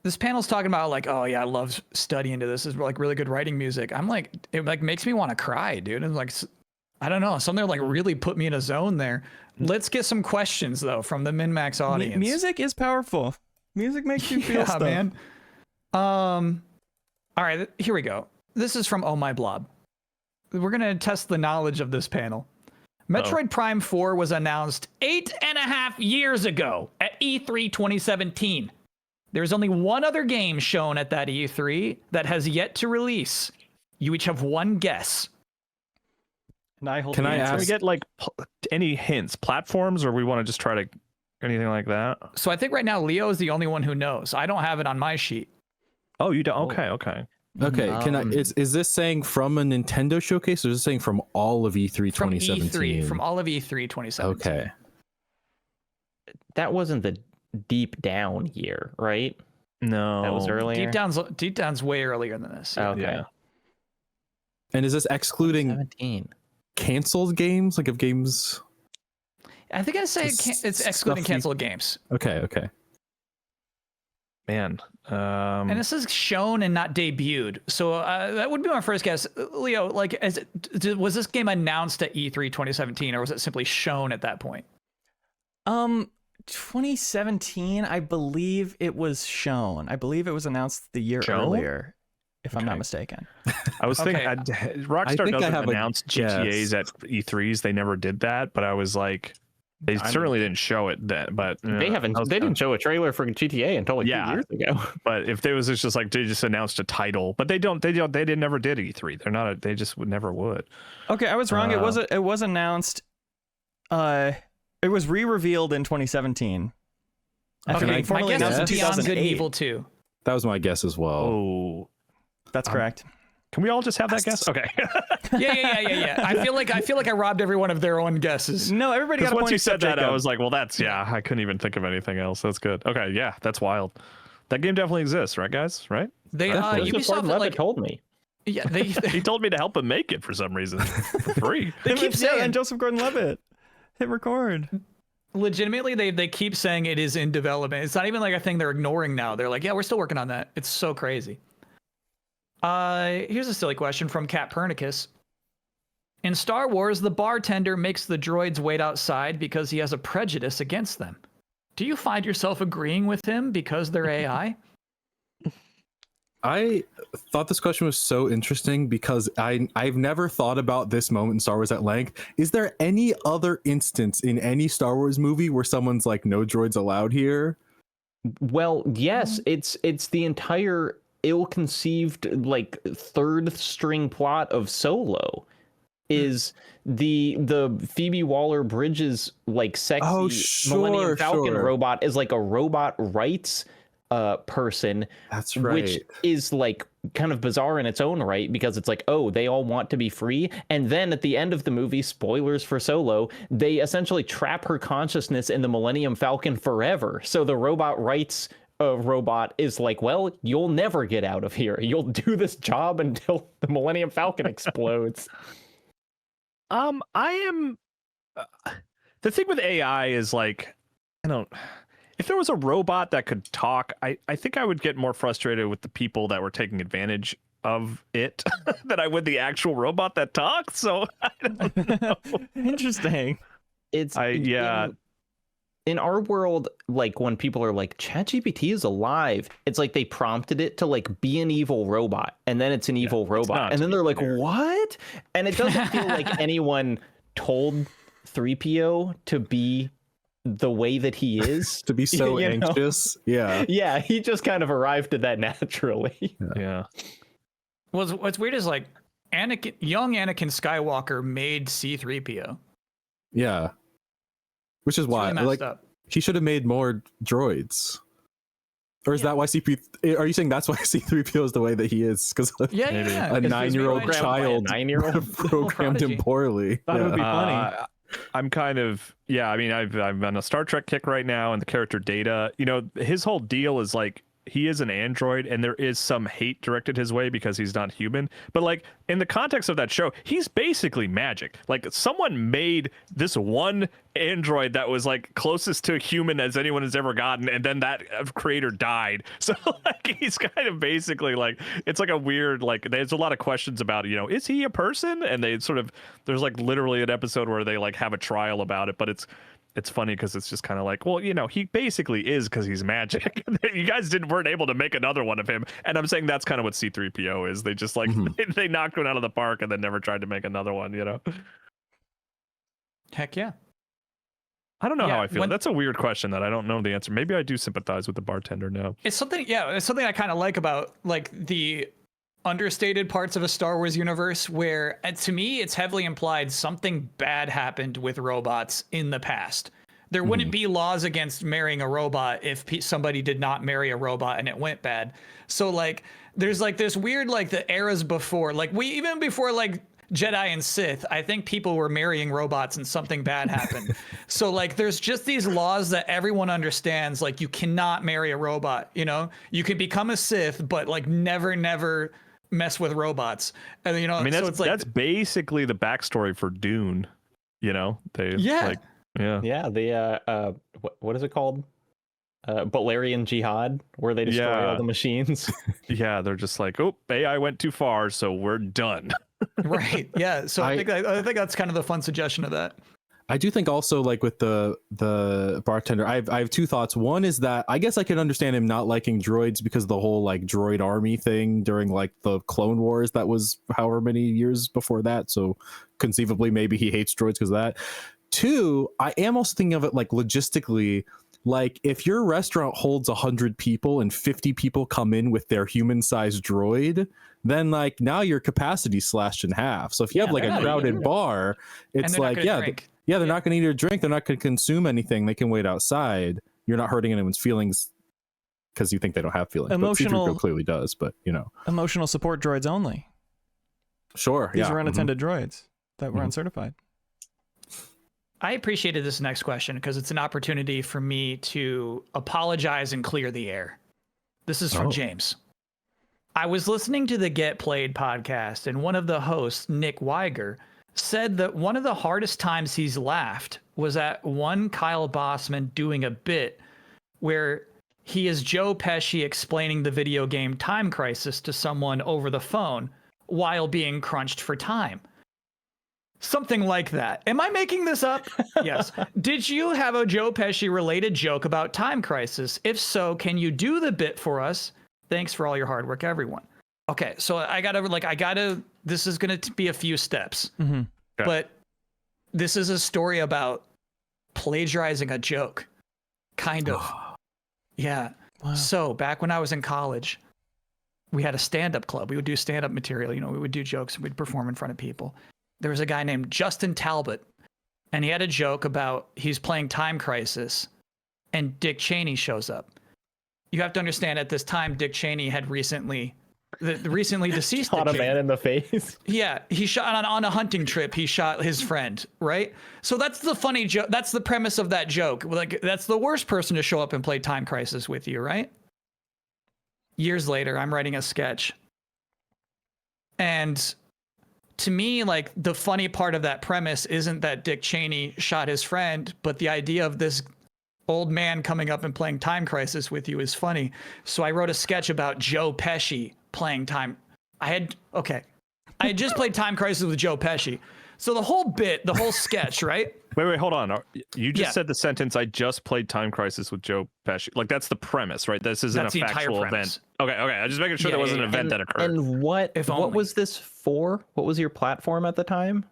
Speaker 1: This panel's talking about like, oh yeah, I love studying to this. It's like really good writing music. I'm like, it like makes me want to cry, dude. And like, I don't know, something like really put me in a zone there. Let's get some questions though from the MinnMax audience.
Speaker 5: Music is powerful. Music makes you feel
Speaker 1: Yeah,
Speaker 5: stuff.
Speaker 1: man. All right, here we go. This is from Oh My Blob. We're gonna test the knowledge of this panel. Metroid Prime 4 was announced 8.5 years ago at E3 2017. There's only one other game shown at that E3 that has yet to release. You each have one guess.
Speaker 5: And I hold
Speaker 2: Can
Speaker 5: the
Speaker 2: I
Speaker 5: answer.
Speaker 4: Can we
Speaker 2: ask-
Speaker 4: get like any hints, platforms, or we want to just try to anything like that?
Speaker 1: So I think right now Leo is the only one who knows. I don't have it on my sheet.
Speaker 4: Oh, you don't? Okay, okay.
Speaker 2: Okay, can I? Is this saying from a Nintendo showcase, or is this saying from all of E3
Speaker 1: From
Speaker 2: 2017?
Speaker 1: E3, from all of E3 2017.
Speaker 2: Okay.
Speaker 3: That wasn't the deep down year, right?
Speaker 4: No,
Speaker 3: That was earlier.
Speaker 1: Deep Down's way earlier than this.
Speaker 3: Okay.
Speaker 4: Yeah.
Speaker 2: And is this excluding
Speaker 3: 17.
Speaker 2: canceled games, like of games?
Speaker 1: I think I'd say it's excluding
Speaker 2: Stuff you-
Speaker 1: canceled games.
Speaker 2: Okay.
Speaker 4: Man.
Speaker 1: And this is shown and not debuted. So that would be my first guess. Leo, like, was this game announced at E3 2017 or was it simply shown at that point?
Speaker 5: 2017, I believe it was shown. I believe it was announced the year
Speaker 4: Shown?
Speaker 5: earlier, if I'm not
Speaker 4: Okay.
Speaker 5: mistaken.
Speaker 4: I was thinking
Speaker 1: Okay.
Speaker 4: Rockstar
Speaker 2: think I
Speaker 4: doesn't
Speaker 2: have a
Speaker 4: announce GTAs
Speaker 2: guess.
Speaker 4: at E3s. They never did that, but I was like, they certainly didn't show it then. But
Speaker 3: They haven't. They didn't show a trailer for GTA until like 2 years ago.
Speaker 4: But if there was just like they just announced a title, but they did never did E3. They're not. They just never would.
Speaker 5: Okay, I was wrong. It was announced. It was re-revealed in 2017. After
Speaker 1: Okay,
Speaker 5: being
Speaker 1: my
Speaker 5: formally
Speaker 1: guess
Speaker 5: announced
Speaker 1: is
Speaker 5: in
Speaker 1: Beyond Good and
Speaker 5: 2008.
Speaker 1: Evil 2.
Speaker 2: That was my guess as well.
Speaker 4: Oh,
Speaker 5: That's correct.
Speaker 4: can we all just have that guess? Okay.
Speaker 1: Yeah. I feel like I robbed everyone of their own guesses.
Speaker 5: No, everybody got
Speaker 4: Because
Speaker 5: a
Speaker 4: once
Speaker 5: point
Speaker 4: you
Speaker 5: except
Speaker 4: said that, I
Speaker 5: Jacob.
Speaker 4: was like, well, that's I couldn't even think of anything else. That's good. Okay, yeah, that's wild. That game definitely exists, right, guys? Right?
Speaker 1: They
Speaker 3: Joseph
Speaker 1: Ubisoft
Speaker 3: Gordon-Levitt
Speaker 1: like
Speaker 3: told me.
Speaker 1: yeah they
Speaker 4: He told me to help him make it for some reason for free.
Speaker 1: they keep saying
Speaker 5: and Joseph Gordon-Levitt hit record.
Speaker 1: legitimately they keep saying it is in development. It's not even like a thing they're ignoring now. They're like, yeah, we're still working on that. It's so crazy. Here's a silly question from Cat Pernicus. In Star Wars, the bartender makes the droids wait outside because he has a prejudice against them. Do you find yourself agreeing with him because they're AI?
Speaker 2: I thought this question was so interesting because I've never thought about this moment in Star Wars at length. Is there any other instance in any Star Wars movie where someone's like, no droids allowed here?
Speaker 3: Well, yes, it's the entire ill-conceived like third string plot of Solo is the Phoebe Waller-Bridges like sexy
Speaker 2: Oh,
Speaker 3: Millennium Falcon
Speaker 2: sure.
Speaker 3: robot is like a robot rights person,
Speaker 2: That's right.
Speaker 3: which is like kind of bizarre in its own right because it's like, oh, they all want to be free, and then at the end of the movie, spoilers for Solo, they essentially trap her consciousness in the Millennium Falcon forever. So the robot rights robot is like, well, you'll never get out of here. You'll do this job until the Millennium Falcon explodes.
Speaker 4: I am. The thing with AI is like, I don't. If there was a robot that could talk, I think I would get more frustrated with the people that were taking advantage of it than I would the actual robot that talks. So I don't know.
Speaker 5: Interesting.
Speaker 3: It's
Speaker 4: Yeah.
Speaker 3: in our world, like when people are like, ChatGPT is alive, it's like they prompted it to like be an evil robot, and then it's an evil robot, and then they're like, what? And it doesn't feel like anyone told 3PO to be the way that he is,
Speaker 2: to be so
Speaker 3: you know?
Speaker 2: anxious. Yeah.
Speaker 3: Yeah, he just kind of arrived at that naturally.
Speaker 4: Yeah.
Speaker 1: What's weird is like young Anakin Skywalker made C-3PO.
Speaker 2: Yeah. Which is why,
Speaker 1: Really messed
Speaker 2: like,
Speaker 1: up.
Speaker 2: he should have made more droids. Or is that why are you saying that's why C-3PO is the way that he is? Because
Speaker 1: Yeah,
Speaker 4: Maybe.
Speaker 1: yeah.
Speaker 2: a
Speaker 1: 'cause he was
Speaker 2: 9-year-old
Speaker 1: made by a
Speaker 2: child
Speaker 3: 9-year-old
Speaker 2: programmed him
Speaker 1: prodigy.
Speaker 2: poorly.
Speaker 9: Thought it would be funny.
Speaker 4: I'm kind of, I mean, I'm on a Star Trek kick right now, and the character Data, you know, his whole deal is like, he is an android, and there is some hate directed his way because he's not human. But like in the context of that show, he's basically magic. Like someone made this one android that was like closest to a human as anyone has ever gotten, and then that creator died. So like he's kind of basically like, it's like a weird, like there's a lot of questions about, you know, is he a person? And they sort of, there's like literally an episode where they like have a trial about it, but it's funny because it's just kind of like, well, you know, he basically is because he's magic. You guys weren't able to make another one of him, and I'm saying that's kind of what C-3PO is. They just like they knocked one out of the park and then never tried to make another one. You know?
Speaker 1: Heck yeah.
Speaker 4: I don't know
Speaker 1: Yeah,
Speaker 4: how I feel.
Speaker 1: when-
Speaker 4: That's a weird question that I don't know the answer. Maybe I do sympathize with the bartender now.
Speaker 1: It's something I kind of like about like the understated parts of a Star Wars universe where to me it's heavily implied something bad happened with robots in the past. There wouldn't be laws against marrying a robot if somebody did not marry a robot and it went bad. So like there's like this weird like the eras before, like even before like Jedi and Sith, I think people were marrying robots and something bad happened. So like there's just these laws that everyone understands, like you cannot marry a robot, you know? You can become a Sith, but like never mess with robots. And you know,
Speaker 4: I mean,
Speaker 1: so it's like
Speaker 4: that's basically the backstory for Dune. You know,
Speaker 1: Yeah.
Speaker 3: Yeah, the what is it called? Balerian Jihad, where they destroy all the machines.
Speaker 4: Yeah, they're just like, oh, AI went too far, so we're done.
Speaker 1: right. Yeah. So I think that's kind of the fun suggestion of that.
Speaker 2: I do think also like with the bartender, I have two thoughts. One is that I guess I can understand him not liking droids because of the whole like droid army thing during like the Clone Wars that was however many years before that. So conceivably maybe he hates droids because of that. Two, I am also thinking of it like logistically, like if your restaurant holds 100 people and 50 people come in with their human-sized droid, then like now your capacity slashed in half. So if you have like a crowded bar, it's like, they're not going to eat or drink. They're not going to consume anything. They can wait outside. You're not hurting anyone's feelings because you think they don't have feelings.
Speaker 9: Emotional,
Speaker 2: but C-3PO clearly does, but you know.
Speaker 9: Emotional support droids only.
Speaker 2: Sure.
Speaker 9: These are unattended droids that were
Speaker 2: Mhm.
Speaker 9: uncertified.
Speaker 1: I appreciated this next question because it's an opportunity for me to apologize and clear the air. This is from James. I was listening to the Get Played podcast, and one of the hosts, Nick Weiger, said that one of the hardest times he's laughed was at one Kyle Bosman doing a bit where he is Joe Pesci explaining the video game Time Crisis to someone over the phone while being crunched for time. Something like that. Am I making this up? Yes. Did you have a Joe Pesci related joke about Time Crisis? If so, can you do the bit for us? Thanks for all your hard work, everyone. Okay, so this is going to be a few steps.
Speaker 9: Mm-hmm.
Speaker 4: Okay.
Speaker 1: But this is a story about plagiarizing a joke. Kind of. Yeah.
Speaker 9: Wow.
Speaker 1: So back when I was in college, we had a stand-up club. We would do stand-up material. You know, we would do jokes and we'd perform in front of people. There was a guy named Justin Talbot, and he had a joke about he's playing Time Crisis, and Dick Cheney shows up. You have to understand, at this time, Dick Cheney had recently deceased.
Speaker 3: Shot a man in the face.
Speaker 1: Yeah, he shot on a hunting trip. He shot his friend, right? So that's the funny joke. That's the premise of that joke. Like, that's the worst person to show up and play Time Crisis with you, right? Years later, I'm writing a sketch, and to me, like, the funny part of that premise isn't that Dick Cheney shot his friend, but the idea of this old man coming up and playing Time Crisis with you is funny. So I wrote a sketch about Joe Pesci playing Time. I had just played Time Crisis with Joe Pesci. So the whole sketch, right?
Speaker 4: Wait, hold on. You just
Speaker 1: Yeah.
Speaker 4: said the sentence, I just played Time Crisis with Joe Pesci. Like, that's the premise, right? This isn't
Speaker 1: That's
Speaker 4: a
Speaker 1: the entire
Speaker 4: factual
Speaker 1: premise.
Speaker 4: event. Okay. I just making sure
Speaker 1: Yeah,
Speaker 4: there wasn't
Speaker 1: yeah,
Speaker 4: an event that occurred.
Speaker 3: And what
Speaker 1: If
Speaker 3: what
Speaker 1: only.
Speaker 3: was this for? What was your platform at the time?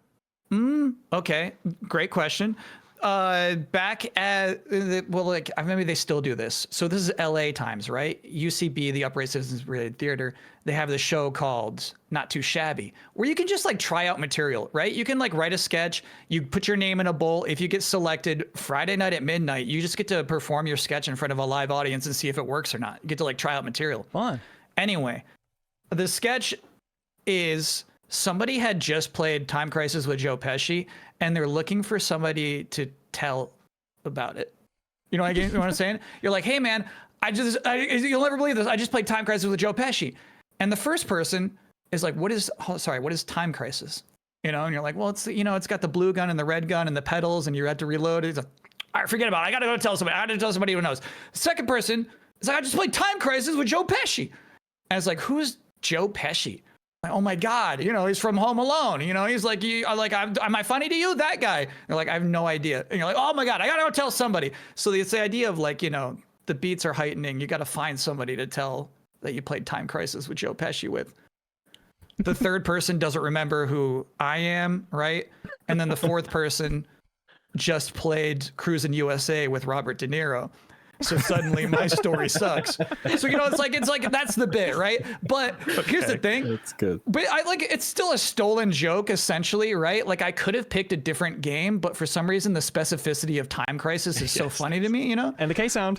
Speaker 1: Okay, great question. Back at like maybe they still do this. So this is LA times, right? UCB, the Upright Citizens Brigade Theater. They have the show called Not Too Shabby, where you can just like try out material, right? You can like write a sketch, you put your name in a bowl. If you get selected Friday night at midnight, you just get to perform your sketch in front of a live audience and see if it works or not. You get to like try out material.
Speaker 5: Fun.
Speaker 1: Anyway, the sketch is somebody had just played Time Crisis with Joe Pesci, and they're looking for somebody to tell about it. You know what I'm saying? You're like, hey man, you'll never believe this. I just played Time Crisis with Joe Pesci, and the first person is like, what is Time Crisis? You know, and you're like, well, it's got the blue gun and the red gun and the pedals, and you have to reload it. It's like, all right, forget about it. I gotta go tell somebody. I gotta tell somebody who knows. The second person is like, I just played Time Crisis with Joe Pesci, and it's like, who's Joe Pesci? Like, oh my God, he's from Home Alone. He's like, am I funny to you? That guy. You're like, I have no idea. And you're like, oh my God, I gotta go tell somebody. So it's the idea of like, the beats are heightening. You gotta find somebody to tell that you played Time Crisis with Joe Pesci with. The third person doesn't remember who I am, right? And then the fourth person just played Cruisin' USA with Robert De Niro. So suddenly my story sucks. So it's like that's the bit, right? But here's the thing.
Speaker 2: That's good.
Speaker 1: But it's still a stolen joke essentially, right? Like I could have picked a different game, but for some reason the specificity of Time Crisis is so funny to me,
Speaker 5: And the K sound.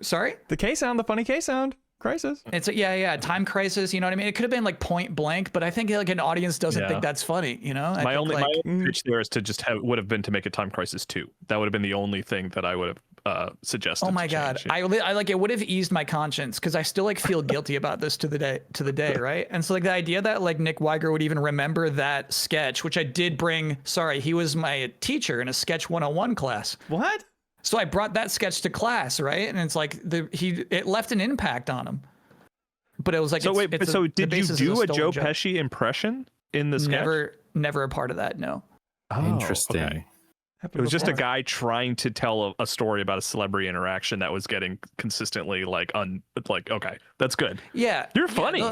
Speaker 1: Sorry?
Speaker 5: The K sound, the funny K sound. Crisis.
Speaker 1: It's Time Crisis, you know what I mean? It could have been like Point Blank, but I think like an audience doesn't think that's funny,
Speaker 4: My only pitch there is to just would have been to make a Time Crisis 2. That would have been the only thing that I would have suggested.
Speaker 1: Oh my God. I like it would have eased my conscience because I still like feel guilty about this to the day, right? And so like the idea that like Nick Weiger would even remember that sketch, which I did bring, he was my teacher in a sketch 101 class.
Speaker 5: What?
Speaker 1: So I brought that sketch to class, right? And it's like it left an impact on him. But it was like
Speaker 4: so did you do a Joe Pesci impression in the sketch?
Speaker 1: Never a part of that, no.
Speaker 2: Oh, interesting.
Speaker 4: Okay. It was just a guy trying to tell a story about a celebrity interaction that was getting consistently okay, that's good.
Speaker 1: Yeah.
Speaker 4: You're funny.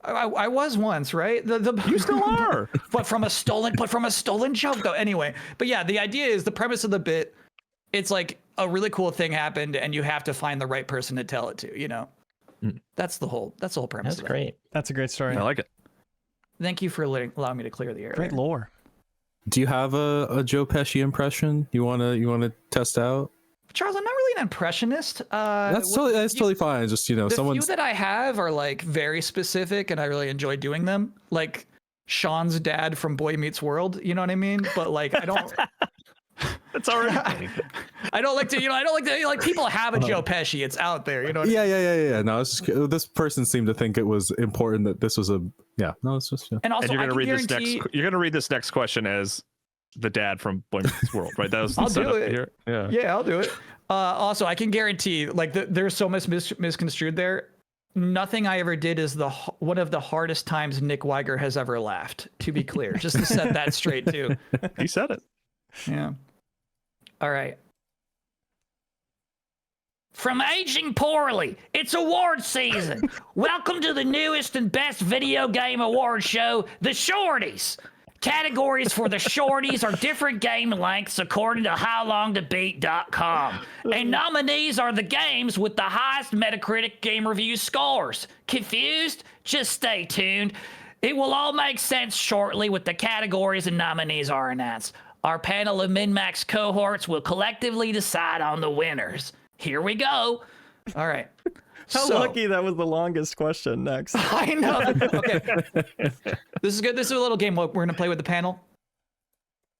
Speaker 1: I was once, right?
Speaker 4: You still are.
Speaker 1: but from a stolen joke though. Anyway, but yeah, the idea is the premise of the bit. It's like a really cool thing happened, and you have to find the right person to tell it to. That's the whole premise.
Speaker 3: That's great.
Speaker 5: That's a great story.
Speaker 4: I like it.
Speaker 1: Thank you for allowing me to clear the air.
Speaker 5: Great lore.
Speaker 2: Do you have a Joe Pesci impression you wanna test out?
Speaker 1: Charles, I'm not really an impressionist.
Speaker 2: That's totally fine. Just
Speaker 1: the
Speaker 2: someone's
Speaker 1: few that I have are like very specific, and I really enjoy doing them. Like Sean's dad from Boy Meets World. You know what I mean? But like I don't.
Speaker 4: That's already.
Speaker 1: I don't like to. Like people have a Joe Pesci. It's out there. You know. What
Speaker 2: yeah. No, it's just this person seemed to think it was important that this was a. Yeah. No, it's just. Yeah.
Speaker 1: And also,
Speaker 4: and you're gonna read this next question as the dad from Boy Meets World, right? That was the
Speaker 1: I'll do
Speaker 4: setup
Speaker 1: it.
Speaker 4: here. Yeah.
Speaker 1: Yeah, I'll do it. Also, I can guarantee, like, there's so much misconstrued there. Nothing I ever did is one of the hardest times Nick Weiger has ever laughed. To be clear, just to set that straight too.
Speaker 4: He said it.
Speaker 1: Yeah. All right. From aging poorly, it's award season. Welcome to the newest and best video game award show, the Shorties. Categories for the Shorties are different game lengths according to howlongtobeat.com. And nominees are the games with the highest Metacritic game review scores. Confused? Just stay tuned. It will all make sense shortly with the categories and nominees are announced. Our panel of MinnMax cohorts will collectively decide on the winners. Here we go. All right.
Speaker 5: How lucky that was the longest question. Next.
Speaker 1: I know. Okay. This is good. This is a little game we're going to play with the panel.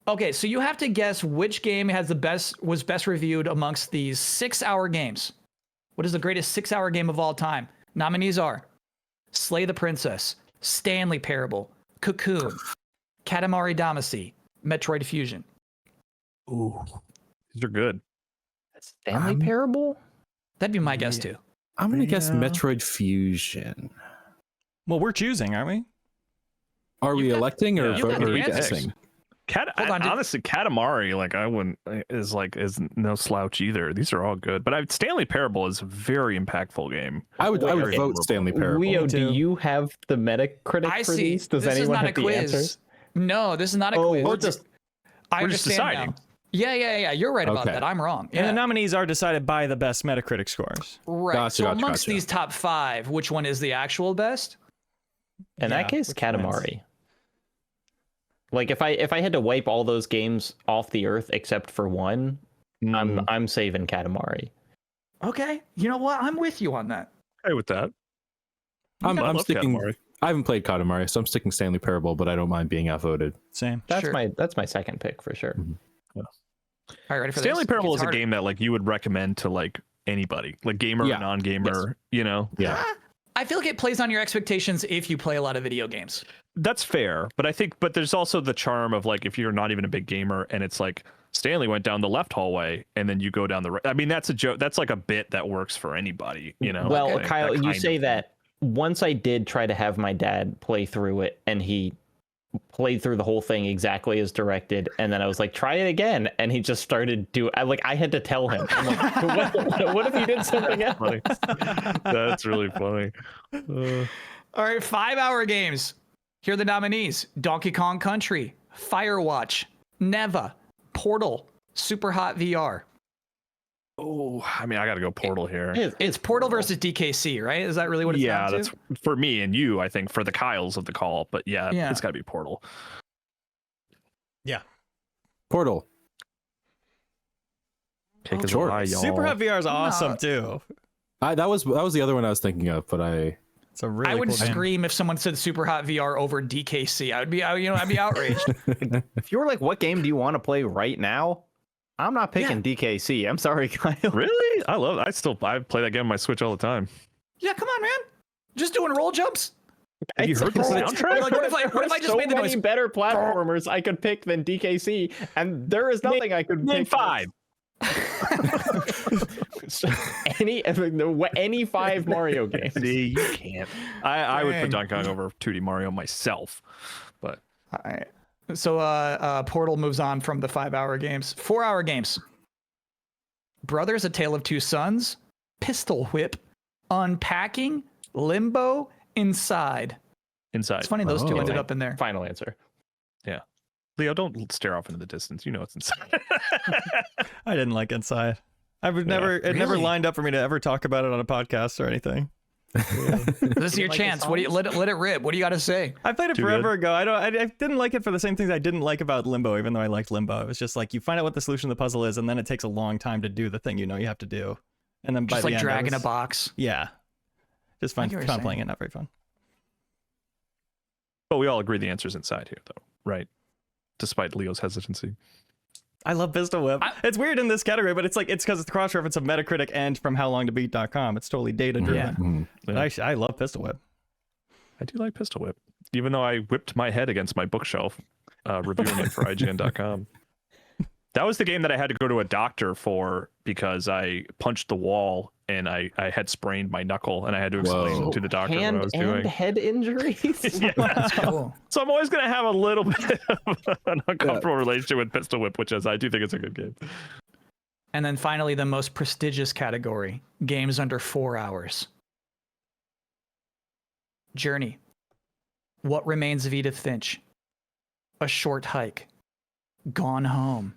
Speaker 1: Okay, so you have to guess which game was best reviewed amongst these 6-hour games. What is the greatest 6-hour game of all time? Nominees are Slay the Princess, Stanley Parable, Cocoon, Katamari Damacy, Metroid Fusion.
Speaker 4: Ooh, these are good.
Speaker 3: Stanley Parable?
Speaker 1: That'd be my guess too.
Speaker 2: I'm gonna guess Metroid Fusion.
Speaker 5: Well, we're choosing, aren't we?
Speaker 2: Are we electing or
Speaker 1: you got the answers.
Speaker 2: guessing?
Speaker 4: Honestly, Katamari, like I wouldn't is no slouch either. These are all good, but Stanley Parable is a very impactful game.
Speaker 2: I would vote Stanley Parable.
Speaker 3: Leo, do you have the Metacritic
Speaker 1: I
Speaker 3: for
Speaker 1: see.
Speaker 3: these? Does
Speaker 1: This is
Speaker 3: anyone
Speaker 1: not a
Speaker 3: have the
Speaker 1: quiz.
Speaker 3: answers?
Speaker 1: No, this is not a quiz.
Speaker 3: We're just
Speaker 1: I
Speaker 4: we're just
Speaker 1: understand
Speaker 4: deciding.
Speaker 1: now. Yeah. You're right about
Speaker 2: Okay.
Speaker 1: that. I'm wrong.
Speaker 5: And the
Speaker 1: Yeah.
Speaker 5: nominees are decided by the best Metacritic scores.
Speaker 1: Right.
Speaker 2: Gotcha,
Speaker 1: So
Speaker 2: gotcha,
Speaker 1: amongst
Speaker 2: gotcha.
Speaker 1: these top 5, which one is the actual best?
Speaker 3: in that case,
Speaker 5: which wins?
Speaker 3: Katamari. Like if I had to wipe all those games off the earth except for one, I'm saving Katamari.
Speaker 1: Okay. You know what? I'm with you on that.
Speaker 4: Okay with that.
Speaker 2: I'm
Speaker 4: love
Speaker 2: sticking.
Speaker 4: Katamari.
Speaker 2: I haven't played Katamari, so I'm sticking Stanley Parable, but I don't mind being outvoted.
Speaker 5: Same.
Speaker 3: That's
Speaker 1: Sure.
Speaker 3: my second pick for sure.
Speaker 1: All right, ready for
Speaker 4: Stanley
Speaker 1: this?
Speaker 4: Parable
Speaker 1: It's
Speaker 4: is a
Speaker 1: harder.
Speaker 4: game that like you would recommend to like anybody, like gamer
Speaker 2: Yeah.
Speaker 4: or non-gamer. You know,
Speaker 2: Yeah.
Speaker 1: I feel like it plays on your expectations if you play a lot of video games.
Speaker 4: that's fair. But there's also the charm of like if you're not even a big gamer and it's like Stanley went down the left hallway and then you go down the right. I mean, that's a joke. That's like a bit that works for anybody. You know.
Speaker 3: Well,
Speaker 4: like,
Speaker 3: Kyle,
Speaker 4: that
Speaker 3: you
Speaker 4: kind
Speaker 3: say
Speaker 4: of-
Speaker 3: that once I did try to have my dad play through it, and he played through the whole thing exactly as directed, and then I was like, try it again, and he just started I had to tell him. I'm like, what if he did something else?
Speaker 4: Funny. That's really funny.
Speaker 1: All right, 5-hour games. Here are the nominees: Donkey Kong Country, Firewatch, Neva, Portal, Super Hot VR.
Speaker 4: Oh, I mean, I got to go Portal here.
Speaker 1: It's Portal versus DKC, right? Is that really what it's
Speaker 4: Yeah,
Speaker 1: down to?
Speaker 4: that's for me and you. I think for the Kyles of the call, but yeah. It's got to be Portal.
Speaker 2: Portal.
Speaker 4: Take us
Speaker 2: Sure.
Speaker 4: high, y'all.
Speaker 5: Super Hot VR is awesome
Speaker 1: No.
Speaker 5: too.
Speaker 2: That was the other one I was thinking of, but
Speaker 5: It's a really
Speaker 1: I would
Speaker 5: cool game.
Speaker 1: scream if someone said Super Hot VR over DKC. I'd be outraged.
Speaker 3: If you were like, what game do you want to play right now? I'm not picking DKC. I'm sorry, Kyle.
Speaker 4: Really? I play that game on my Switch all the time.
Speaker 1: Yeah, come on, man. Just doing roll jumps.
Speaker 4: Have you heard the soundtrack?
Speaker 1: Like, what if I just
Speaker 3: so
Speaker 1: made the
Speaker 3: many
Speaker 1: noise?
Speaker 3: better platformers I could pick than DKC, and there is nothing I could
Speaker 4: Name
Speaker 3: pick.
Speaker 4: 5.
Speaker 3: any 5 Mario games.
Speaker 4: See, you can't. I would put Donkey Kong over 2D Mario myself, but
Speaker 1: All right. So Portal moves on from the 5-hour games. 4-hour games. Brothers: A Tale of Two Sons, Pistol Whip, Unpacking, Limbo, Inside.
Speaker 4: Inside.
Speaker 1: It's funny those two ended up in there.
Speaker 3: Final answer.
Speaker 4: Leo, don't stare off into the distance. You know it's inside.
Speaker 5: I didn't like Inside. It never
Speaker 1: Really?
Speaker 5: lined up for me to ever talk about it on a podcast or anything.
Speaker 1: This is your chance. What do you let it rip? What do you got to say?
Speaker 5: I played it
Speaker 4: Too
Speaker 5: forever ago. I didn't like it for the same things I didn't like about Limbo, even though I liked Limbo. It was just like you find out what the solution to the puzzle is, and then it takes a long time to do the thing you have to do. And then by
Speaker 1: Just
Speaker 5: the
Speaker 1: like
Speaker 5: end,
Speaker 1: dragging a box.
Speaker 5: Yeah. Just
Speaker 1: I get what you're
Speaker 5: found playing
Speaker 1: saying.
Speaker 5: it not very fun.
Speaker 4: But we all agree the answer's inside here, though, right? Despite Leo's hesitancy.
Speaker 5: I love Pistol Whip. It's weird in this category, but it's because it's the cross-reference of Metacritic and from howlongtobeat.com. It's totally data-driven.
Speaker 1: Yeah.
Speaker 5: But I love Pistol Whip.
Speaker 4: I do like Pistol Whip, even though I whipped my head against my bookshelf reviewing it for IGN.com. That was the game that I had to go to a doctor for because I punched the wall and I had sprained my knuckle and I had to explain to the doctor what I was doing.
Speaker 3: Head injuries?
Speaker 4: Yeah.
Speaker 1: Cool.
Speaker 4: So I'm always going to have a little bit of an uncomfortable relationship with Pistol Whip, which is I do think it's a good game.
Speaker 1: And then finally, the most prestigious category: games under 4 hours. Journey. What Remains of Edith Finch. A Short Hike. Gone Home.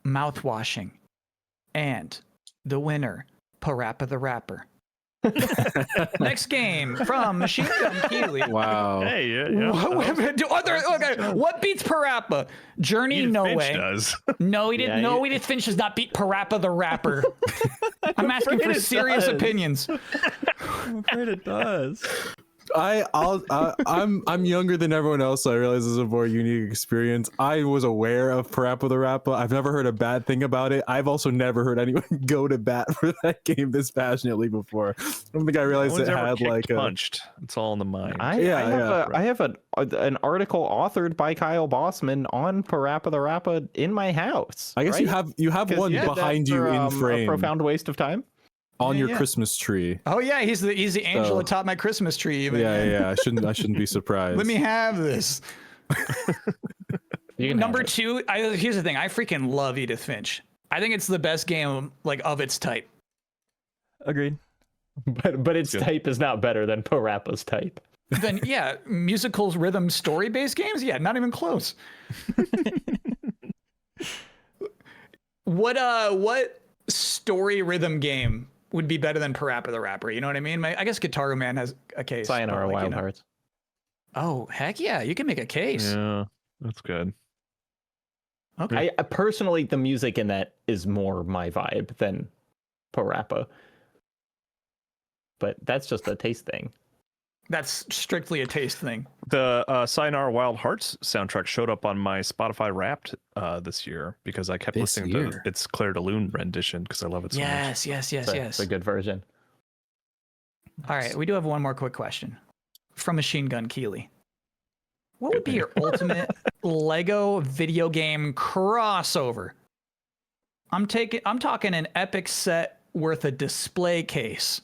Speaker 1: Mouthwashing. And the winner, Parappa the Rapper. Next game from Machine Gun Keeley.
Speaker 2: Wow.
Speaker 4: Hey, yeah.
Speaker 1: What beats Parappa? Journey,
Speaker 4: Edith
Speaker 1: no
Speaker 4: Finch
Speaker 1: way.
Speaker 4: does.
Speaker 1: No, he didn't.
Speaker 3: Yeah,
Speaker 1: No, Edith Finch does not beat Parappa the Rapper. I'm asking for
Speaker 5: afraid it
Speaker 1: serious
Speaker 5: does.
Speaker 1: opinions.
Speaker 5: I'm afraid it does.
Speaker 2: I'm younger than everyone else, so I realize this is a more unique experience. I was aware of Parappa the Rapper. I've never heard a bad thing about it. I've also never heard anyone go to bat for that game this passionately before. I don't think I realized
Speaker 4: No one's
Speaker 2: it
Speaker 4: ever
Speaker 2: had
Speaker 4: kicked,
Speaker 2: like a.
Speaker 4: punched. It's all in the mind.
Speaker 3: I have an article authored by Kyle Bosman on Parappa the Rapper in my house.
Speaker 2: I guess
Speaker 3: right?
Speaker 2: you have
Speaker 3: 'Cause
Speaker 2: one
Speaker 3: you did that
Speaker 2: behind you
Speaker 3: for,
Speaker 2: in
Speaker 3: a
Speaker 2: frame
Speaker 3: profound waste of time.
Speaker 2: on your
Speaker 1: yeah.
Speaker 2: Christmas tree.
Speaker 1: Oh yeah, he's the angel
Speaker 2: So-
Speaker 1: atop my Christmas tree. Even.
Speaker 2: Yeah. I shouldn't be surprised.
Speaker 1: Let me have this.
Speaker 3: You can
Speaker 1: Number
Speaker 3: have it.
Speaker 1: 2, here's the thing. I freaking love Edith Finch. I think it's the best game like of its type.
Speaker 5: Agreed.
Speaker 3: But its type is not better than Parappa's type.
Speaker 1: Then yeah, musicals, rhythm, story-based games. Yeah, not even close. What story rhythm game would be better than Parappa the Rapper? You know what I mean? I guess Guitar Man has a case. but,
Speaker 3: Sayonara
Speaker 1: like,
Speaker 3: Wild Hearts.
Speaker 1: Oh heck yeah, you can make a case.
Speaker 4: Yeah, that's good.
Speaker 1: Okay.
Speaker 3: I personally, the music in that is more my vibe than Parappa. But that's just a taste thing.
Speaker 1: That's strictly a taste thing.
Speaker 4: The Sayonara Wild Hearts soundtrack showed up on my Spotify Wrapped this year because I kept
Speaker 2: This
Speaker 4: listening
Speaker 2: year?
Speaker 4: to its Claire de Lune rendition because I love it so much.
Speaker 1: Yes.
Speaker 3: It's a good version.
Speaker 1: All right, we do have one more quick question from Machine Gun Keeley. What would be your ultimate Lego video game crossover? I'm talking an epic set worth a display case.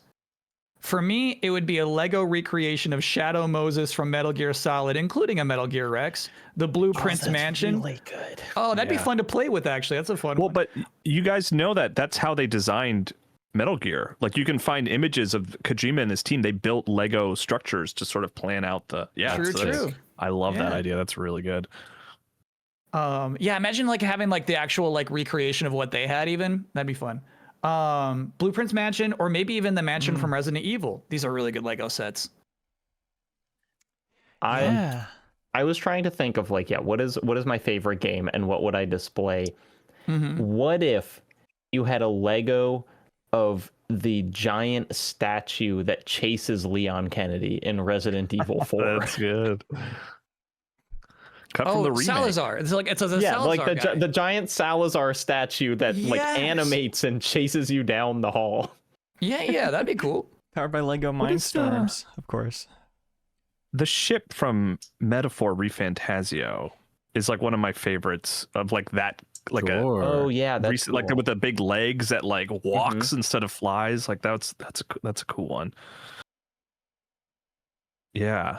Speaker 1: For me, it would be a Lego recreation of Shadow Moses from Metal Gear Solid, including a Metal Gear Rex, the Blueprints Mansion.
Speaker 3: Really good.
Speaker 1: Oh, that'd be fun to play with, actually. That's a fun
Speaker 4: Well,
Speaker 1: one.
Speaker 4: but you guys know that's how they designed Metal Gear. Like you can find images of Kojima and his team. They built Lego structures to sort of plan out the
Speaker 1: True.
Speaker 4: I love that
Speaker 1: Yeah.
Speaker 4: idea. That's really good.
Speaker 1: Yeah, imagine like having like the actual like recreation of what they had even. That'd be fun. Blueprints Mansion, or maybe even the mansion from Resident Evil. These are really good Lego sets.
Speaker 3: I was trying to think of like, what is my favorite game and what would I display? What if you had a Lego of the giant statue that chases Leon Kennedy in Resident Evil 4?
Speaker 4: That's good. Cut from the remake.
Speaker 1: Salazar. It's a Salazar
Speaker 3: like
Speaker 1: guy.
Speaker 3: the giant Salazar statue that like
Speaker 1: Yes.
Speaker 3: animates and chases you down the hall.
Speaker 1: Yeah, that'd be cool.
Speaker 5: Powered by Lego Mindstorms, of course.
Speaker 4: The ship from Metaphor ReFantasio is like one of my favorites of like that, like
Speaker 2: Sure.
Speaker 3: Oh yeah, that's
Speaker 4: recent, like
Speaker 3: cool.
Speaker 4: with the big legs that like walks instead of flies. Like that's a cool one. Yeah.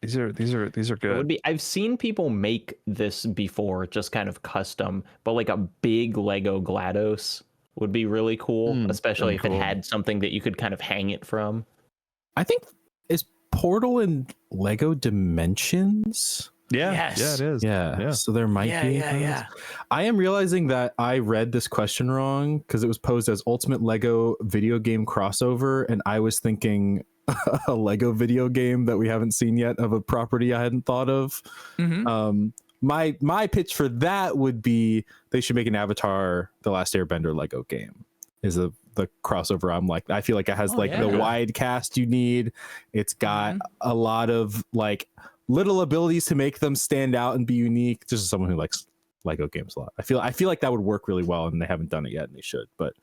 Speaker 4: These are
Speaker 3: It
Speaker 4: good.
Speaker 3: would be. I've seen people make this before, just kind of custom, but like a big Lego GLaDOS would be really cool, especially if it had something that you could kind of hang it from.
Speaker 2: I think is Portal in Lego Dimensions.
Speaker 4: Yeah,
Speaker 1: Yes.
Speaker 4: yeah, it is.
Speaker 2: Yeah. So there might be.
Speaker 1: Yeah.
Speaker 2: I am realizing that I read this question wrong because it was posed as ultimate Lego video game crossover, and I was thinking a Lego video game that we haven't seen yet of a property I hadn't thought of. My pitch for that would be they should make an Avatar: The Last Airbender Lego game. Is the crossover I'm like, I feel like it has the wide cast you need. It's got a lot of like little abilities to make them stand out and be unique. Just as someone who likes Lego games a lot, I feel like that would work really well, and they haven't done it yet, and they should. But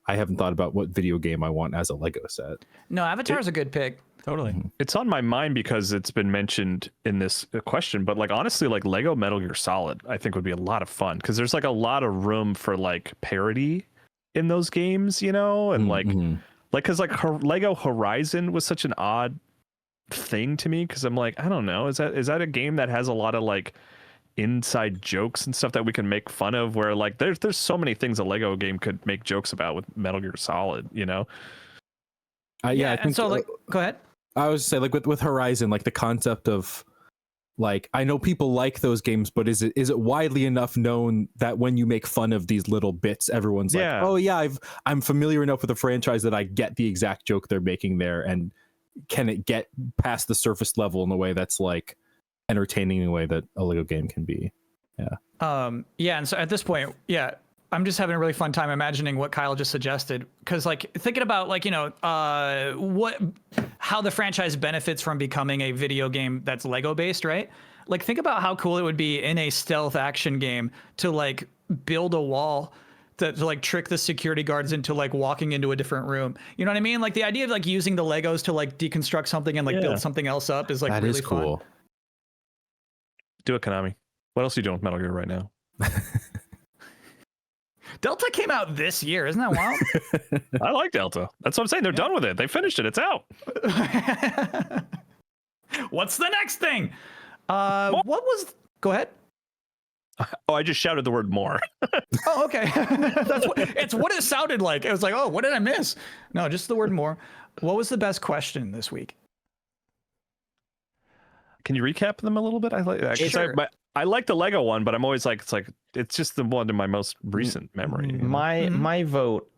Speaker 2: I haven't thought about what video game I want as a Lego set.
Speaker 1: No, Avatar is a good pick.
Speaker 5: Totally.
Speaker 4: It's on my mind because it's been mentioned in this question, but like honestly, like Lego Metal Gear Solid, I think would be a lot of fun because there's like a lot of room for like parody in those games, you know, and like because like Lego Horizon was such an odd thing to me because I'm like, I don't know, is that a game that has a lot of like inside jokes and stuff that we can make fun of, where like there's so many things a Lego game could make jokes about with Metal Gear Solid, you know?
Speaker 2: I think
Speaker 1: and so like, go ahead.
Speaker 2: I was say like with Horizon, like the concept of like, I know people like those games, but is it widely enough known that when you make fun of these little bits, everyone's like, oh yeah, I'm familiar enough with the franchise that I get the exact joke they're making there, and can it get past the surface level in a way that's like entertaining in a way that a Lego game can be?
Speaker 1: And so at this point, I'm just having a really fun time imagining what Kyle just suggested, because like thinking about like, you know, how the franchise benefits from becoming a video game that's Lego based, right? Like think about how cool it would be in a stealth action game to like build a wall to like trick the security guards into like walking into a different room. You know what I mean? Like the idea of like using the Legos to like deconstruct something and like build something else up is like
Speaker 2: that
Speaker 1: really
Speaker 2: is cool.
Speaker 1: fun.
Speaker 4: Do it, Konami. What else are you doing with Metal Gear right now?
Speaker 1: Delta came out this year. Isn't that wild?
Speaker 4: I like Delta. That's what I'm saying. They're done with it. They finished it. It's out.
Speaker 1: What's the next thing? What was Go ahead.
Speaker 4: Oh, I just shouted the word more.
Speaker 1: Oh, okay. It's what it sounded like. It was like, oh, what did I miss? No, just the word more. What was the best question this week?
Speaker 4: Can you recap them a little bit? I like that.
Speaker 1: Sure.
Speaker 4: I like the Lego one, but I'm always like, it's just the one in my most recent memory. You know?
Speaker 3: My vote,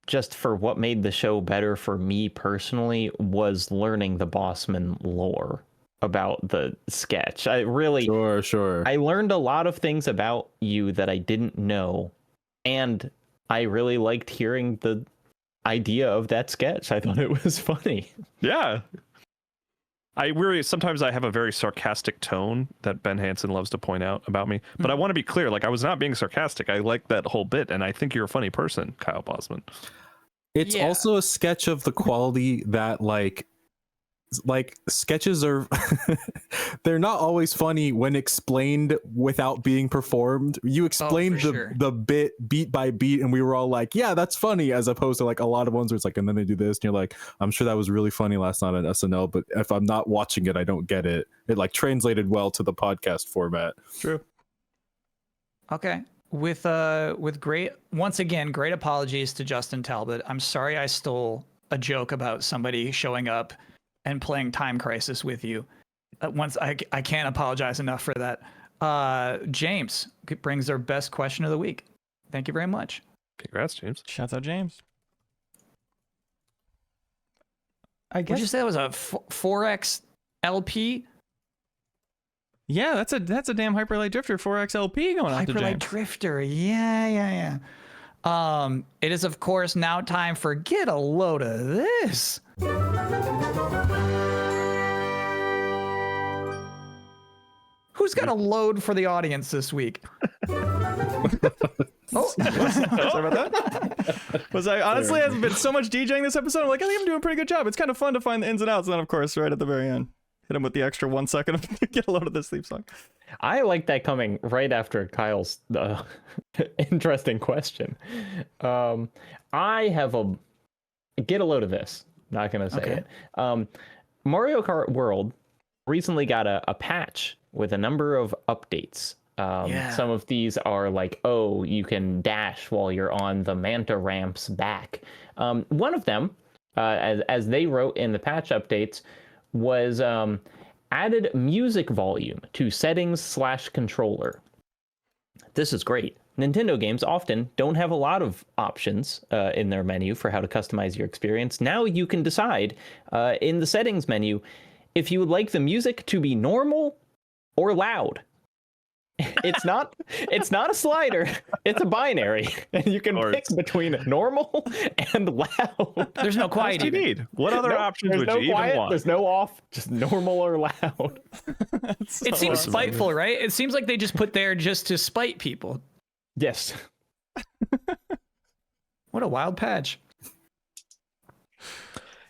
Speaker 3: just for what made the show better for me personally, was learning the Bosman lore about the sketch. I really,
Speaker 2: Sure.
Speaker 3: I learned a lot of things about you that I didn't know, and I really liked hearing the idea of that sketch. I thought it was funny.
Speaker 4: Yeah. Sometimes I have a very sarcastic tone that Ben Hansen loves to point out about me, but I want to be clear. Like, I was not being sarcastic. I like that whole bit, and I think you're a funny person, Kyle Bosman.
Speaker 2: It's also a sketch of the quality that like sketches are they're not always funny when explained without being performed. You explained the bit beat by beat and we were all like, yeah, that's funny, as opposed to like a lot of ones where it's like, and then they do this and you're like, I'm sure that was really funny last night on SNL, but if I'm not watching it, I don't get it. It like translated well to the podcast format.
Speaker 5: True.
Speaker 1: Okay. With great, once again, great apologies to Justin Talbot. I'm sorry I stole a joke about somebody showing up and playing Time Crisis with you. I can't apologize enough for that. James brings our best question of the week. Thank you very much.
Speaker 4: Congrats, James.
Speaker 5: Shouts out James. I
Speaker 1: Would you
Speaker 5: guess.
Speaker 1: say that was a 4X LP?
Speaker 5: Yeah, that's a damn Hyperlight Drifter 4XLP going out to
Speaker 1: Hyperlight
Speaker 5: James.
Speaker 1: Drifter. Yeah. It is, of course, now time for Get a Load of This. Who's got a load for the audience this week?
Speaker 5: Oh, sorry about that. Honestly hasn't been so much DJing this episode. I'm like, I think I'm doing a pretty good job. It's kind of fun to find the ins and outs. And then, of course, right at the very end, hit him with the extra 1 second of Get a Load of This theme song.
Speaker 3: I like that coming right after Kyle's interesting question. I have get a load of this. Not going to say it. Mario Kart World recently got a patch with a number of updates. Some of these are like, you can dash while you're on the Manta ramps back. One of them, as they wrote in the patch updates, was added music volume to settings/controller. This is great. Nintendo games often don't have a lot of options in their menu for how to customize your experience. Now you can decide in the settings menu if you would like the music to be normal or loud. It's not a slider, it's a binary, and you can pick between normal and loud.
Speaker 1: There's no quiet.
Speaker 4: What do you need? What other options would you even want?
Speaker 3: There's no off, just normal or loud.
Speaker 1: It seems spiteful, right? It seems like they just put there just to spite people.
Speaker 3: Yes.
Speaker 1: What a wild patch.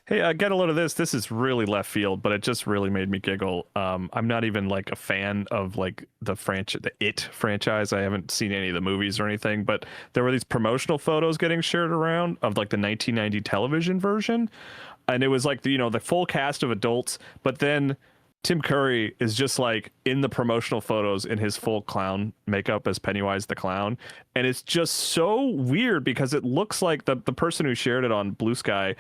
Speaker 4: Hey, get a load of this. This is really left field, but it just really made me giggle. I'm not even like a fan of like the It franchise. I haven't seen any of the movies or anything, but there were these promotional photos getting shared around of like the 1990 television version, and it was like the full cast of adults, but then Tim Curry is just like in the promotional photos in his full clown makeup as Pennywise the Clown, and it's just so weird because it looks like the person who shared it on Blue Sky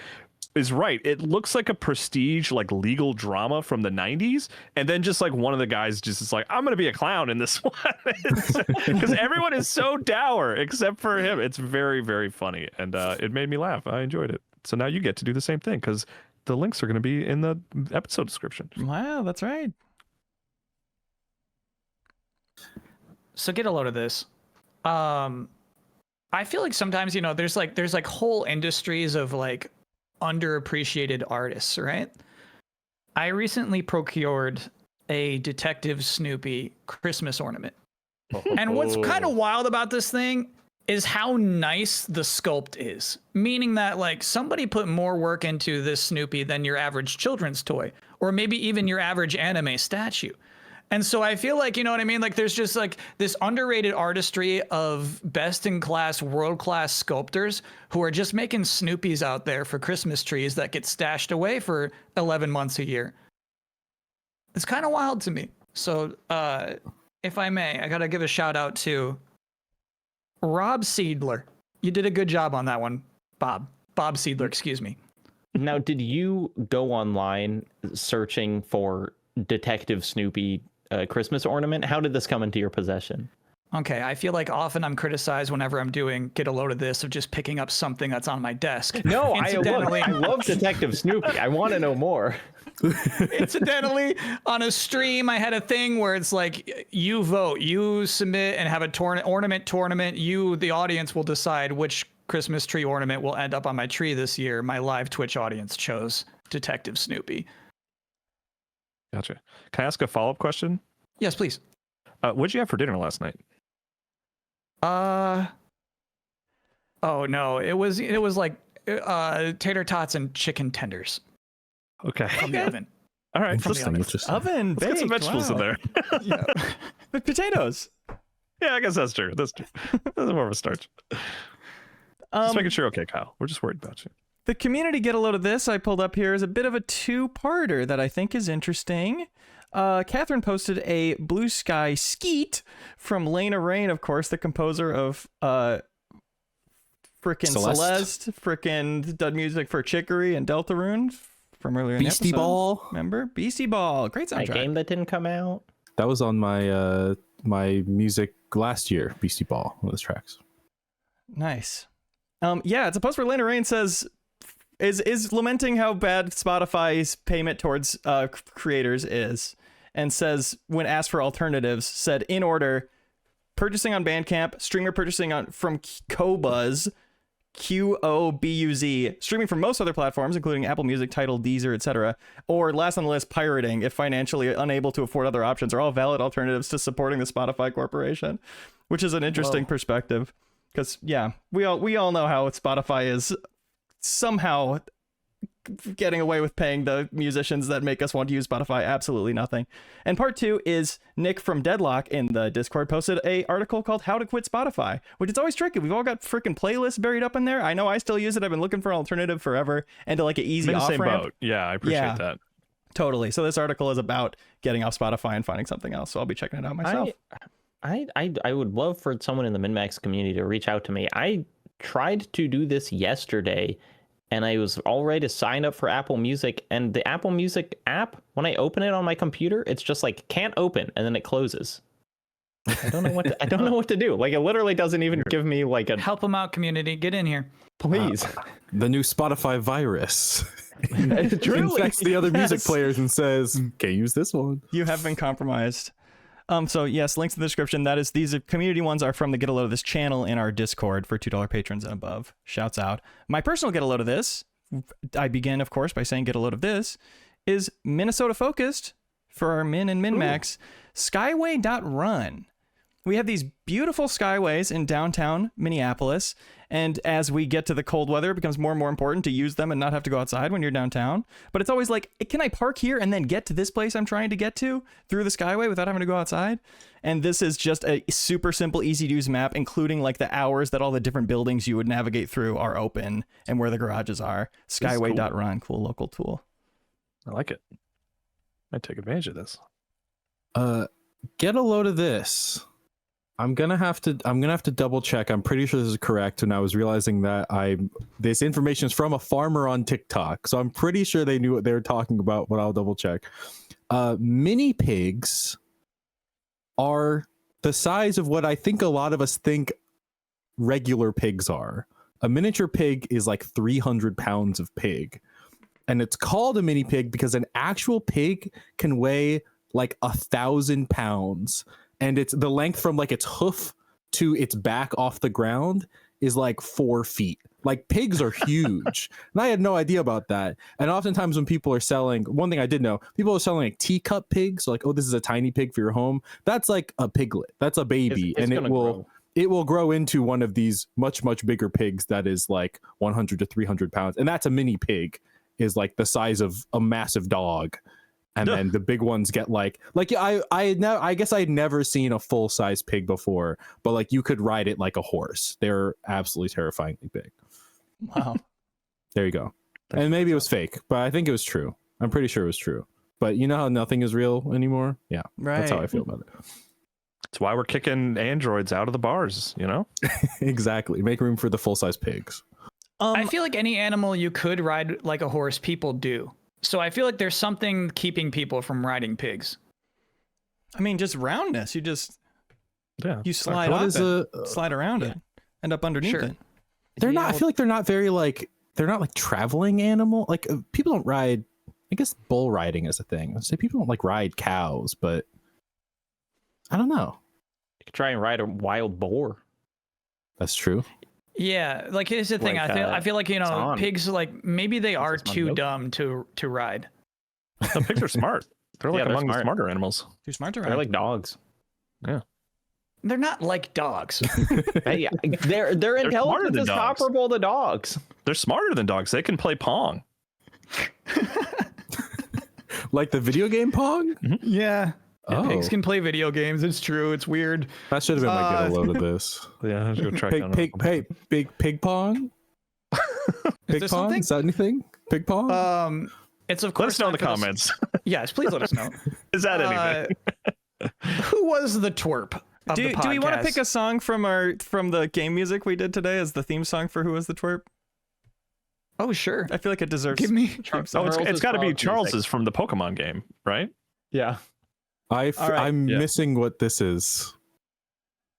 Speaker 4: is right. It looks like a prestige like legal drama from the 90s, and then just like one of the guys just is like, I'm gonna be a clown in this one, because everyone is so dour except for him. It's very, very funny, and it made me laugh. I enjoyed it. So now you get to do the same thing, because the links are going to be in the episode description.
Speaker 5: Wow, that's right.
Speaker 1: So get a load of this. I feel like sometimes there's like whole industries of like underappreciated artists, right? I recently procured a Detective Snoopy Christmas ornament. And what's kind of wild about this thing is how nice the sculpt is. Meaning that like somebody put more work into this Snoopy than your average children's toy, or maybe even your average anime statue. And so I feel like, you know what I mean? Like there's just like this underrated artistry of best in class, world class sculptors who are just making Snoopies out there for Christmas trees that get stashed away for 11 months a year. It's kind of wild to me. So if I may, I gotta give a shout out to Rob Seidler. You did a good job on that one, Bob. Bob Seidler, excuse me.
Speaker 3: Now, did you go online searching for Detective Snoopy Christmas ornament? How did this come into your possession?
Speaker 1: Okay, I feel like often I'm criticized whenever I'm doing get a load of this of just picking up something that's on my desk.
Speaker 3: No, I
Speaker 1: Incidentally-
Speaker 3: love Detective Snoopy. I want to know more.
Speaker 1: Incidentally, on a stream, I had a thing where it's like you vote, you submit, and have a ornament tournament. You, the audience, will decide which Christmas tree ornament will end up on my tree this year. My live Twitch audience chose Detective Snoopy.
Speaker 4: Gotcha. Can I ask a follow-up question?
Speaker 1: Yes, please.
Speaker 4: What'd you have for dinner last night?
Speaker 1: Oh no, it was like tater tots and chicken tenders
Speaker 4: Okay.
Speaker 1: from the oven.
Speaker 4: All right.
Speaker 2: Interesting.
Speaker 1: oven.
Speaker 2: Interesting.
Speaker 5: Oven
Speaker 4: Let's get some
Speaker 5: baked,
Speaker 4: vegetables in
Speaker 5: wow.
Speaker 4: there.
Speaker 1: Yeah.
Speaker 5: With potatoes.
Speaker 4: Yeah, I guess that's true. That's true. That's more of a starch. Just making sure. Okay, Kyle. We're just worried about you.
Speaker 5: The community get a load of this I pulled up here is a bit of a two-parter that I think is interesting. Catherine posted a Blue Sky Skeet from Lena Rain, of course, the composer of frickin' Celeste, frickin' done music for Chicory and Deltarune from earlier in the
Speaker 2: Beastie
Speaker 5: episode.
Speaker 2: Ball.
Speaker 5: Remember? Beastie Ball. Great
Speaker 3: That
Speaker 5: soundtrack.
Speaker 3: game that didn't come out.
Speaker 2: That was on my my music last year. Beastie Ball, one of those tracks.
Speaker 5: Nice. Yeah, it's a post where Lena Rain says is lamenting how bad Spotify's payment towards creators is, and says when asked for alternatives, said in order: purchasing on Bandcamp, streamer purchasing on from Qobuz, QOBUZ, streaming from most other platforms, including Apple Music, Tidal, Deezer, etc., or last on the list, pirating if financially unable to afford other options, are all valid alternatives to supporting the Spotify Corporation, which is an interesting perspective. Because yeah, we all know how Spotify is somehow getting away with paying the musicians that make us want to use Spotify absolutely nothing. And part two is Nick from Deadlock in the Discord posted a article called How to Quit Spotify, which is always tricky. We've all got freaking playlists buried up in there. I know I still use it. I've been looking for an alternative forever and to like an easy
Speaker 4: I'm in the
Speaker 5: off
Speaker 4: same
Speaker 5: ramp.
Speaker 4: boat. Yeah, I appreciate that.
Speaker 5: Totally. So this article is about getting off Spotify and finding something else. So I'll be checking it out myself.
Speaker 3: I would love for someone in the MinnMax community to reach out to me. I tried to do this yesterday, and I was all ready to sign up for Apple Music, and the Apple Music app, when I open it on my computer, it's just like can't open, and then it closes. I don't know what I don't know what to do. Like it literally doesn't even give me like a
Speaker 1: Help them out, community. Get in here.
Speaker 3: please.
Speaker 2: The new Spotify virus
Speaker 3: Truly.
Speaker 2: infects the other music
Speaker 5: Yes.
Speaker 2: players and says, "Can't use this one."
Speaker 5: You have been compromised. So yes, links in the description. These are community ones are from the Get a Load of This channel in our Discord for $2 patrons and above. Shouts out. My personal Get a Load of This, I begin, of course, by saying Get a Load of This, is Minnesota focused for our Min and MinnMax. Skyway.run. We have these beautiful skyways in downtown Minneapolis, and as we get to the cold weather, it becomes more and more important to use them and not have to go outside when you're downtown. But it's always like, can I park here and then get to this place I'm trying to get to through the skyway without having to go outside? And this is just a super simple, easy to use map, including like the hours that all the different buildings you would navigate through are open and where the garages are. Skyway.run, cool local tool.
Speaker 4: I like it. I take advantage of this.
Speaker 2: Get a load of this. I'm gonna have to double check. I'm pretty sure this is correct, and I was realizing that this information is from a farmer on TikTok, so I'm pretty sure they knew what they were talking about. But I'll double check. Mini pigs are the size of what I think a lot of us think regular pigs are. A miniature pig is like 300 pounds of pig, and it's called a mini pig because an actual pig can weigh like 1,000 pounds. And it's the length from like its hoof to its back off the ground is like 4 feet. Like pigs are huge. And I had no idea about that. And oftentimes when people are selling, one thing I did know, people are selling like teacup pigs. Like, oh, this is a tiny pig for your home. That's like a piglet. That's a baby.
Speaker 3: It's
Speaker 2: and
Speaker 3: gonna grow.
Speaker 2: it will grow into one of these much, much bigger pigs that is like 100 to 300 pounds. And that's a mini pig, is like the size of a massive dog. And then the big ones get like I guess I'd never seen a full size pig before, but like you could ride it like a horse. They're absolutely terrifyingly big.
Speaker 5: Wow.
Speaker 2: There you go. And maybe it was fake, but I think it was true. I'm pretty sure it was true. But you know how nothing is real anymore? Yeah.
Speaker 5: Right.
Speaker 2: That's how I feel about it.
Speaker 4: That's why we're kicking androids out of the bars, you know?
Speaker 2: Exactly. Make room for the full-size pigs.
Speaker 1: I feel like any animal you could ride like a horse, people do. So I feel like there's something keeping people from riding pigs.
Speaker 5: I mean, just roundness. You just you slide
Speaker 2: What
Speaker 5: off
Speaker 2: is
Speaker 5: it, slide around it, end up underneath
Speaker 1: Sure.
Speaker 5: it.
Speaker 2: They're not. I feel like they're not very like. They're not like traveling animal. Like people don't ride. I guess bull riding is a thing. I say people don't like ride cows, but I don't know.
Speaker 3: You could try and ride a wild boar.
Speaker 2: That's true.
Speaker 1: Yeah, like here's the thing.
Speaker 3: Like,
Speaker 1: I feel like, you know,
Speaker 3: on.
Speaker 1: pigs, like maybe they are
Speaker 3: That's my
Speaker 1: too
Speaker 3: note.
Speaker 1: dumb to ride.
Speaker 4: The pigs are smart. They're like
Speaker 3: Yeah, they're
Speaker 4: among the
Speaker 3: smart.
Speaker 4: smarter animals.
Speaker 5: Too smart to ride.
Speaker 3: They're like dogs.
Speaker 1: They're not like dogs.
Speaker 3: Hey, their
Speaker 4: smarter
Speaker 3: intelligence
Speaker 4: than
Speaker 3: is
Speaker 4: dogs.
Speaker 3: comparable to dogs.
Speaker 4: They're smarter than dogs. They can play Pong.
Speaker 2: Like the video game Pong.
Speaker 1: Yeah.
Speaker 2: Oh.
Speaker 1: Pigs can play video games. It's true. It's weird.
Speaker 2: That should have been my get a load of this.
Speaker 4: Yeah, I should go track down.
Speaker 2: Big pig pong. Pig
Speaker 1: this
Speaker 2: pong.
Speaker 1: something?
Speaker 2: Is that anything? Pig pong.
Speaker 1: It's of
Speaker 4: Let
Speaker 1: course
Speaker 4: us know in the
Speaker 1: time for
Speaker 4: comments.
Speaker 1: Yes, please let us know.
Speaker 4: Is that anything?
Speaker 1: Who was the twerp of
Speaker 5: Do
Speaker 1: the podcast?
Speaker 5: we want to pick a song from the game music we did today as the theme song for Who Was the Twerp?
Speaker 1: Oh, sure.
Speaker 5: I feel like it deserves.
Speaker 1: Give me.
Speaker 5: theme
Speaker 4: Oh,
Speaker 5: song.
Speaker 4: it's
Speaker 3: Charles's
Speaker 4: got to be
Speaker 3: frog music.
Speaker 4: Charles's from the Pokemon game, right?
Speaker 3: Yeah.
Speaker 5: All right.
Speaker 2: I'm
Speaker 4: Yeah.
Speaker 2: missing what this is.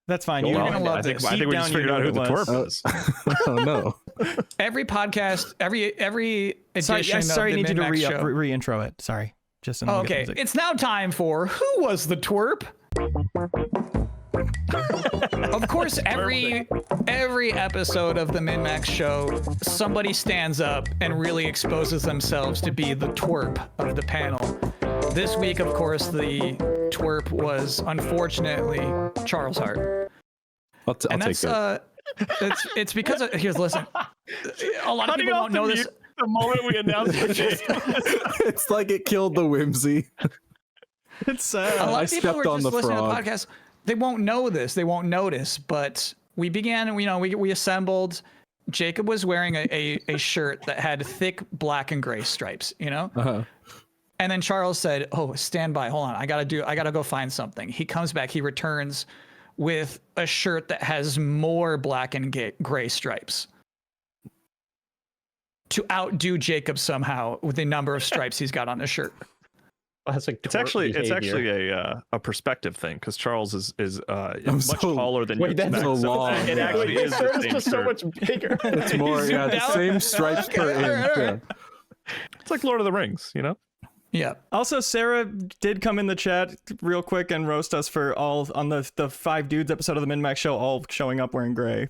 Speaker 5: That's fine.
Speaker 1: You're
Speaker 5: You
Speaker 1: gonna love
Speaker 4: I think,
Speaker 1: this.
Speaker 4: I think we just
Speaker 5: Deep
Speaker 4: figured
Speaker 5: down
Speaker 4: out
Speaker 5: you
Speaker 4: who
Speaker 5: knew
Speaker 4: the
Speaker 5: it was.
Speaker 4: twerp is.
Speaker 2: Oh no.
Speaker 1: Every podcast, every edition
Speaker 5: Sorry, I
Speaker 1: of the
Speaker 5: need you to
Speaker 1: MinnMax show.
Speaker 5: re-intro it. Sorry. Just in
Speaker 1: Oh, okay, it's now time for Who Was the Twerp? Of course, every episode of the MinnMax show, somebody stands up and really exposes themselves to be the twerp of the panel. This week, of course, the twerp was unfortunately Charles Harte.
Speaker 2: I'll
Speaker 1: And
Speaker 2: take
Speaker 1: that's
Speaker 2: it.
Speaker 1: it's because of, here's listen. A lot of people don't know this.
Speaker 4: The moment we announced the game.
Speaker 2: It's like it killed the whimsy.
Speaker 5: It's sad.
Speaker 1: A lot
Speaker 2: I
Speaker 1: of people who
Speaker 2: stepped
Speaker 1: are
Speaker 2: on
Speaker 1: just
Speaker 2: the
Speaker 1: listening
Speaker 2: frog.
Speaker 1: to the podcast, they won't know this, they won't notice, but we began, you know, we assembled. Jacob was wearing a shirt that had thick black and gray stripes, you know?
Speaker 2: Uh-huh.
Speaker 1: And then Charles said, "Oh, stand by, hold on, I gotta go find something." He comes back, he returns with a shirt that has more black and gray stripes. To outdo Jacob somehow with the number of stripes he's got on his shirt.
Speaker 3: Classic
Speaker 4: It's
Speaker 3: twerp
Speaker 4: actually
Speaker 3: behavior.
Speaker 4: a perspective thing because Charles is much
Speaker 2: so-
Speaker 4: taller than
Speaker 3: Wait,
Speaker 4: you
Speaker 3: that's
Speaker 4: expect.
Speaker 2: so long.
Speaker 4: It
Speaker 2: Yeah.
Speaker 4: actually
Speaker 3: His
Speaker 4: is
Speaker 3: shirt
Speaker 4: the
Speaker 3: is
Speaker 4: same
Speaker 3: just so
Speaker 4: shirt.
Speaker 3: much bigger.
Speaker 2: It's more, yeah, the
Speaker 1: out?
Speaker 2: same stripes per inch. Yeah.
Speaker 4: It's like Lord of the Rings, you know?
Speaker 1: Yeah.
Speaker 5: Also, Sarah did come in the chat real quick and roast us for all on the 5 Dudes episode of the MinnMax show, all showing up wearing gray.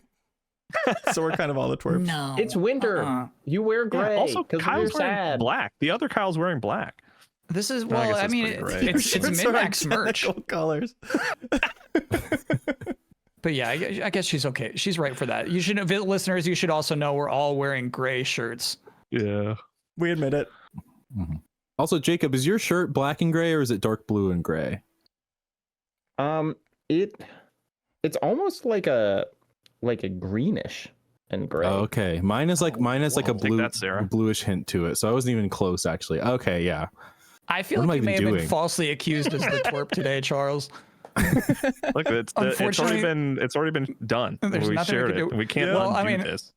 Speaker 5: So we're kind of all the twerps.
Speaker 1: No.
Speaker 3: It's winter.
Speaker 1: Uh-uh.
Speaker 3: You wear gray.
Speaker 4: Also,
Speaker 3: because
Speaker 4: Kyle's
Speaker 3: you're
Speaker 4: wearing
Speaker 3: sad.
Speaker 4: black. The other Kyle's wearing black.
Speaker 1: This is,
Speaker 4: Well, I
Speaker 1: well,
Speaker 4: guess
Speaker 1: I
Speaker 4: that's
Speaker 1: mean,
Speaker 4: pretty great.
Speaker 1: it's
Speaker 5: Shirts are
Speaker 1: MinnMax merch.
Speaker 5: identical colors.
Speaker 1: But yeah, I guess she's okay. She's right for that. You should, listeners, you should also know we're all wearing gray shirts.
Speaker 4: Yeah.
Speaker 5: We admit it.
Speaker 2: Also, Jacob, is your shirt black and gray or is it dark blue and gray?
Speaker 3: It's almost like a greenish and gray.
Speaker 2: Oh, okay, mine is like a
Speaker 4: Take
Speaker 2: blue,
Speaker 4: that, Sarah.
Speaker 2: bluish hint to it, so I wasn't even close actually. Okay, yeah.
Speaker 1: I feel
Speaker 2: What am I
Speaker 1: like you may
Speaker 2: even
Speaker 1: have been
Speaker 2: doing?
Speaker 1: falsely accused as the twerp today, Charles.
Speaker 4: Look, it's
Speaker 1: Unfortunately,
Speaker 4: already been done.
Speaker 1: there's
Speaker 4: We
Speaker 1: nothing we
Speaker 4: shared
Speaker 1: can
Speaker 4: it.
Speaker 1: do.
Speaker 4: We can't
Speaker 1: Yeah. Well, I
Speaker 4: undo
Speaker 1: mean,
Speaker 4: this.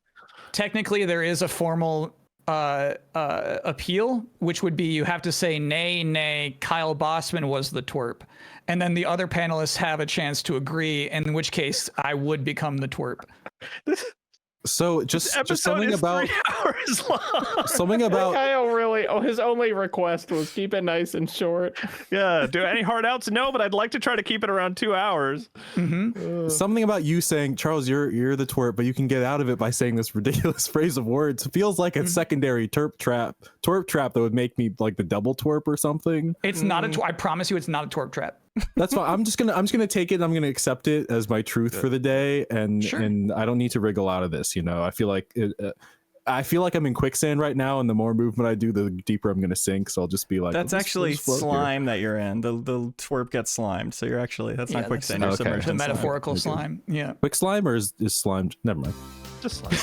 Speaker 1: Technically, there is a formal appeal, which would be you have to say, nay, Kyle Bosman was the twerp. And then the other panelists have a chance to agree, in which case I would become the twerp.
Speaker 2: So just something
Speaker 4: is
Speaker 2: about
Speaker 4: 3 hours long.
Speaker 2: something about
Speaker 3: Kyle really, his only request was keep it nice and short.
Speaker 4: Yeah. Do any hard outs? No, but I'd like to try to keep it around 2 hours.
Speaker 2: something about you saying, Charles, you're the twerp, but you can get out of it by saying this ridiculous phrase of words. It feels like a secondary twerp trap that would make me like the double twerp or something.
Speaker 1: It's not a twerp. I promise you, it's not a twerp trap.
Speaker 2: That's fine. I'm just gonna take it. I'm gonna accept it as my truth for the day, and
Speaker 1: Sure.
Speaker 2: and I don't need to wriggle out of this. You know, I feel like I'm in quicksand right now, and the more movement I do, the deeper I'm gonna sink. So I'll just be like,
Speaker 5: That's
Speaker 2: "Let's
Speaker 5: actually
Speaker 2: float here."
Speaker 5: slime that you're in. The twerp gets slimed. So you're actually, that's
Speaker 1: Yeah,
Speaker 5: not quicksand.
Speaker 2: that's-
Speaker 5: You're
Speaker 2: okay.
Speaker 5: submerged
Speaker 1: The
Speaker 5: in slime.
Speaker 1: metaphorical slime. Yeah.
Speaker 2: Quick slime or is slimed? Never mind.
Speaker 4: Just like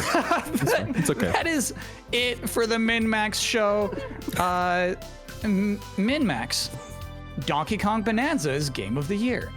Speaker 2: It's okay.
Speaker 1: That is it for the MinnMax show. MinnMax, Donkey Kong Bonanza's Game of the Year.